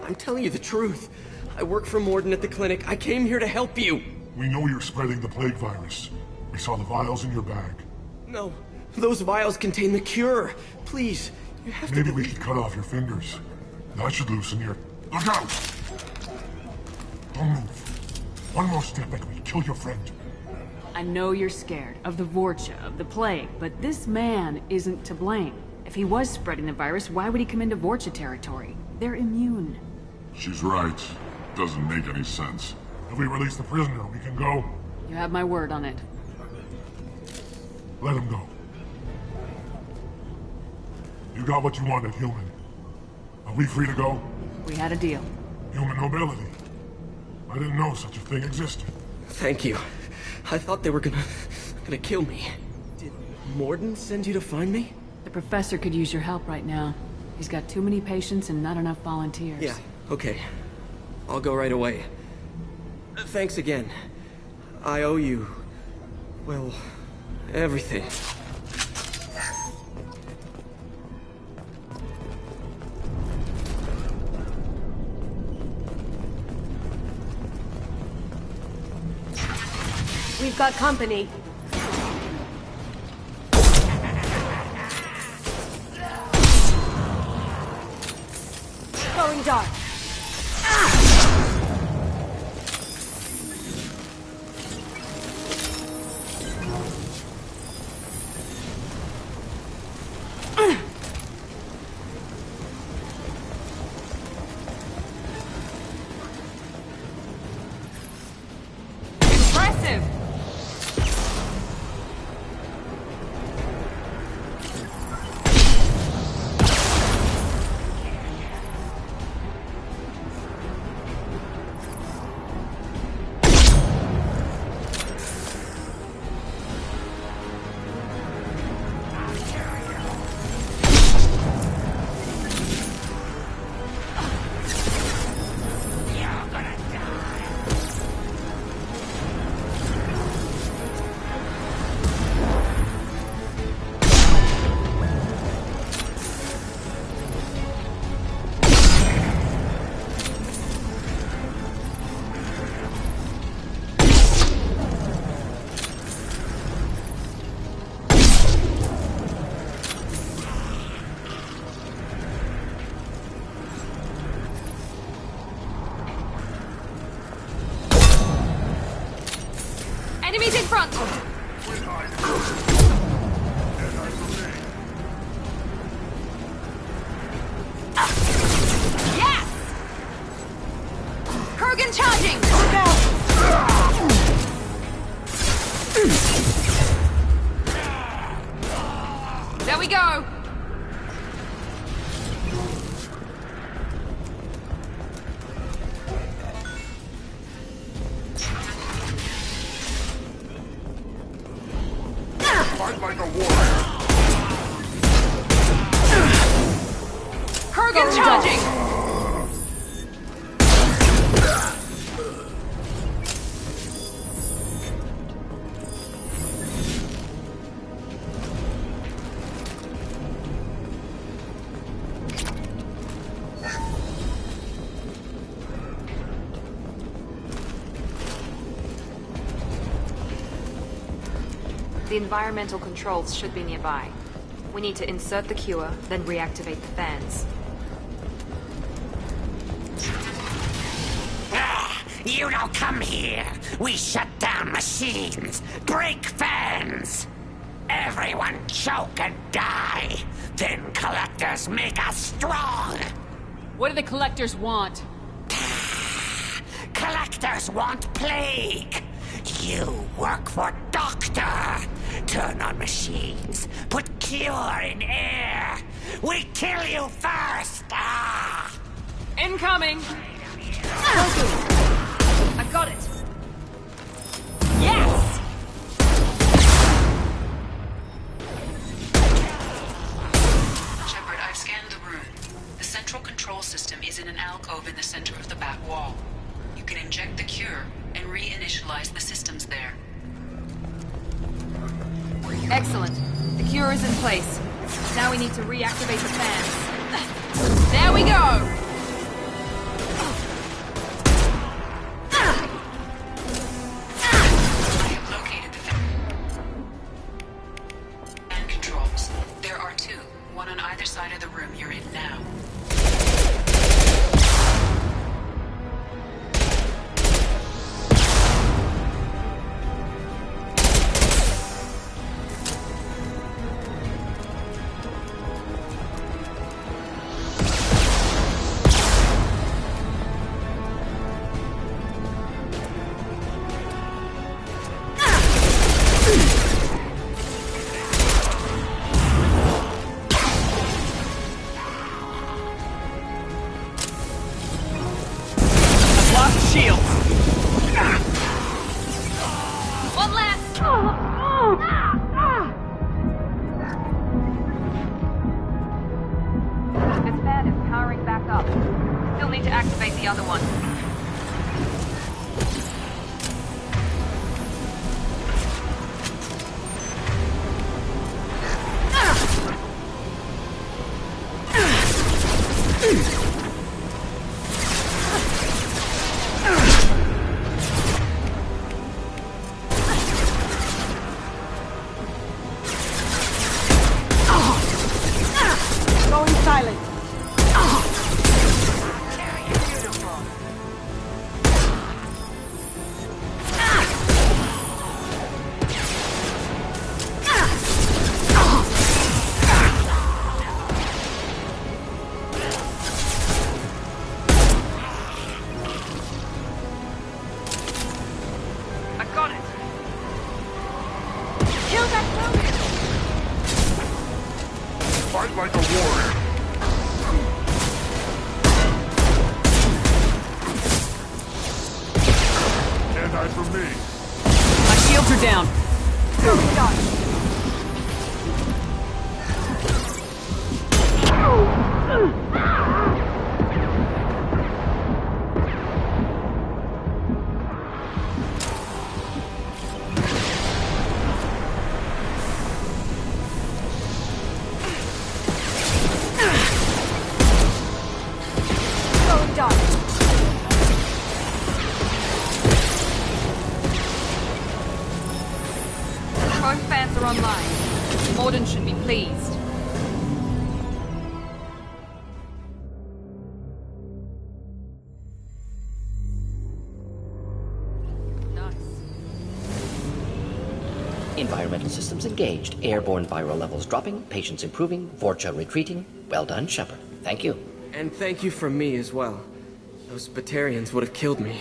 S4: I'm telling you the truth. I work for Morden at the clinic. I came here to help you.
S6: We know you're spreading the plague virus. We saw the vials in your bag.
S4: No, those vials contain the cure. Please, you have to...
S6: Maybe we could cut off your fingers. That should loosen your... Look out! Don't move. One more step and we kill your friend.
S9: I know you're scared of the Vorcha, of the plague, but this man isn't to blame. If he was spreading the virus, why would he come into Vorcha territory? They're immune.
S6: She's right. Doesn't make any sense. If we release the prisoner, we can go.
S9: You have my word on it.
S6: Let him go. You got what you wanted, human. Are we free to go?
S9: We had a deal.
S6: Human nobility. I didn't know such a thing existed.
S4: Thank you. I thought they were gonna kill me. Did Morden send you to find me?
S9: The professor could use your help right now. He's got too many patients and not enough volunteers.
S4: Yeah, okay. I'll go right away. Thanks again. I owe you... well, everything.
S8: We've got company. Going dark.
S12: Impressive! Enemies in front! Yes! Kurgan charging! There we go!
S6: Fight like a warrior.
S12: Kurgan charging! The environmental controls should be nearby. We need to insert the cure, then reactivate the fans.
S17: You don't come here. We shut down machines, break fans. Everyone choke and die. Then collectors make us strong.
S9: What do the collectors want?
S17: Collectors want plague. You work for Doctor. Turn on machines. Put cure in air. We kill you first.
S12: Incoming! I got it! Yes!
S5: Shepard, I've scanned the room. The central control system is in an alcove in the center of the back wall. You can inject the cure and reinitialize the systems there.
S12: Excellent. The cure is in place. Now we need to reactivate the fans. There we go!
S5: one on either side of the room you're in now.
S6: Fight like a warrior. Can't hide from me.
S9: My shields are down.
S22: Going down.
S13: Environmental systems engaged. Airborne viral levels dropping. Patients improving. Vorcha retreating. Well done, Shepard. Thank you.
S2: And thank you from me as well. Those Batarians would have killed me.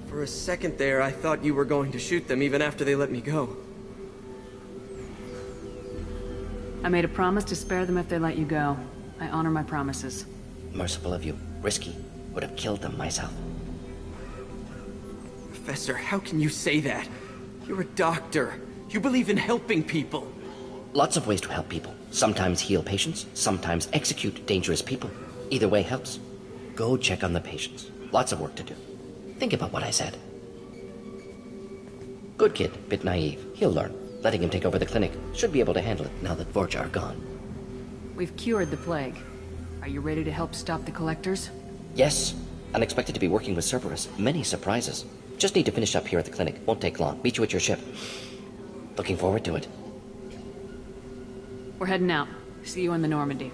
S2: For a second there, I thought you were going to shoot them even after they let me go.
S9: I made a promise to spare them if they let you go. I honor my promises.
S13: Merciful of you. Risky. Would have killed them myself.
S2: Professor, how can you say that? You're a doctor. You believe in helping people.
S13: Lots of ways to help people. Sometimes heal patients, sometimes execute dangerous people. Either way helps. Go check on the patients. Lots of work to do. Think about what I said. Good kid, bit naive. He'll learn. Letting him take over the clinic. Should be able to handle it now that Vorcha are gone.
S9: We've cured the plague. Are you ready to help stop the collectors?
S13: Yes. Unexpected to be working with Cerberus. Many surprises. Just need to finish up here at the clinic. Won't take long. Meet you at your ship. Looking forward to it.
S9: We're heading out. See you in the Normandy.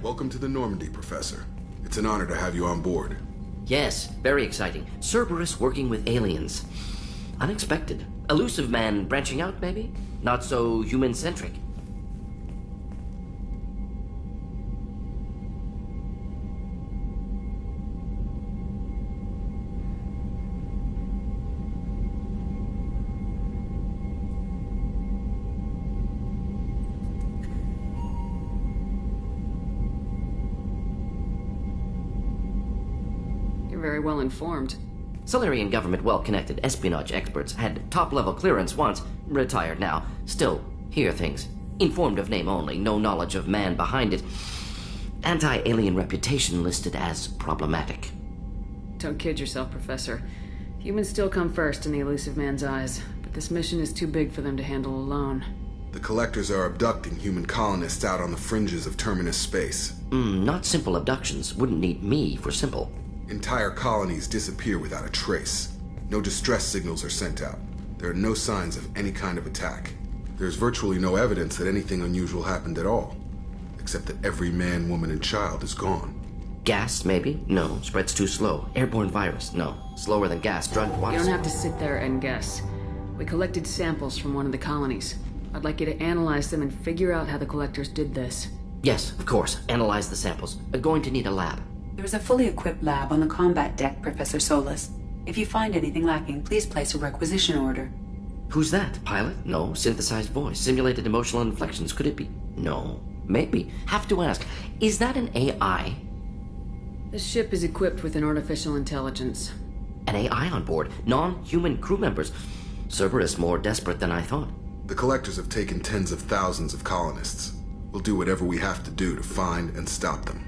S15: Welcome to the Normandy, Professor. It's an honor to have you on board.
S13: Yes, very exciting. Cerberus working with aliens. Unexpected. Elusive man branching out, maybe? Not so human-centric.
S9: Very well informed.
S13: Solarian government well-connected espionage experts had top-level clearance once, retired now. Still, hear things. Informed of name only, no knowledge of man behind it. Anti-alien reputation listed as problematic.
S9: Don't kid yourself, Professor. Humans still come first in the elusive man's eyes, but This mission is too big for them to handle alone.
S3: The Collectors are abducting human colonists out on the fringes of Terminus space.
S13: Not simple abductions. Wouldn't need me for simple.
S3: Entire colonies disappear without a trace. No distress signals are sent out. There are no signs of any kind of attack. There's virtually no evidence that anything unusual happened at all, except that every man, woman, and child is gone.
S13: Gas, maybe? No. Spreads too slow. Airborne virus? No. Slower than gas. Drug once.
S9: You don't have to sit there and guess. We collected samples from one of the colonies. I'd like you to analyze them and figure out how the Collectors did this.
S13: Yes, of course. Analyze the samples. We're going to need a lab.
S5: There's a fully equipped lab on the combat deck, Professor Solis. If you find anything lacking, please place a requisition order.
S13: Who's that? Pilot? No. Synthesized voice. Simulated emotional inflections. Could it be? No. Maybe. Have to ask. Is that an AI?
S9: The ship is equipped with an artificial intelligence.
S13: An AI on board? Non-human crew members? Cerberus more desperate than I thought.
S3: The Collectors have taken tens of thousands of colonists. We'll do whatever we have to do to find and stop them.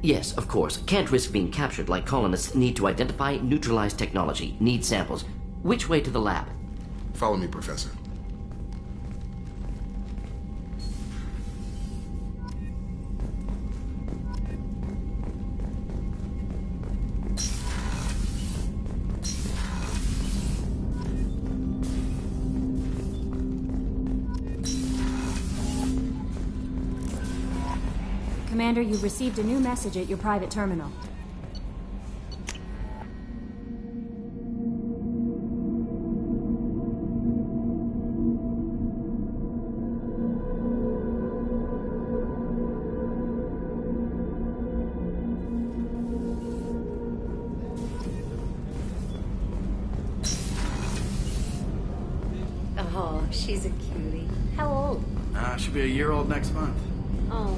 S13: Yes, of course. Can't risk being captured like colonists need to identify, neutralize technology, need samples. Which way to the lab?
S3: Follow me, Professor.
S16: Commander, you received a new message at your private terminal.
S8: Oh, she's a cutie. How old?
S11: She'll be a year old next month.
S8: Oh,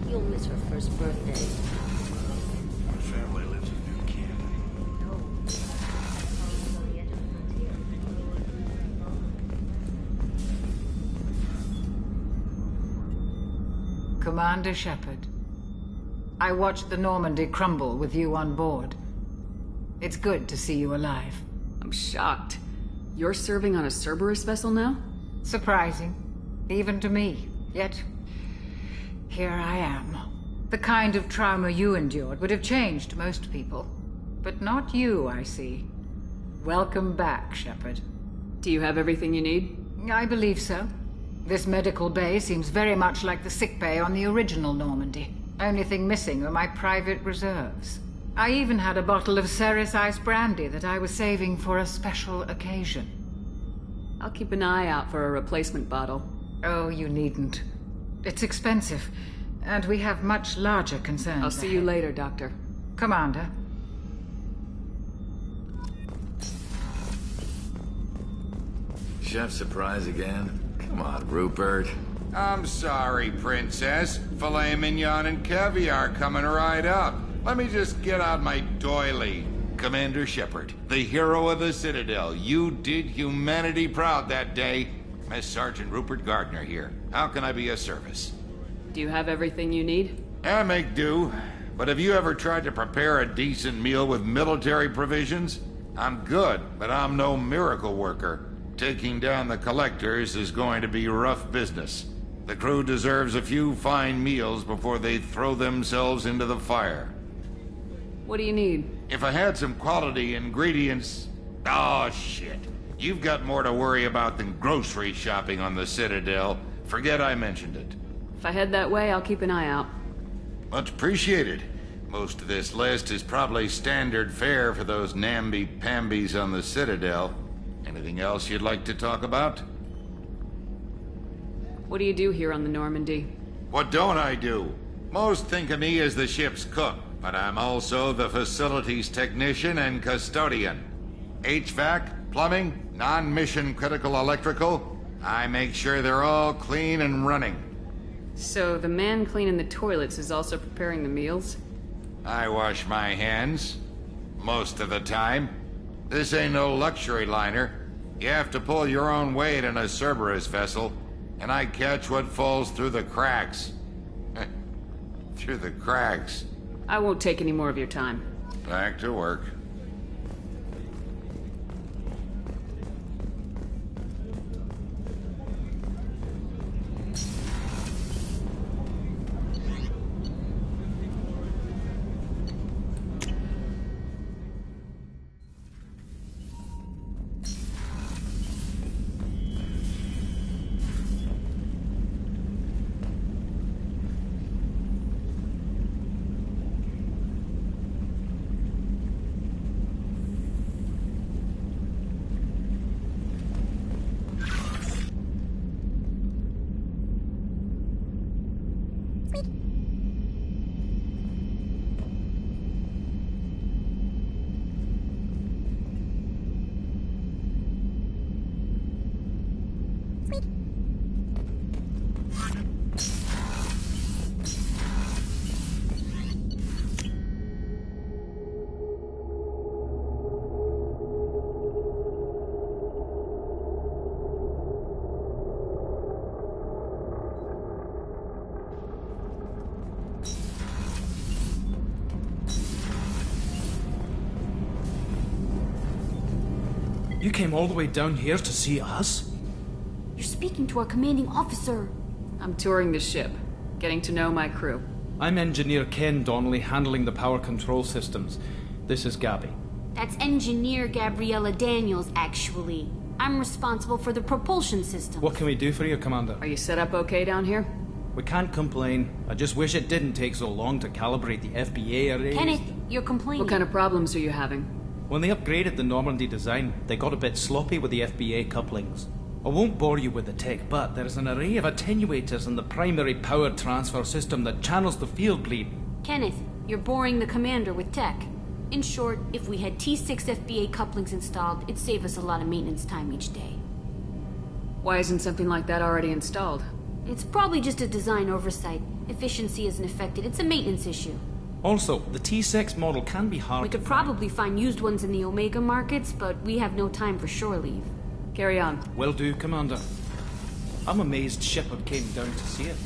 S8: you'll miss her first birthday.
S11: My family lives in New Canaan.
S21: Commander Shepard, I watched the Normandy crumble with you on board. It's good to see you alive.
S9: I'm shocked. You're serving on a Cerberus vessel now?
S21: Surprising, even to me. Yet, here I am. The kind of trauma you endured would have changed most people. But not you, I see. Welcome back, Shepard.
S9: Do you have everything you need?
S21: I believe so. This medical bay seems very much like the sick bay on the original Normandy. Only thing missing are my private reserves. I even had a bottle of Ceres Ice brandy that I was saving for a special occasion.
S9: I'll keep an eye out for a replacement bottle.
S21: Oh, you needn't. It's expensive, and we have much larger concerns.
S9: I'll see you later, Doctor.
S21: Commander.
S23: Chef surprise again? Come on, Rupert.
S24: I'm sorry, Princess. Filet mignon and caviar coming right up. Let me just get out my doily. Commander Shepard, the hero of the Citadel. You did humanity proud that day. Miss Sergeant Rupert Gardner here. How can I be of service?
S9: Do you have everything you need?
S24: I make do. But have you ever tried to prepare a decent meal with military provisions? I'm good, but I'm no miracle worker. Taking down the Collectors is going to be rough business. The crew deserves a few fine meals before they throw themselves into the fire.
S9: What do you need?
S24: If I had some quality ingredients... Oh, shit. You've got more to worry about than grocery shopping on the Citadel. Forget I mentioned it.
S9: If I head that way, I'll keep an eye out.
S24: Much appreciated. Most of this list is probably standard fare for those namby-pambies on the Citadel. Anything else you'd like to talk about?
S9: What do you do here on the Normandy?
S24: What don't I do? Most think of me as the ship's cook, but I'm also the facilities technician and custodian. HVAC, plumbing, non-mission critical electrical. I make sure they're all clean and running.
S9: So the man cleaning the toilets is also preparing the meals?
S24: I wash my hands. Most of the time. This ain't no luxury liner. You have to pull your own weight in a Cerberus vessel, and I catch what falls through the cracks. Through the cracks.
S9: I won't take any more of your time.
S24: Back to work.
S7: You came all the way down here to see us?
S10: You're speaking to our commanding officer.
S9: I'm touring the ship, getting to know my crew.
S7: I'm Engineer Ken Donnelly, handling the power control systems. This is Gabby.
S10: That's Engineer Gabriella Daniels, actually. I'm responsible for the propulsion system.
S7: What can we do for you, Commander?
S9: Are you set up okay down here?
S7: We can't complain. I just wish it didn't take so long to calibrate the FBA arrays.
S10: Kenneth, you're complaining.
S9: What kind of problems are you having?
S7: When they upgraded the Normandy design, they got a bit sloppy with the FBA couplings. I won't bore you with the tech, but there is an array of attenuators in the primary power transfer system that channels the field bleed.
S10: Kenneth, you're boring the commander with tech. In short, if we had T6 FBA couplings installed, it'd save us a lot of maintenance time each day.
S9: Why isn't something like that already installed?
S10: It's probably just a design oversight. Efficiency isn't affected. It's a maintenance issue.
S7: Also, the T6 model can be hard
S10: We could probably find used ones in the Omega markets, but we have no time for shore leave.
S9: Carry on.
S7: Will do, Commander. I'm amazed Shepard came down to see it.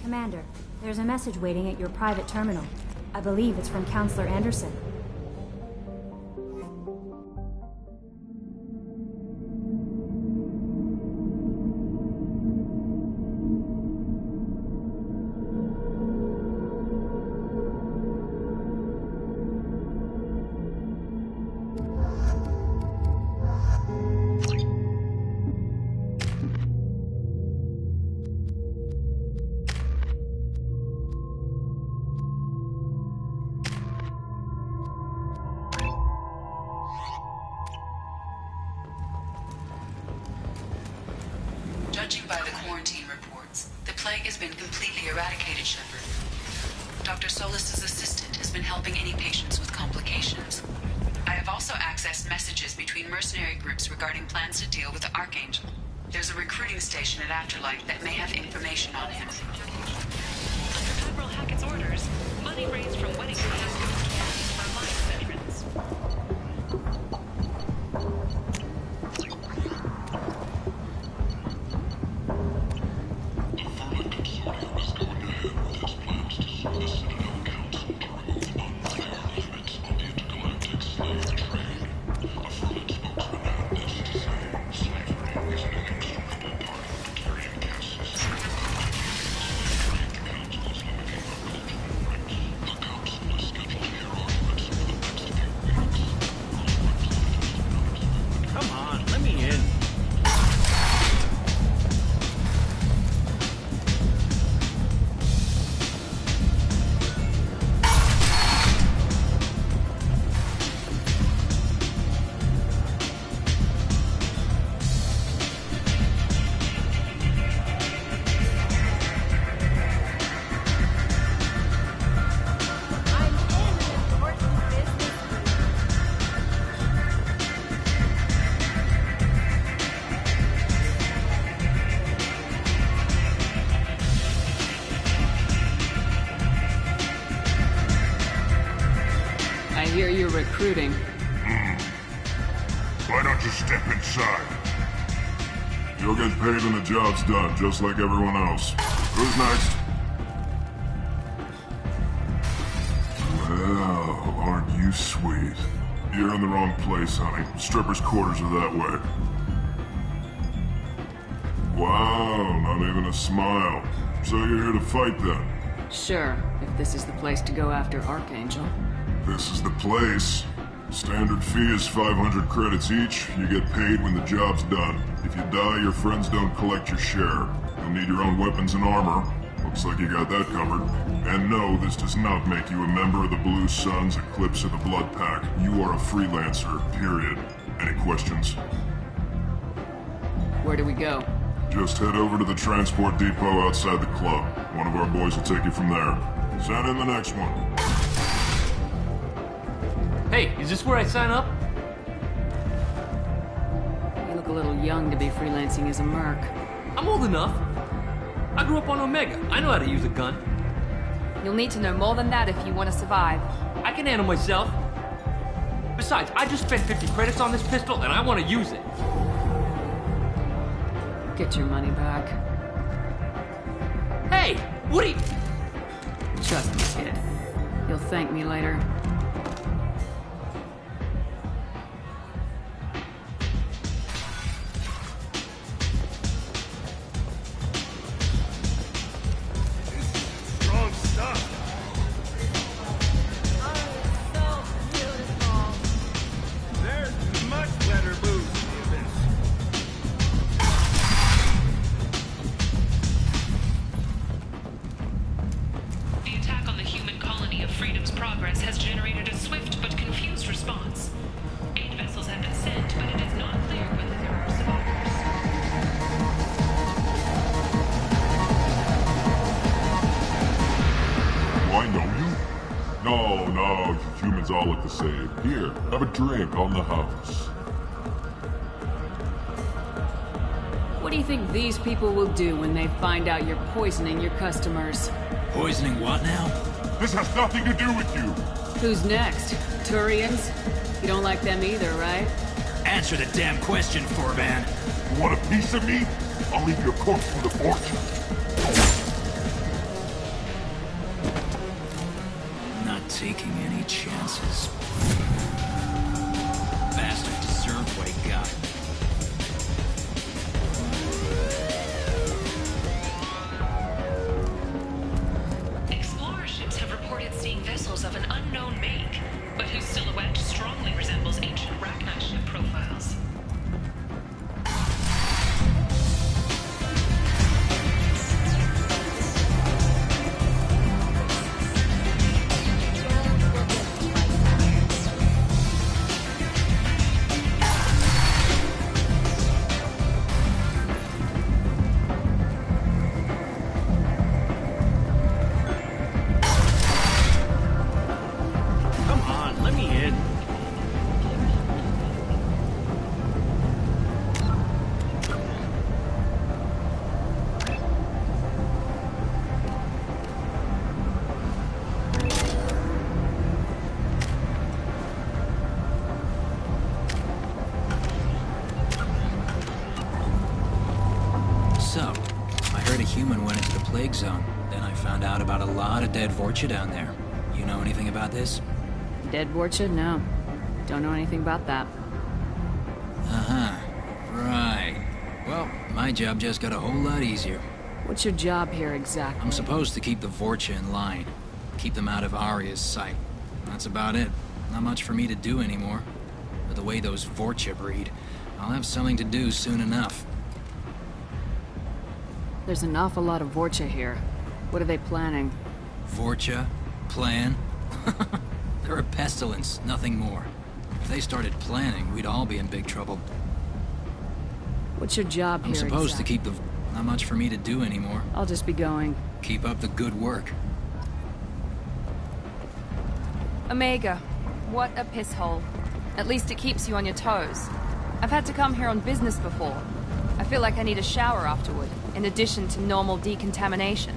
S16: Commander, there's a message waiting at your private terminal. I believe it's from Counselor Anderson.
S5: Judging by the quarantine reports, the plague has been completely eradicated, Shepard. Dr. Solis's assistant has been helping any patients with complications. I have also accessed messages between mercenary groups regarding plans to deal with the Archangel. There's a recruiting station at Afterlight that may have information on him.
S14: Under Admiral Hackett's orders, money raised from wedding plans for Alliance veterans.
S9: Recruiting.
S6: Why don't you step inside? You'll get paid when the job's done, just like everyone else. Who's next? Well, aren't you sweet? You're in the wrong place, honey. Strippers' quarters are that way. Wow, not even a smile. So you're here to fight then?
S9: Sure, if this is the place to go after Archangel.
S6: This is the place. Standard fee is 500 credits each. You get paid when the job's done. If you die, your friends don't collect your share. You'll need your own weapons and armor. Looks like you got that covered. And no, this does not make you a member of the Blue Suns, Eclipse, or the Blood Pack. You are a freelancer, period. Any questions.
S9: Where do we go?
S6: Just head over to the transport depot outside the club. One of our boys will take you from there. Send in the next one.
S1: Hey, is this where I sign up?
S9: You look a little young to be freelancing as a merc.
S1: I'm old enough. I grew up on Omega. I know how to use a gun.
S18: You'll need to know more than that if you want to survive.
S1: I can handle myself. Besides, I just spent 50 credits on this pistol, and I want to use it.
S9: Get your money back.
S1: Hey, what are you...
S9: Trust me, kid. You'll thank me later.
S11: Strong stuff. There's much better booze than this.
S14: The attack on the human colony of Freedom's Progress has generated a swift but confused response. 8 vessels have been sent, but it is not clear whether there are survivors.
S6: Do I know you? No, you humans all look the same. Here, have a drink on the house.
S9: What do you think these people will do when they find out you're poisoning your customers?
S19: Poisoning what now?
S6: This has nothing to do with you!
S9: Who's next? Turians? You don't like them either, right?
S19: Answer the damn question, Forban.
S6: You want a piece of me? I'll leave your corpse for the fortune.
S19: Not taking any chances. Bastard deserved what he got.
S14: Explorer ships have reported seeing vessels of an unknown make, but whose silhouette strongly resembles ancient Rachni ship profiles.
S19: Come on, let me in. So, I heard a human went into the plague zone. Then I found out about a lot of dead Vorcha down there. You know anything about this?
S9: Dead Vorcha? No. Don't know anything about that.
S19: Uh-huh. Right. Well, my job just got a whole lot easier.
S9: What's your job here exactly?
S19: I'm supposed to keep the Vorcha in line. Keep them out of Arya's sight. That's about it. Not much for me to do anymore. But the way those Vorcha breed, I'll have something to do soon enough.
S9: There's an awful lot of Vorcha here. What are they planning?
S19: Vorcha? Plan? They're a pestilence, nothing more. If they started planning, we'd all be in big trouble.
S9: What's your job
S19: I'm
S9: here
S19: supposed to
S9: exactly?
S19: keep the... Not much for me to do anymore.
S9: I'll just be going.
S19: Keep up the good work.
S18: Omega, what a piss hole. At least it keeps you on your toes. I've had to come here on business before. I feel like I need a shower afterward, in addition to normal decontamination.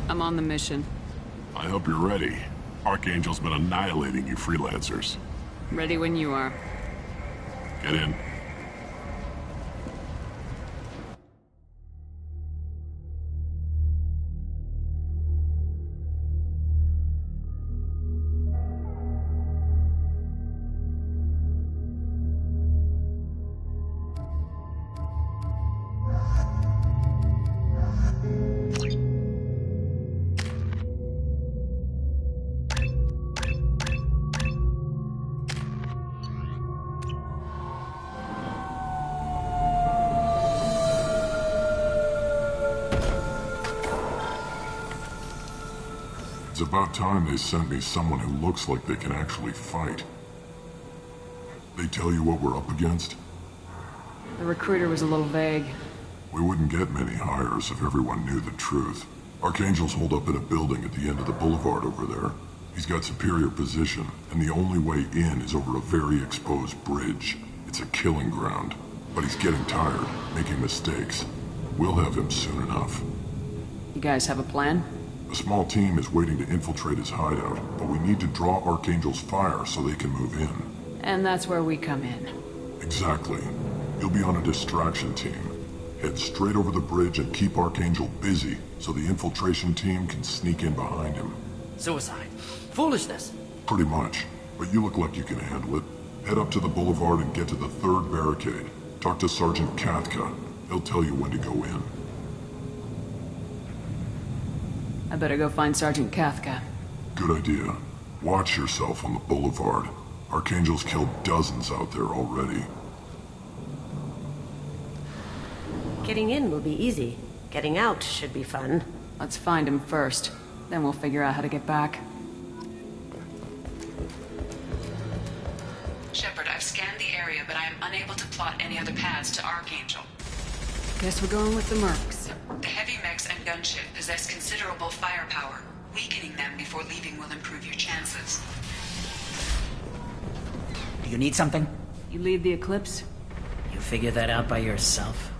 S9: I'm on the mission.
S6: I hope you're ready. Archangel's been annihilating you freelancers.
S9: Ready when you are.
S6: Get in. It's about time they sent me someone who looks like they can actually fight. They tell you what we're up against?
S9: The recruiter was a little vague.
S6: We wouldn't get many hires if everyone knew the truth. Archangel's holed up in a building at the end of the boulevard over there. He's got superior position, and the only way in is over a very exposed bridge. It's a killing ground. But he's getting tired, making mistakes. We'll have him soon enough.
S9: You guys have a plan?
S6: A small team is waiting to infiltrate his hideout, but we need to draw Archangel's fire so they can move in.
S9: And that's where we come in.
S6: Exactly. You'll be on a distraction team. Head straight over the bridge and keep Archangel busy so the infiltration team can sneak in behind him.
S4: Suicide. Foolishness.
S6: Pretty much. But you look like you can handle it. Head up to the boulevard and get to the 3rd barricade. Talk to Sergeant Katka. He'll tell you when to go in.
S9: I better go find Sergeant Katka.
S6: Good idea. Watch yourself on the boulevard. Archangel's killed dozens out there already.
S12: Getting in will be easy. Getting out should be fun.
S9: Let's find him first. Then we'll figure out how to get back.
S5: Shepard, I've scanned the area, but I am unable to plot any other paths to Archangel.
S9: Guess we're going with the mercs.
S5: The heavy mechs and gunship possess considerable firepower. Weakening them before leaving will improve your chances.
S4: Do you need something?
S9: You lead the Eclipse?
S4: You figure that out by yourself?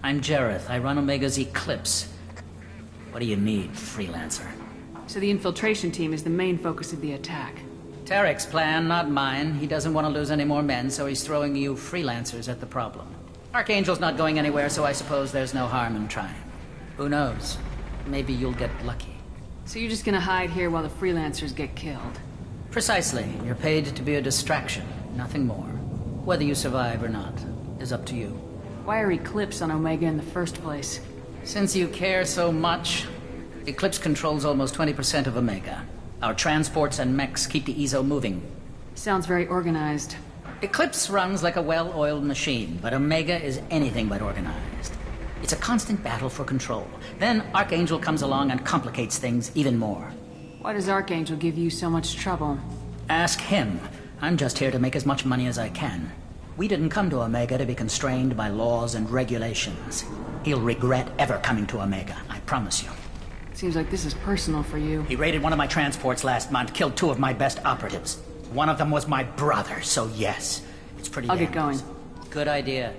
S4: I'm Jareth. I run Omega's Eclipse. What do you need, freelancer?
S9: So the infiltration team is the main focus of the attack.
S4: Tarek's plan, not mine. He doesn't want to lose any more men, so he's throwing you freelancers at the problem. Archangel's not going anywhere, so I suppose there's no harm in trying. Who knows? Maybe you'll get lucky.
S9: So you're just gonna hide here while the freelancers get killed?
S4: Precisely. You're paid to be a distraction, nothing more. Whether you survive or not is up to you.
S9: Why are Eclipse on Omega in the first place?
S4: Since you care so much, Eclipse controls almost 20% of Omega. Our transports and mechs keep the EZO moving.
S9: Sounds very organized.
S4: Eclipse runs like a well-oiled machine, but Omega is anything but organized. It's a constant battle for control. Then Archangel comes along and complicates things even more.
S9: Why does Archangel give you so much trouble?
S4: Ask him. I'm just here to make as much money as I can. We didn't come to Omega to be constrained by laws and regulations. He'll regret ever coming to Omega, I promise you.
S9: Seems like this is personal for you.
S4: He raided one of my transports last month, killed 2 of my best operatives. One of them was my brother, so yes, it's pretty
S9: I'll get
S4: dangerous.
S9: going.
S4: Good idea.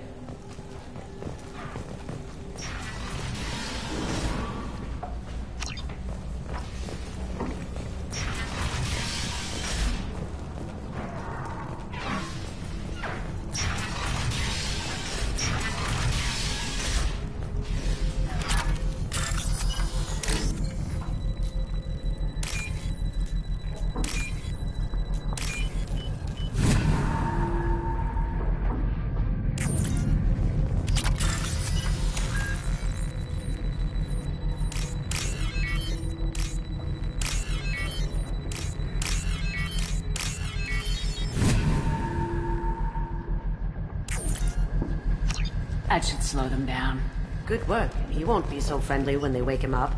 S9: That should slow them down.
S12: Good work. He won't be so friendly when they wake him up.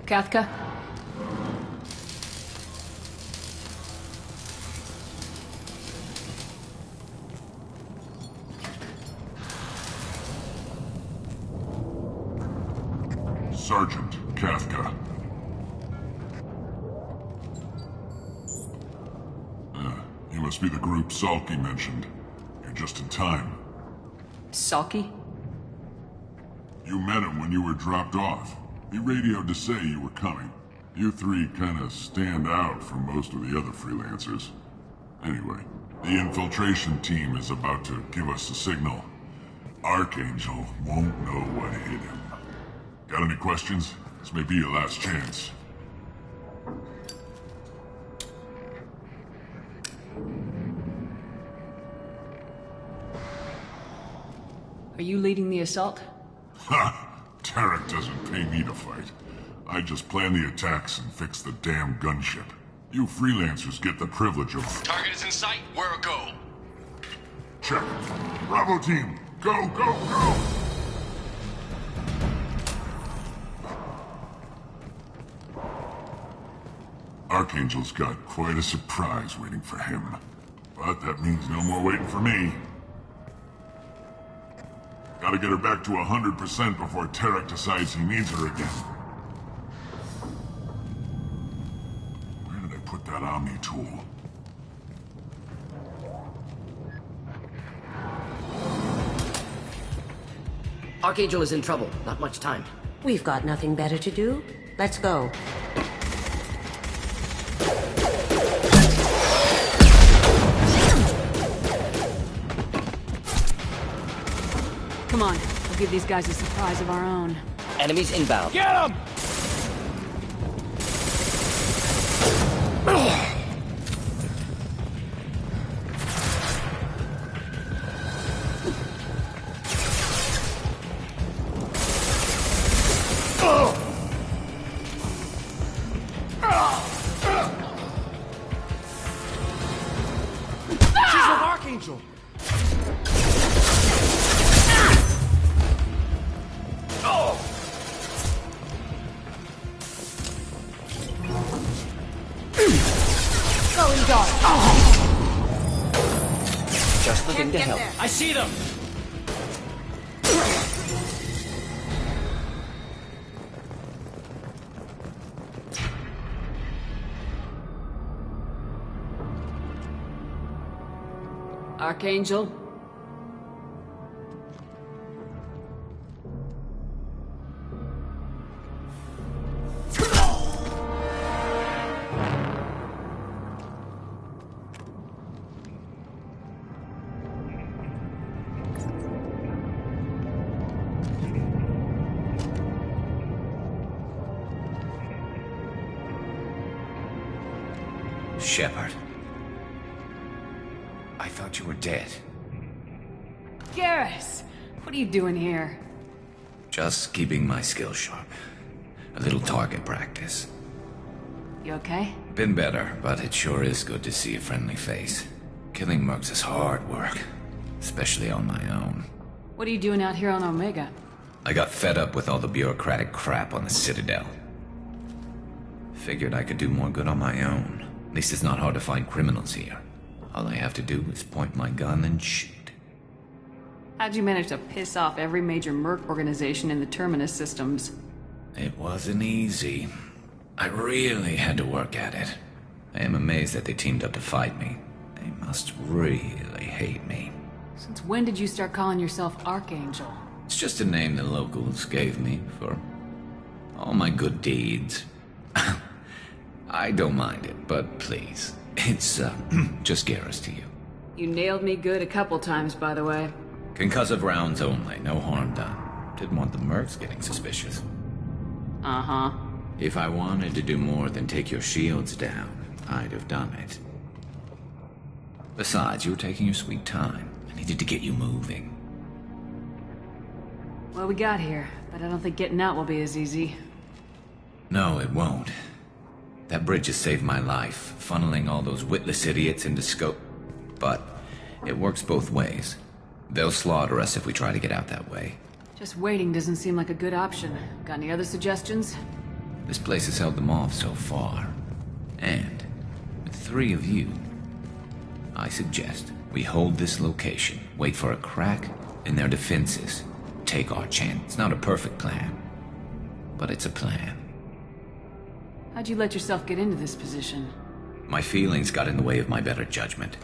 S9: Katka?
S6: Sergeant Katka. You must be the group Salky mentioned. You're just in time.
S9: Salky?
S6: You met him when you were dropped off. He radioed to say you were coming. You three kinda stand out from most of the other freelancers. Anyway, the infiltration team is about to give us a signal. Archangel won't know what hit him. Got any questions? This may be your last chance.
S9: Are you leading the assault?
S6: Ha! Tarek doesn't pay me to fight. I just plan the attacks and fix the damn gunship. You freelancers get the privilege of...
S2: Target is in sight. Where a go?
S6: Check. Bravo team, go, go, go! Archangel's got quite a surprise waiting for him. But that means no more waiting for me. Gotta get her back to 100% before Tarek decides he needs her again. Where did I put that Omni tool?
S13: Archangel is in trouble. Not much time.
S12: We've got nothing better to do. Let's go.
S9: Come on, we'll give these guys a surprise of our own.
S13: Enemies inbound.
S2: Get them!
S11: She's with Archangel!
S16: Going dark.
S13: Just looking to help.
S7: I see them!
S9: Archangel?
S2: Shepard. I thought you were dead.
S9: Garrus! What are you doing here?
S2: Just keeping my skills sharp. A little target practice.
S9: You okay?
S2: Been better, but it sure is good to see a friendly face. Killing mercs is hard work, especially on my own.
S9: What are you doing out here on Omega?
S2: I got fed up with all the bureaucratic crap on the Citadel. Figured I could do more good on my own. At least it's not hard to find criminals here. All I have to do is point my gun and shoot.
S9: How'd you manage to piss off every major merc organization in the Terminus systems?
S2: It wasn't easy. I really had to work at it. I am amazed that they teamed up to fight me. They must really hate me.
S9: Since when did you start calling yourself Archangel?
S2: It's just a name the locals gave me for all my good deeds. I don't mind it, but please, it's just Garrus to you.
S9: You nailed me good a couple times, by the way.
S2: Concussive rounds only, no harm done. Didn't want the mercs getting suspicious.
S9: Uh-huh.
S2: If I wanted to do more than take your shields down, I'd have done it. Besides, you were taking your sweet time. I needed to get you moving.
S9: Well, we got here, but I don't think getting out will be as easy.
S2: No, it won't. That bridge has saved my life, funneling all those witless idiots into scope. But it works both ways. They'll slaughter us if we try to get out that way.
S9: Just waiting doesn't seem like a good option. Got any other suggestions?
S2: This place has held them off so far. And with 3 of you, I suggest we hold this location, wait for a crack in their defenses, take our chance. It's not a perfect plan, but it's a plan.
S9: How'd you let yourself get into this position?
S2: My feelings got in the way of my better judgment.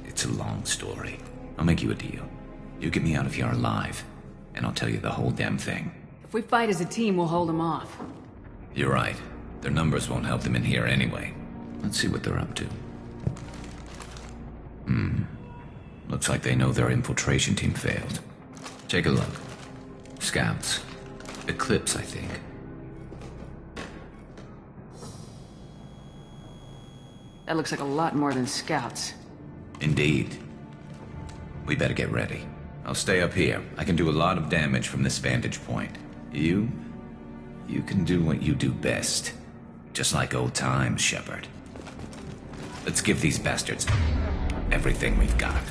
S2: It's a long story. I'll make you a deal. You get me out of here alive, and I'll tell you the whole damn thing.
S9: If we fight as a team, we'll hold them off.
S2: You're right. Their numbers won't help them in here anyway. Let's see what they're up to. Looks like they know their infiltration team failed. Take a look. Scouts. Eclipse, I think.
S9: That looks like a lot more than scouts.
S2: Indeed. We better get ready. I'll stay up here. I can do a lot of damage from this vantage point. You can do what you do best. Just like old times, Shepard. Let's give these bastards everything we've got.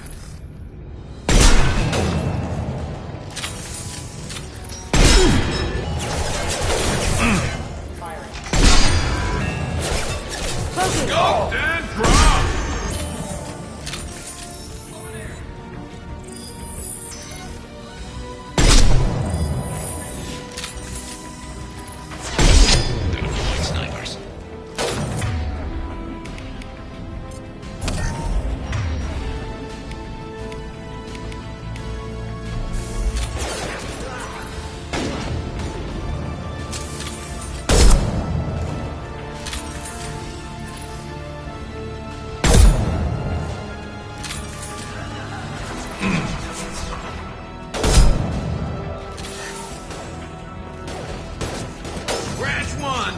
S24: Go, Dan, drop!
S2: Snipers.
S24: Scratch one!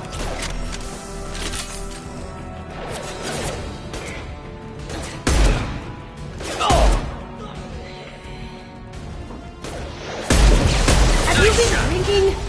S8: Have you been drinking?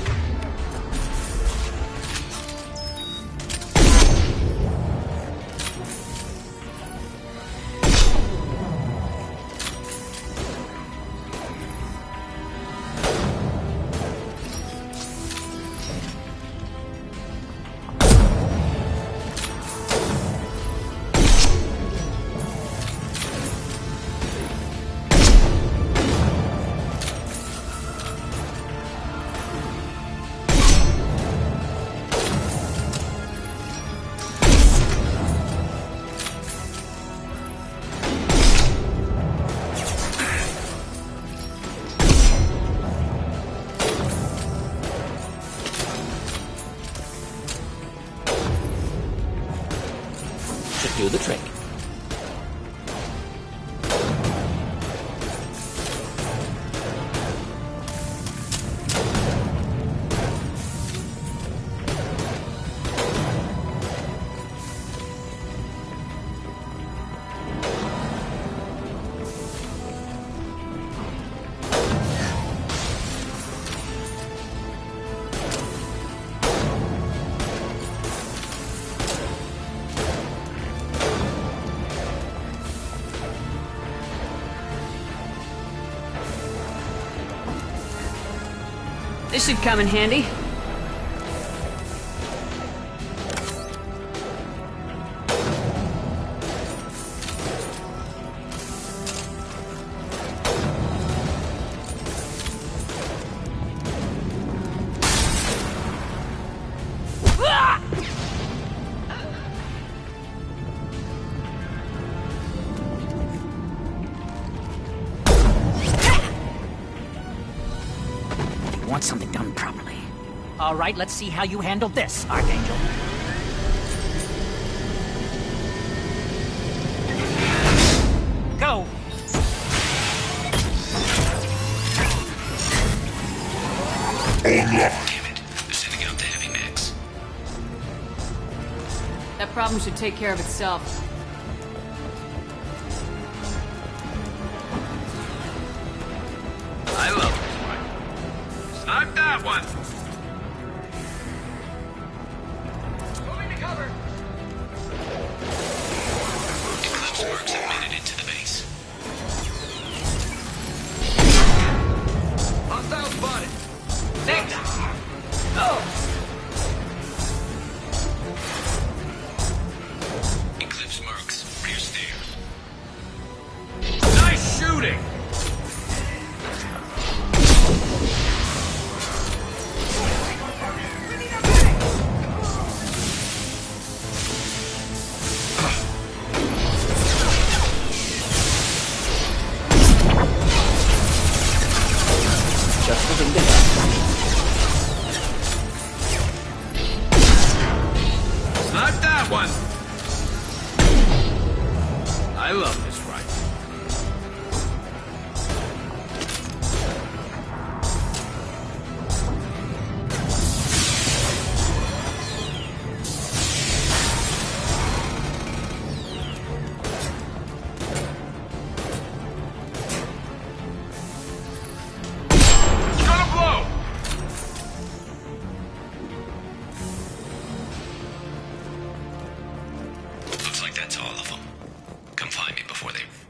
S13: Should do the trick.
S9: This should come in handy.
S4: Want something done properly. All right, let's see how you handle this, Archangel. Go!
S2: Damn it. They're sending out the heavy mix.
S9: That problem should take care of itself.
S24: I love it. Snipe that one! Moving to cover!
S2: Eclipse works have made it into the base.
S24: Hostile spotted! Take that!
S2: Eclipse mercs, rear steer.
S24: Nice shooting!
S2: I love this rifle.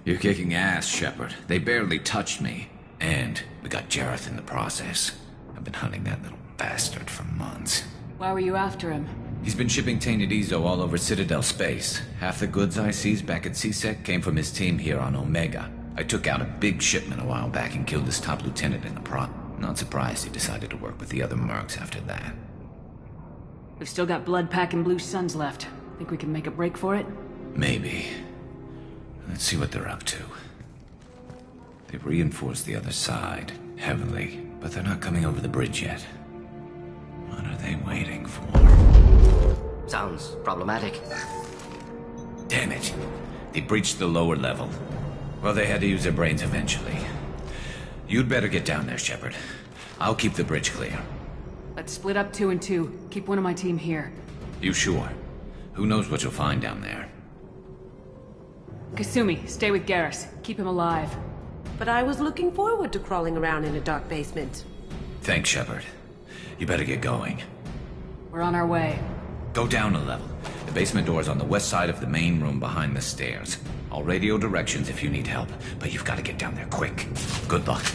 S2: You're kicking ass, Shepard. They barely touched me. And we got Jareth in the process. I've been hunting that little bastard for months.
S9: Why were you after him?
S2: He's been shipping tainted Ezo all over Citadel space. Half the goods I seized back at C-Sec came from his team here on Omega. I took out a big shipment a while back and killed his top lieutenant in the Not surprised he decided to work with the other mercs after that.
S9: We've still got Bloodpack and Blue Suns left. Think we can make a break for it?
S2: Maybe. Let's see what they're up to. They've reinforced the other side, heavily, but they're not coming over the bridge yet. What are they waiting for?
S13: Sounds problematic.
S2: Damn it. They breached the lower level. Well, they had to use their brains eventually. You'd better get down there, Shepard. I'll keep the bridge clear.
S9: Let's split up 2 and 2. Keep one of my team here.
S2: You sure? Who knows what you'll find down there?
S9: Kasumi, stay with Garrus. Keep him alive.
S12: But I was looking forward to crawling around in a dark basement.
S2: Thanks, Shepard. You better get going.
S9: We're on our way.
S2: Go down a level. The basement door's on the west side of the main room behind the stairs. I'll radio directions if you need help, but you've got to get down there quick. Good luck.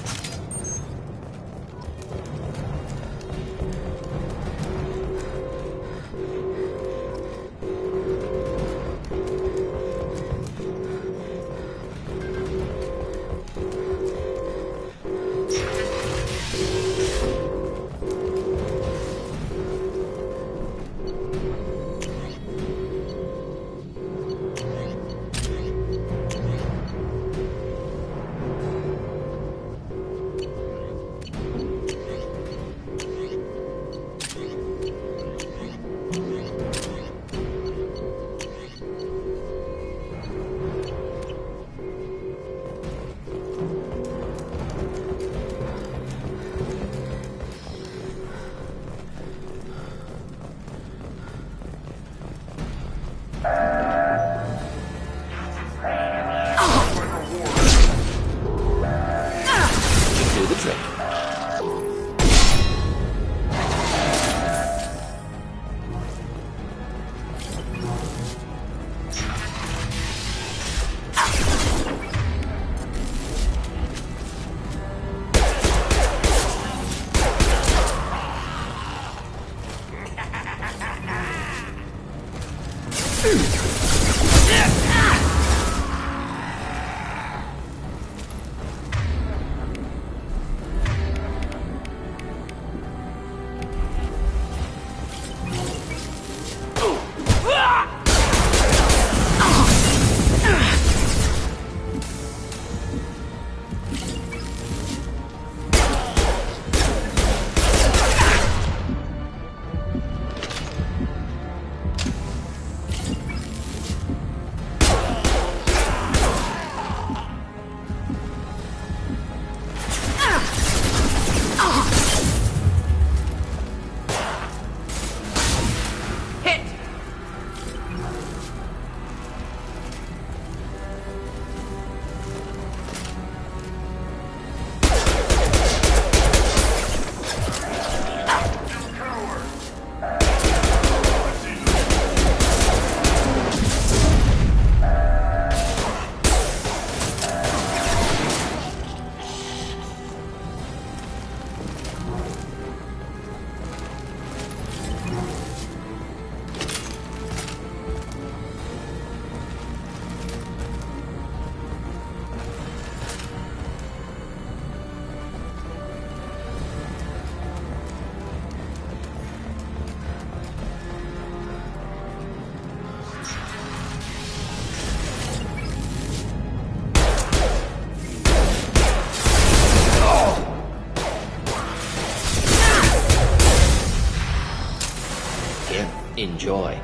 S13: Enjoy.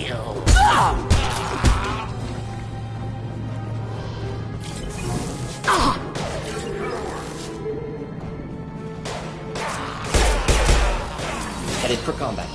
S12: kill.
S13: Headed for combat.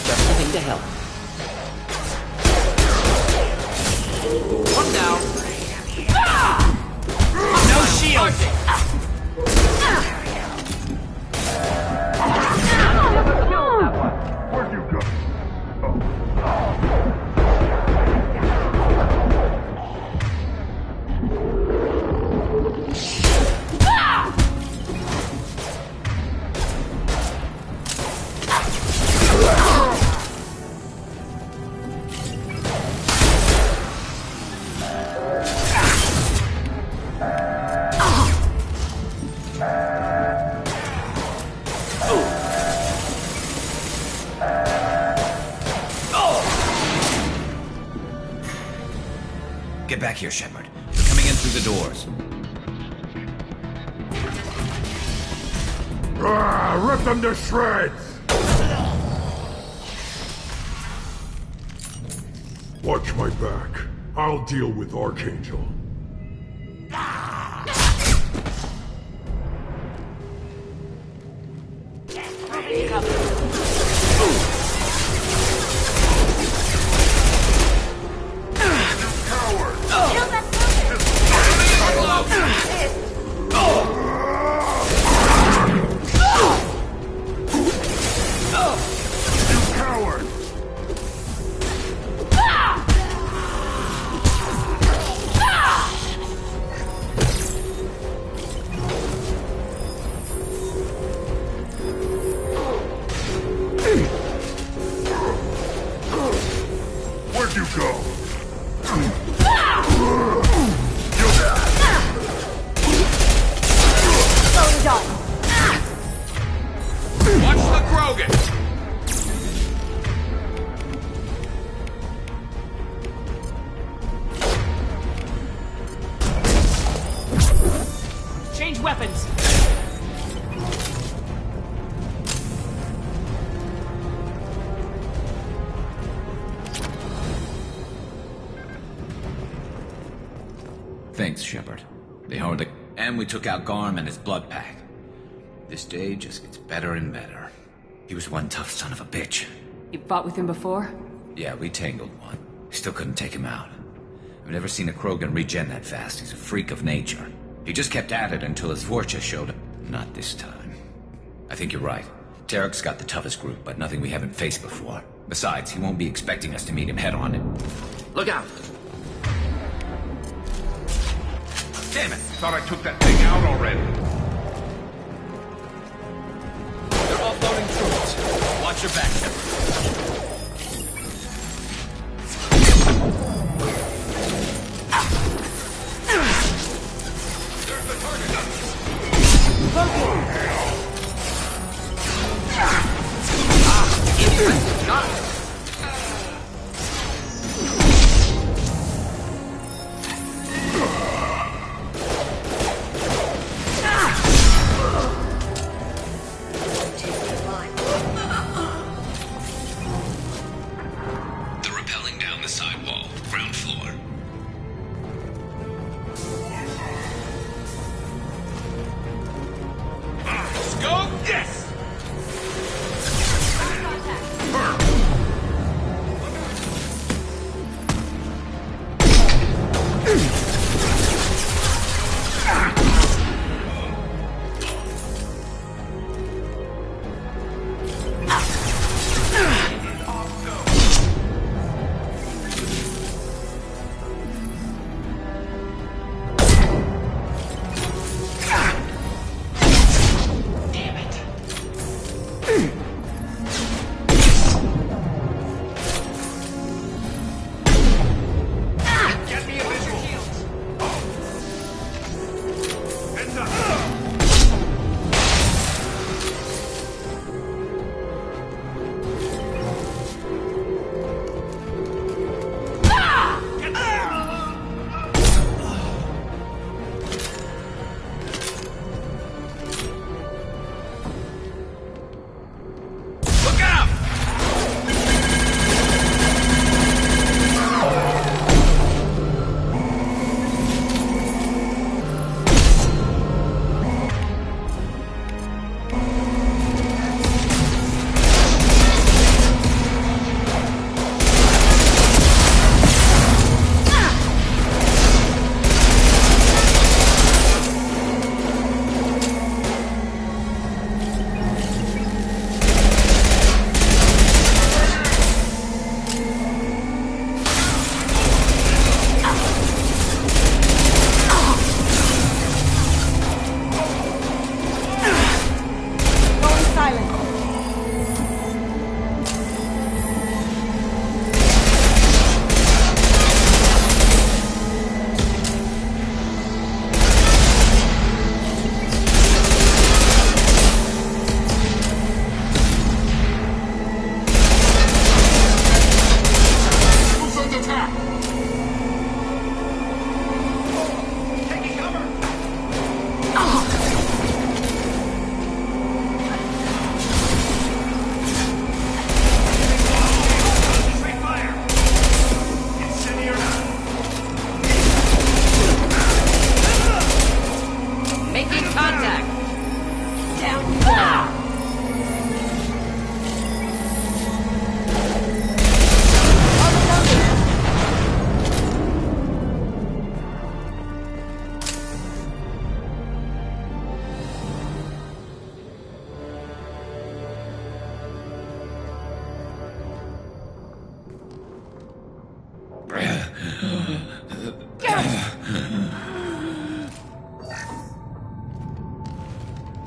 S13: Just looking to help.
S1: One down. No shield.
S6: Where'd you go?
S2: Get back here, Shepard. They're coming in through the doors.
S6: Rip them to shreds! Watch my back. I'll deal with Archangel. Where'd you go?
S16: Slowly done.
S24: Watch the Krogan!
S15: Change weapons!
S2: Thanks, Shepard. They hardly... And we took out Garm and his blood pack. This day just gets better and better. He was one tough son of a bitch.
S9: You fought with him before?
S2: Yeah, we tangled one. Still couldn't take him out. I've never seen a Krogan regen that fast. He's a freak of nature. He just kept at it until his Vorcha showed up. Not this time. I think you're right. Tarek's got the toughest group, but nothing we haven't faced before. Besides, he won't be expecting us to meet him head-on.
S13: Look out!
S24: Damn it! Thought I took that thing out already.
S1: They're offloading troops. Watch your back. There's the target.
S13: Interesting shot.
S2: They're rappelling down the side wall, ground floor.
S24: Scope, yes!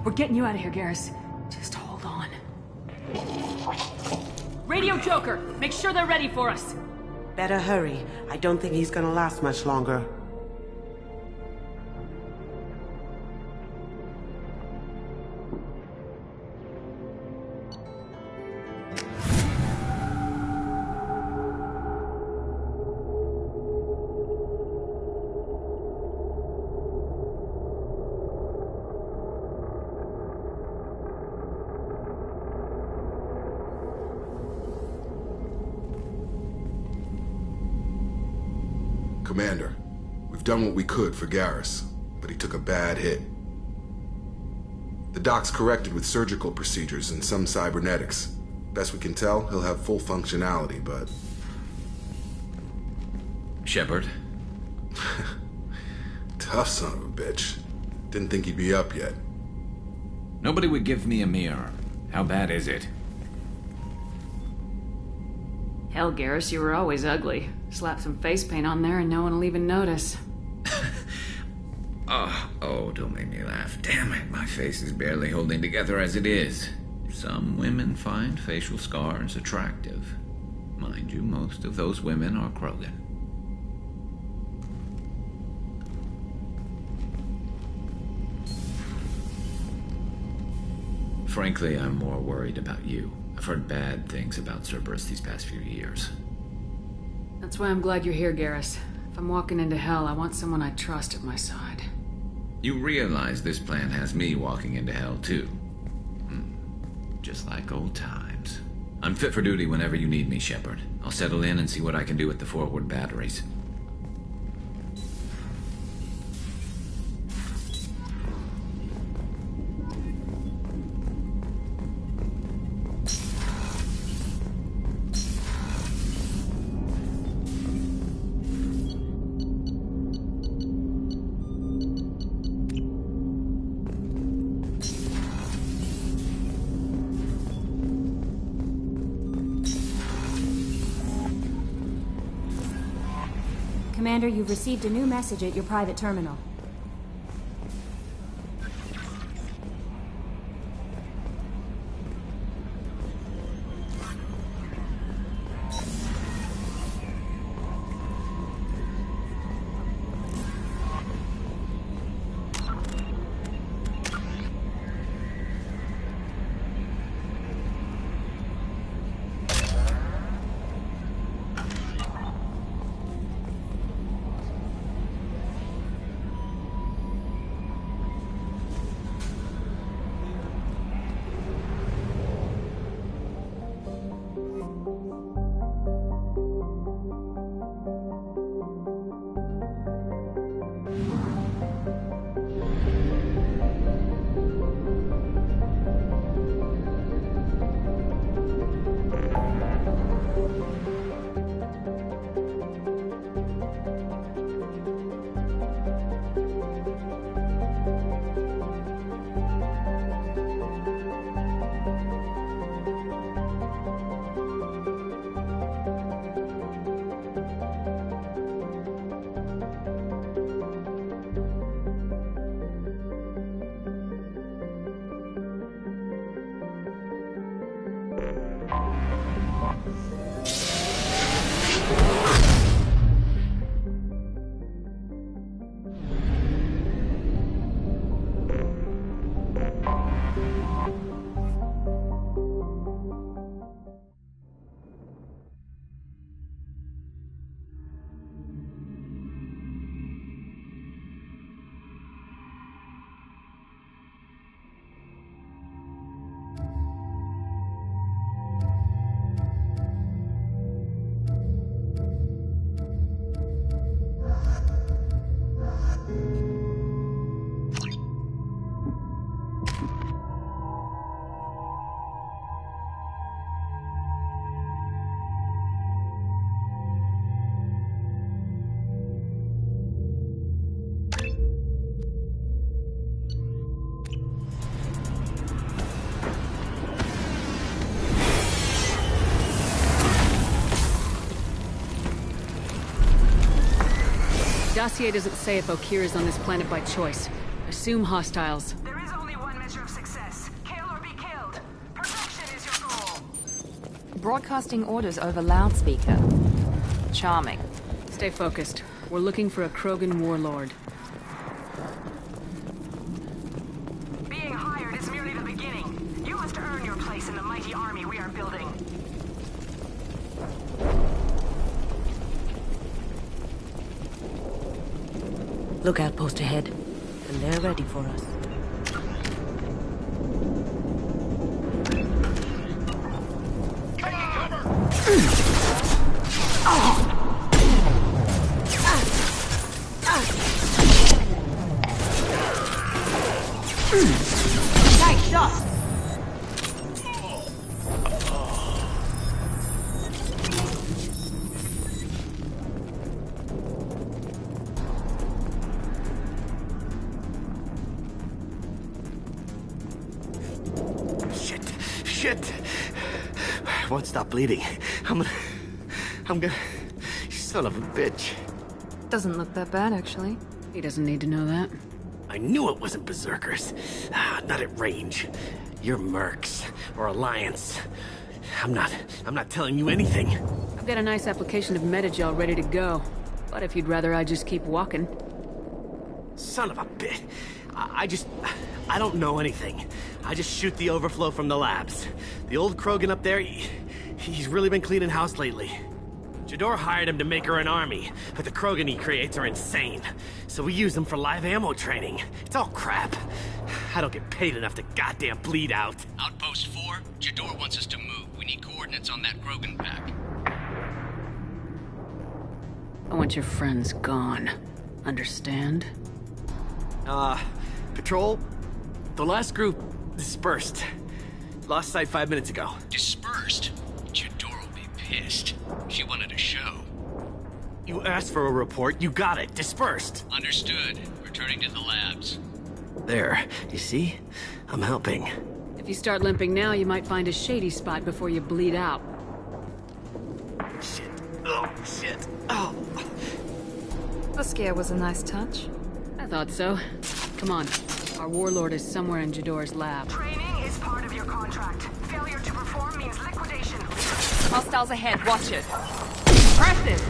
S9: We're getting you out of here, Garrus. Just hold on.
S15: Radio Joker, make sure they're ready for us.
S12: Better hurry. I don't think he's gonna last much longer.
S3: Commander, we've done what we could for Garrus, but he took a bad hit. The doc's corrected with surgical procedures and some cybernetics. Best we can tell, he'll have full functionality, but...
S2: Shepard?
S3: Tough son of a bitch. Didn't think he'd be up yet.
S2: Nobody would give me a mirror. How bad is it?
S9: Hell, Garrus, you were always ugly. Slap some face paint on there and no one will even notice.
S2: Oh, don't make me laugh. Damn it, my face is barely holding together as it is. Some women find facial scars attractive. Mind you, most of those women are Krogan. Frankly, I'm more worried about you. I've heard bad things about Cerberus these past few years.
S9: That's why I'm glad you're here, Garrus. If I'm walking into hell, I want someone I trust at my side.
S2: You realize this plan has me walking into hell, too. Just like old times. I'm fit for duty whenever you need me, Shepard. I'll settle in and see what I can do with the forward batteries.
S16: Commander, you've received a new message at your private terminal.
S9: Dossier doesn't say if Okeer is on this planet by choice. Assume hostiles.
S15: There is only one measure of success. Kill or be killed. Perfection is your goal.
S18: Broadcasting orders over loudspeaker. charming.
S9: Stay focused. We're looking for a Krogan warlord.
S15: Being hired is merely the beginning. You must earn your place in the mighty army we are building.
S12: Lookout post ahead, and they're ready for us.
S15: Nice shot!
S11: Shit! Won't stop bleeding. I'm gonna... You son of a bitch.
S18: Doesn't look that bad, actually.
S9: He doesn't need to know that.
S11: I knew it wasn't Berserkers. Not at range. You're Mercs, or Alliance. I'm not telling you anything.
S9: I've got a nice application of Metagel ready to go. But if you'd rather I just keep walking.
S11: Son of a bitch. I don't know anything. I just shoot the overflow from the labs. The old Krogan up there, he's really been cleaning house lately. Jador hired him to make her an army, but the Krogan he creates are insane. So we use them for live ammo training. It's all crap. I don't get paid enough to goddamn bleed out.
S17: Outpost 4, Jador wants us to move. We need coordinates on that Krogan pack.
S9: I want your friends gone. Understand?
S11: Patrol, the last group dispersed. Lost sight 5 minutes ago.
S17: Dispersed? Jador will be pissed. She wanted a show.
S11: You asked for a report, you got it. Dispersed.
S17: Understood. Returning to the labs.
S11: There, you see? I'm helping.
S9: If you start limping now, you might find a shady spot before you bleed out.
S11: Shit. Oh, shit. Oh.
S18: The scare was a nice touch.
S9: I thought so. Come on. Our warlord is somewhere in Jador's lab.
S15: Training is part of your contract. Failure to perform means liquidation.
S18: Hostiles ahead, watch it. Press it!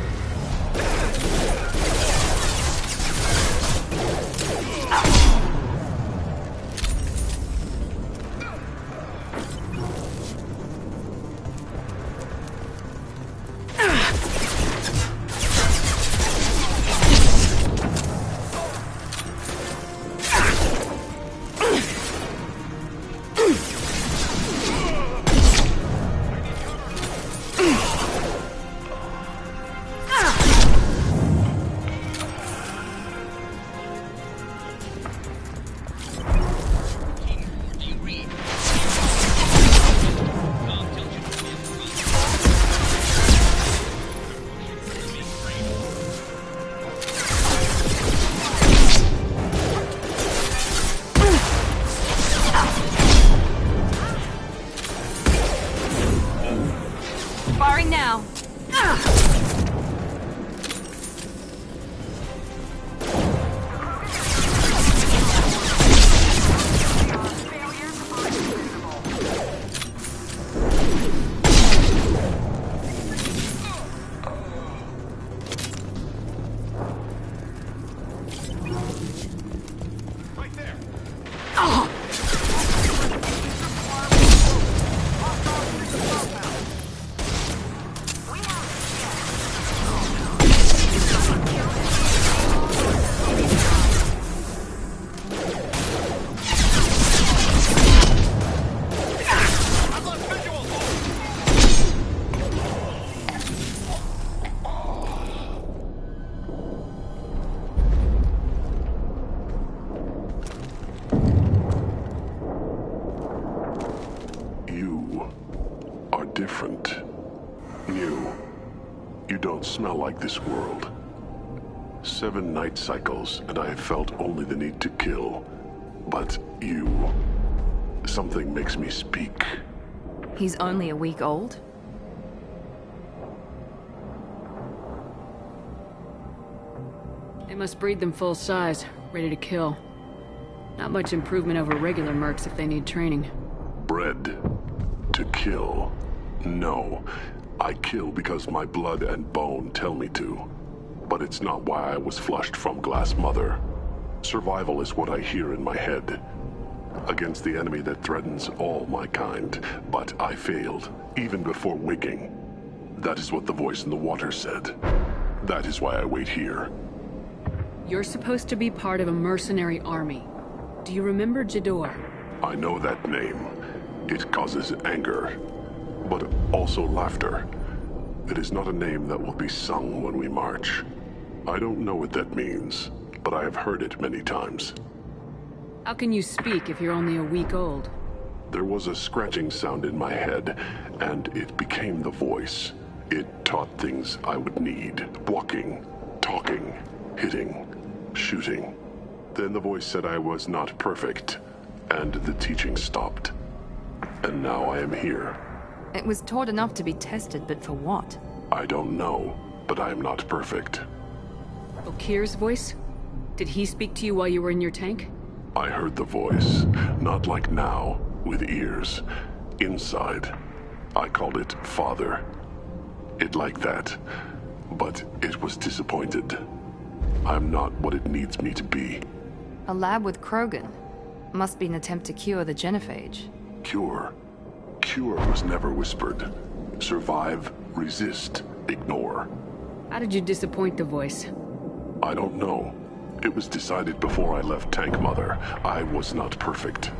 S18: Firing now.
S6: Different. New. You don't smell like this world. 7 night cycles, and I have felt only the need to kill. But you... something makes me speak.
S18: He's only a week old?
S9: They must breed them full size, ready to kill. Not much improvement over regular mercs if they need training.
S6: Bred to kill. No. I kill because my blood and bone tell me to. But it's not why I was flushed from Glass Mother. Survival is what I hear in my head. Against the enemy that threatens all my kind. But I failed, even before waking. That is what the voice in the water said. That is why I wait here.
S9: You're supposed to be part of a mercenary army. Do you remember Jador?
S6: I know that name. It causes anger, but also laughter. It is not a name that will be sung when we march. I don't know what that means, but I have heard it many times.
S9: How can you speak if you're only a week old?
S6: There was a scratching sound in my head, and it became the voice. It taught things I would need. Walking, talking, hitting, shooting. Then the voice said I was not perfect, and the teaching stopped. And now I am here.
S18: It was taught enough to be tested, but for what?
S6: I don't know, but I am not perfect.
S9: Okir's voice? Did he speak to you while you were in your tank?
S6: I heard the voice, not like now, with ears. Inside. I called it Father. It like that, but it was disappointed. I'm not what it needs me to be.
S18: A lab with Krogan. Must be an attempt to cure the genophage.
S6: Cure? Cure was never whispered. Survive, resist, ignore.
S9: How did you disappoint the voice?
S6: I don't know. It was decided before I left Tank Mother. I was not perfect.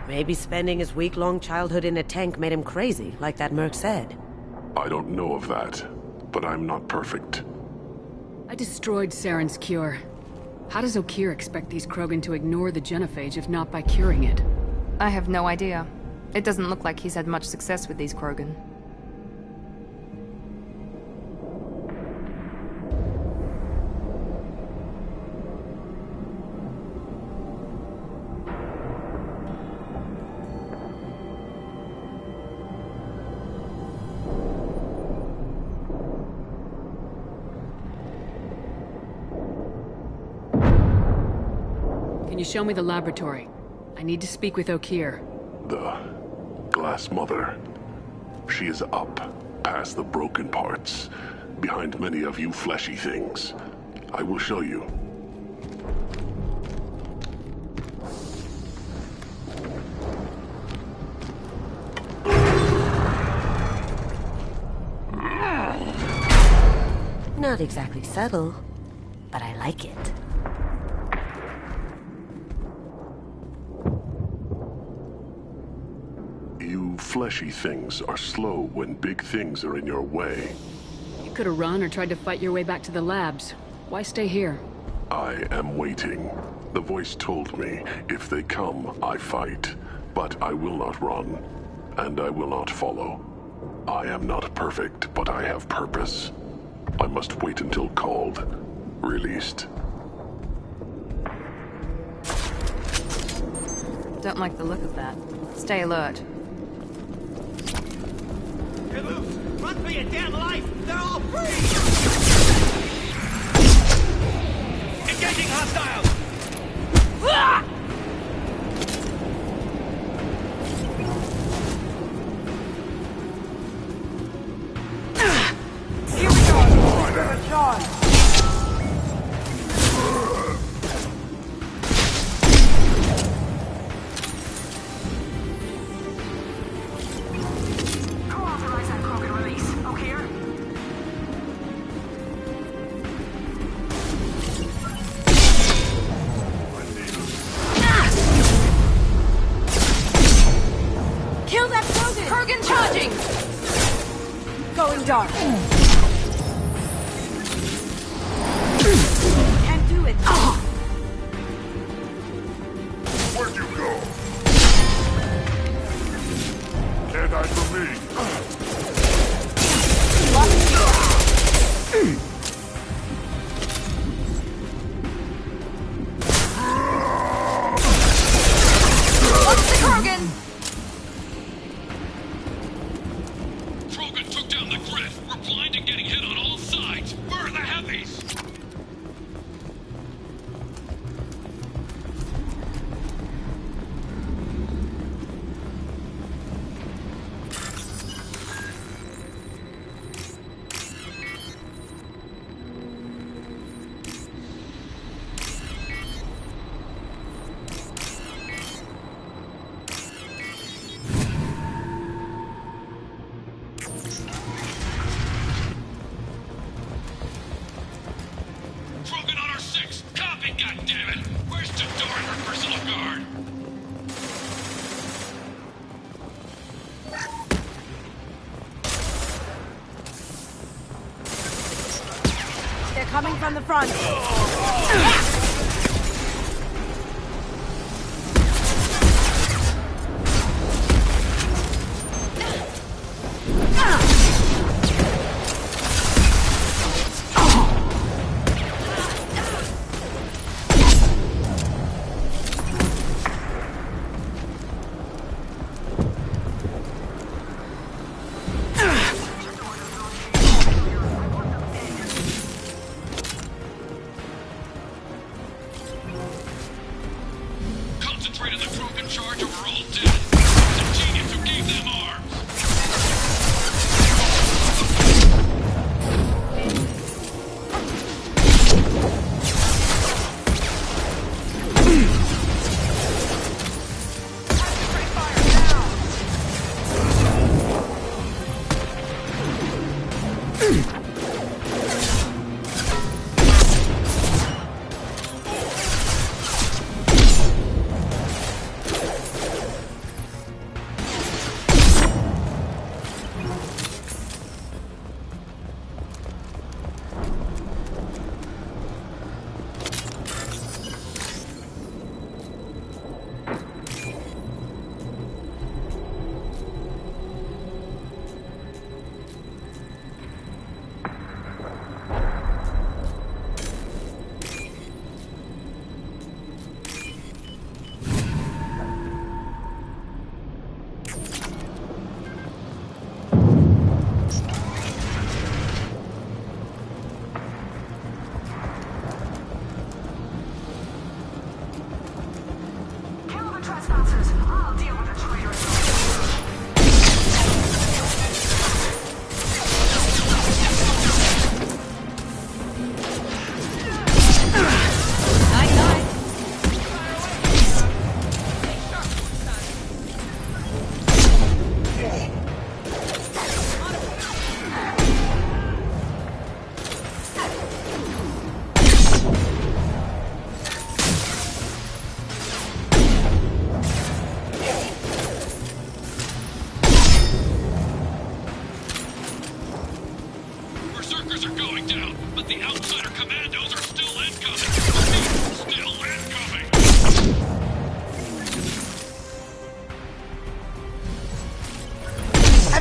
S12: Maybe spending his week-long childhood in a tank made him crazy, like that merc said.
S6: I don't know of that, but I'm not perfect.
S9: I destroyed Saren's cure. How does Okir expect these Krogan to ignore the genophage if not by curing it?
S18: I have no idea. It doesn't look like he's had much success with these Krogan.
S9: Can you show me the laboratory? I need to speak with Okir.
S6: The Glass Mother. She is up, past the broken parts, behind many of you fleshy things. I will show you.
S12: Not exactly subtle, but I like it.
S6: You fleshy things are slow when big things are in your way.
S9: You could have run or tried to fight your way back to the labs. Why stay here?
S6: I am waiting. The voice told me, if they come, I fight. But I will not run, and I will not follow. I am not perfect, but I have purpose. I must wait until called, released.
S18: Don't like the look of that. Stay alert.
S11: You're loose! Run for your damn life! They're all free! Engaging hostiles! Ah!
S15: Here we go! Give it a charge!
S18: Kill that Krogan! Krogan charging!
S15: Going dark. Can't do it.
S6: Where'd you go? Can't hide from me.
S18: What's the Krogan?
S17: Krogan took down the Griff. We're blind
S15: Coming from the front.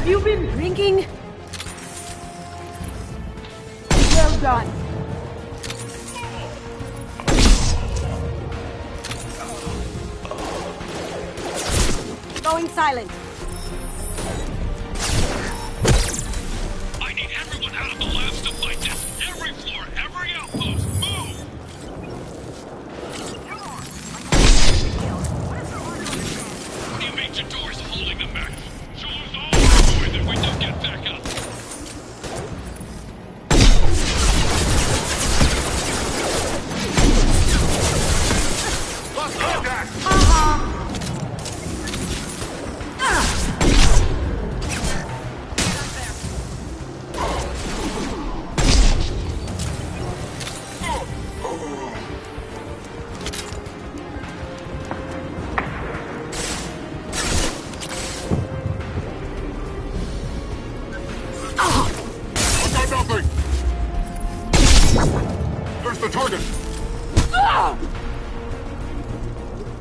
S15: Have you been drinking? Well done. Going silent.
S20: I need everyone out of the labs to fight this. Every floor, every outpost, move! The ancient doors holding them back. Show us all the way that we don't get back up.
S15: Lost contact!
S6: There's the target!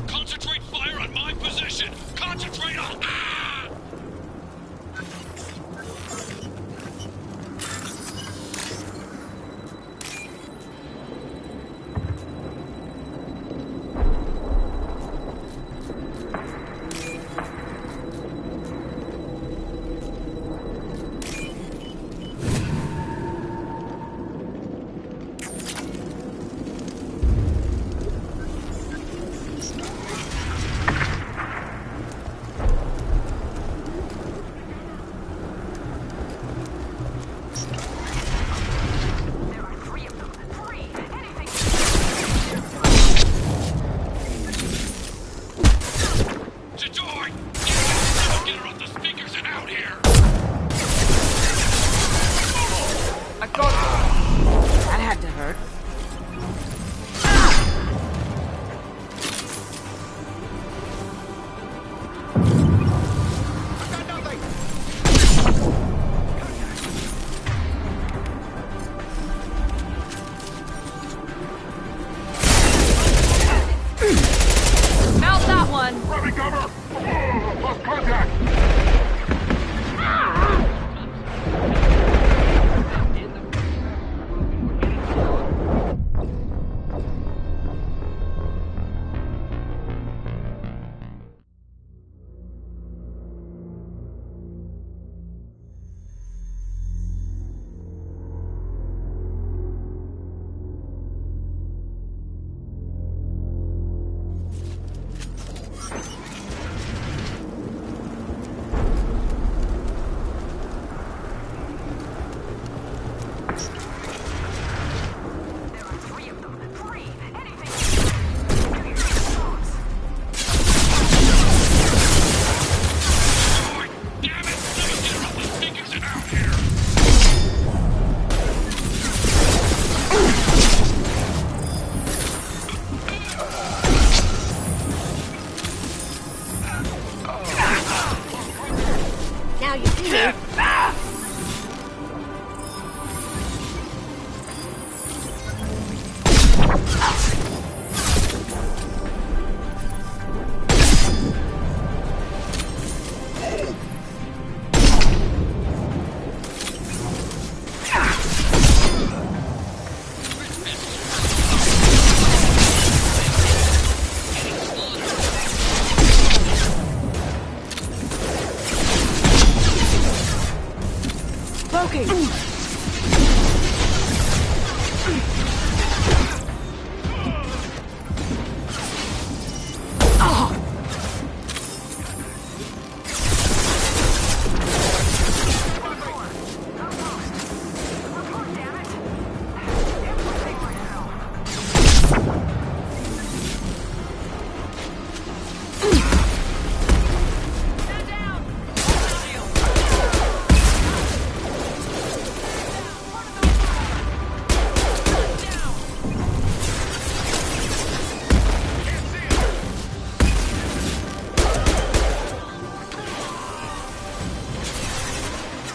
S20: Concentrate fire on my position! Concentrate on...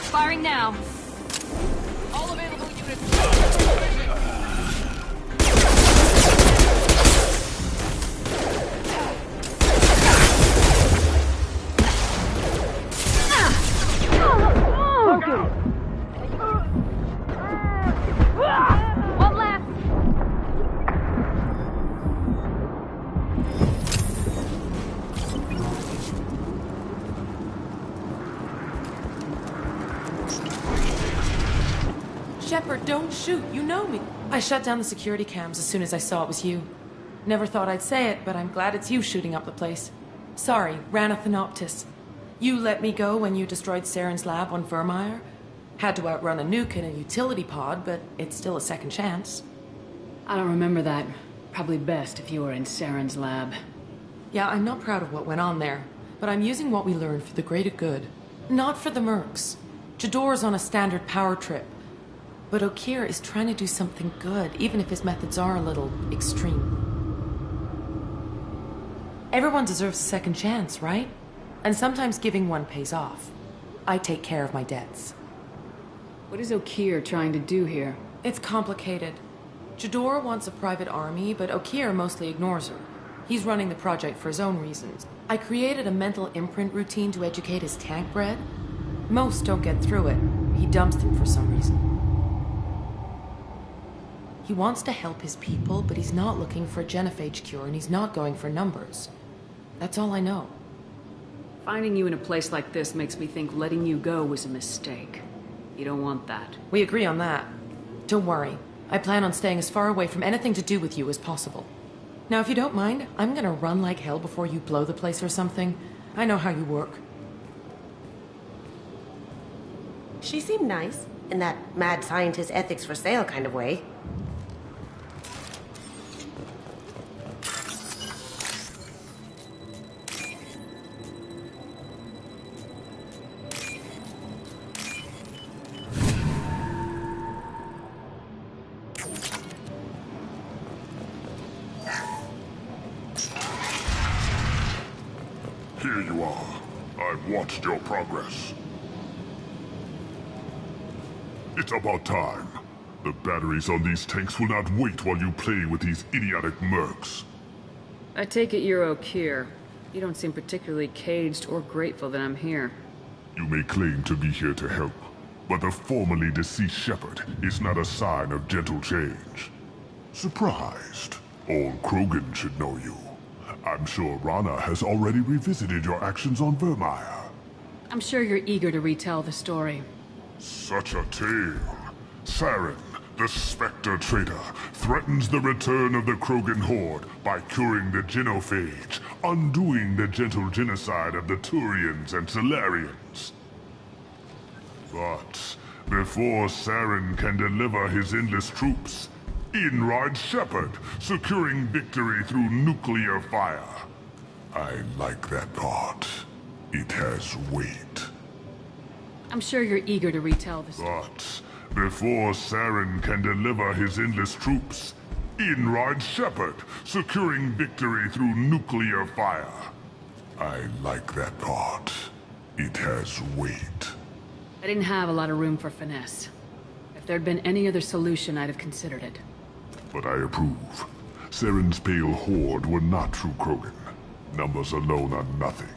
S18: Firing now. All available units. One left.
S10: Shepard, don't shoot. You know me. I shut down the security cams as soon as I saw it was you. Never thought I'd say it, but I'm glad it's you shooting up the place. Sorry, Rana Thanoptis. You let me go when you destroyed Saren's lab on Vermeer. Had to outrun a nuke in a utility pod, but it's still a second chance.
S9: I don't remember that. Probably best if you were in Saren's lab.
S10: Yeah, I'm not proud of what went on there, but I'm using what we learned for the greater good. Not for the mercs. Jador's on a standard power trip. But Okeer is trying to do something good, even if his methods are a little extreme. Everyone deserves a second chance, right? And sometimes giving one pays off. I take care of my debts.
S9: What is Okeer trying to do here?
S10: It's complicated. Jador wants a private army, but Okeer mostly ignores her. He's running the project for his own reasons. I created a mental imprint routine to educate his tank bred. Most don't get through it. He dumps them for some reason. He wants to help his people, but he's not looking for a genophage cure, and he's not going for numbers. That's all I know.
S9: Finding you in a place like this makes me think letting you go was a mistake. You don't want that.
S10: We agree on that. Don't worry. I plan on staying as far away from anything to do with you as possible. Now, if you don't mind, I'm gonna run like hell before you blow the place or something. I know how you work.
S12: She seemed nice, in that mad scientist ethics for sale kind of way.
S6: Here you are. I've watched your progress. It's about time. The batteries on these tanks will not wait while you play with these idiotic mercs.
S9: I take it you're Okeer. You don't seem particularly caged or grateful that I'm here.
S6: You may claim to be here to help, but the formerly deceased Shepard is not a sign of gentle change. Surprised? All Krogan should know you. I'm sure Rana has already revisited your actions on Vermeer.
S9: I'm sure you're eager to retell the story.
S6: Such a tale. Saren, the Spectre traitor, threatens the return of the Krogan horde by curing the genophage, undoing the gentle genocide of the Turians and Salarians. But before Saren can deliver his endless troops, in rides Shepard, securing victory through nuclear fire. I like that part. It has weight.
S9: I'm sure you're eager to retell the story.
S6: But before Saren can deliver his endless troops, in rides Shepard, securing victory through nuclear fire. I like that part. It has weight.
S9: I didn't have a lot of room for finesse. If there'd been any other solution, I'd have considered it.
S6: But I approve. Saren's pale horde were not true Krogan. Numbers alone are nothing.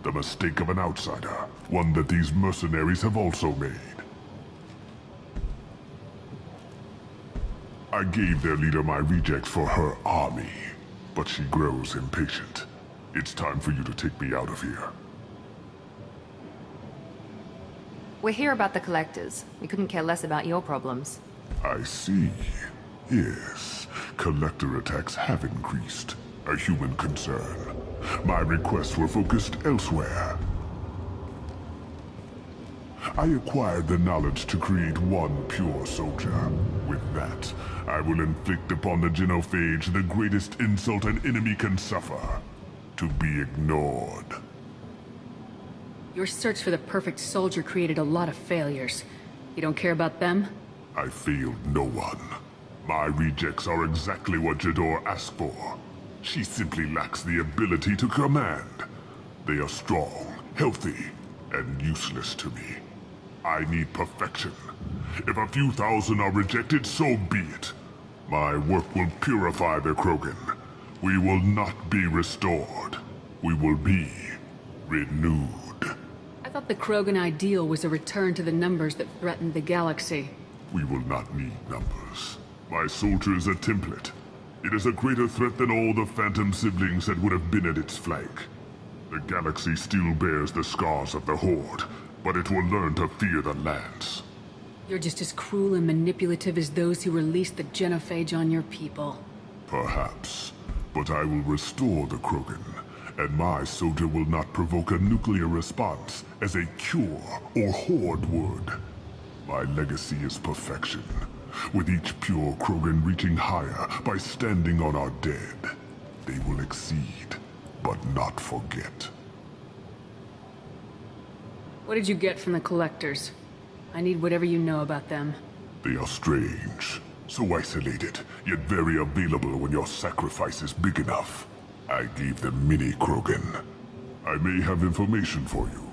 S6: The mistake of an outsider, one that these mercenaries have also made. I gave their leader my rejects for her army, but she grows impatient. It's time for you to take me out of here.
S18: We're here about the Collectors. We couldn't care less about your problems.
S6: I see. Yes, Collector attacks have increased. A human concern. My requests were focused elsewhere. I acquired the knowledge to create one pure soldier. With that, I will inflict upon the Genophage the greatest insult an enemy can suffer. To be ignored.
S9: Your search for the perfect soldier created a lot of failures. You don't care about them?
S6: I failed no one. My rejects are exactly what Jador asked for. She simply lacks the ability to command. They are strong, healthy, and useless to me. I need perfection. If a few thousand are rejected, so be it. My work will purify the Krogan. We will not be restored. We will be renewed.
S9: I thought the Krogan ideal was a return to the numbers that threatened the galaxy.
S6: We will not need numbers. My soldier is a template. It is a greater threat than all the Phantom siblings that would have been at its flank. The galaxy still bears the scars of the Horde, but it will learn to fear the Lance.
S9: You're just as cruel and manipulative as those who released the Genophage on your people.
S6: Perhaps, but I will restore the Krogan, and my soldier will not provoke a nuclear response as a cure or Horde would. My legacy is perfection, with each pure Krogan reaching higher by standing on our dead. They will exceed, but not forget.
S9: What did you get from the Collectors? I need whatever you know about them.
S6: They are strange, so isolated, yet very available when your sacrifice is big enough. I gave them mini Krogan. I may have information for you,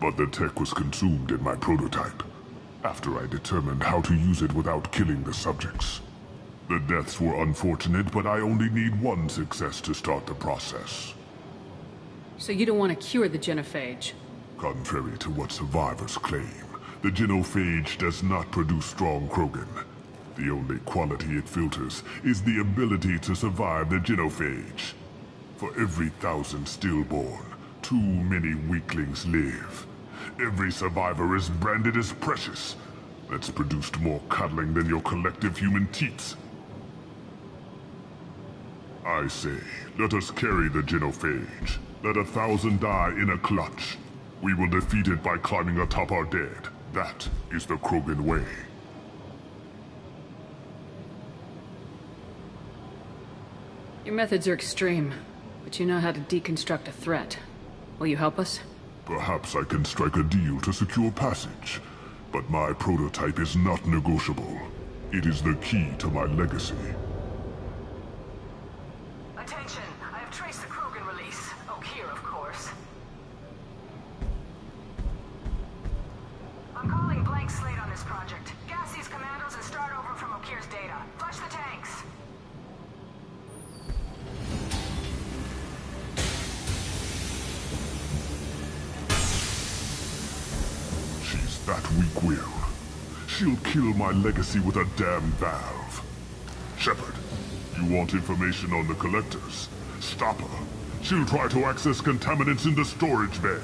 S6: but the tech was consumed in my prototype, after I determined how to use it without killing the subjects. The deaths were unfortunate, but I only need one success to start the process.
S9: So you don't want to cure the Genophage?
S6: Contrary to what survivors claim, the Genophage does not produce strong Krogan. The only quality it filters is the ability to survive the Genophage. For every 1,000 stillborn, too many weaklings live. Every survivor is branded as precious. That's produced more cuddling than your collective human teats. I say, let us carry the Genophage. Let 1,000 die in a clutch. We will defeat it by climbing atop our dead. That is the Krogan way.
S9: Your methods are extreme, but you know how to deconstruct a threat. Will you help us?
S6: Perhaps I can strike a deal to secure passage, but my prototype is not negotiable. It is the key to my legacy.
S15: Attention! I have traced the Krogan release. Oak here, of course. I'm calling blank slate on this project. Gas these commandos and start over from Okir's data. Flush the tanks!
S6: She's that weak-willed. She'll kill my legacy with a damn valve. Shepard, you want information on the Collectors? Stop her. She'll try to access contaminants in the storage bay.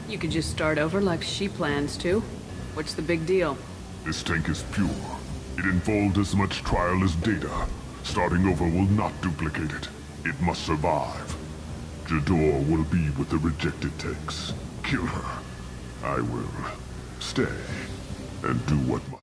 S9: You could just start over like she plans to. What's the big deal?
S6: This tank is pure. It involved as much trial as data. Starting over will not duplicate it. It must survive. Jador will be with the rejected tanks. Kill her. I will stay and do what must.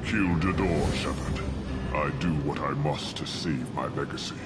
S6: Kill Jador, Shepard. I do what I must to save my legacy.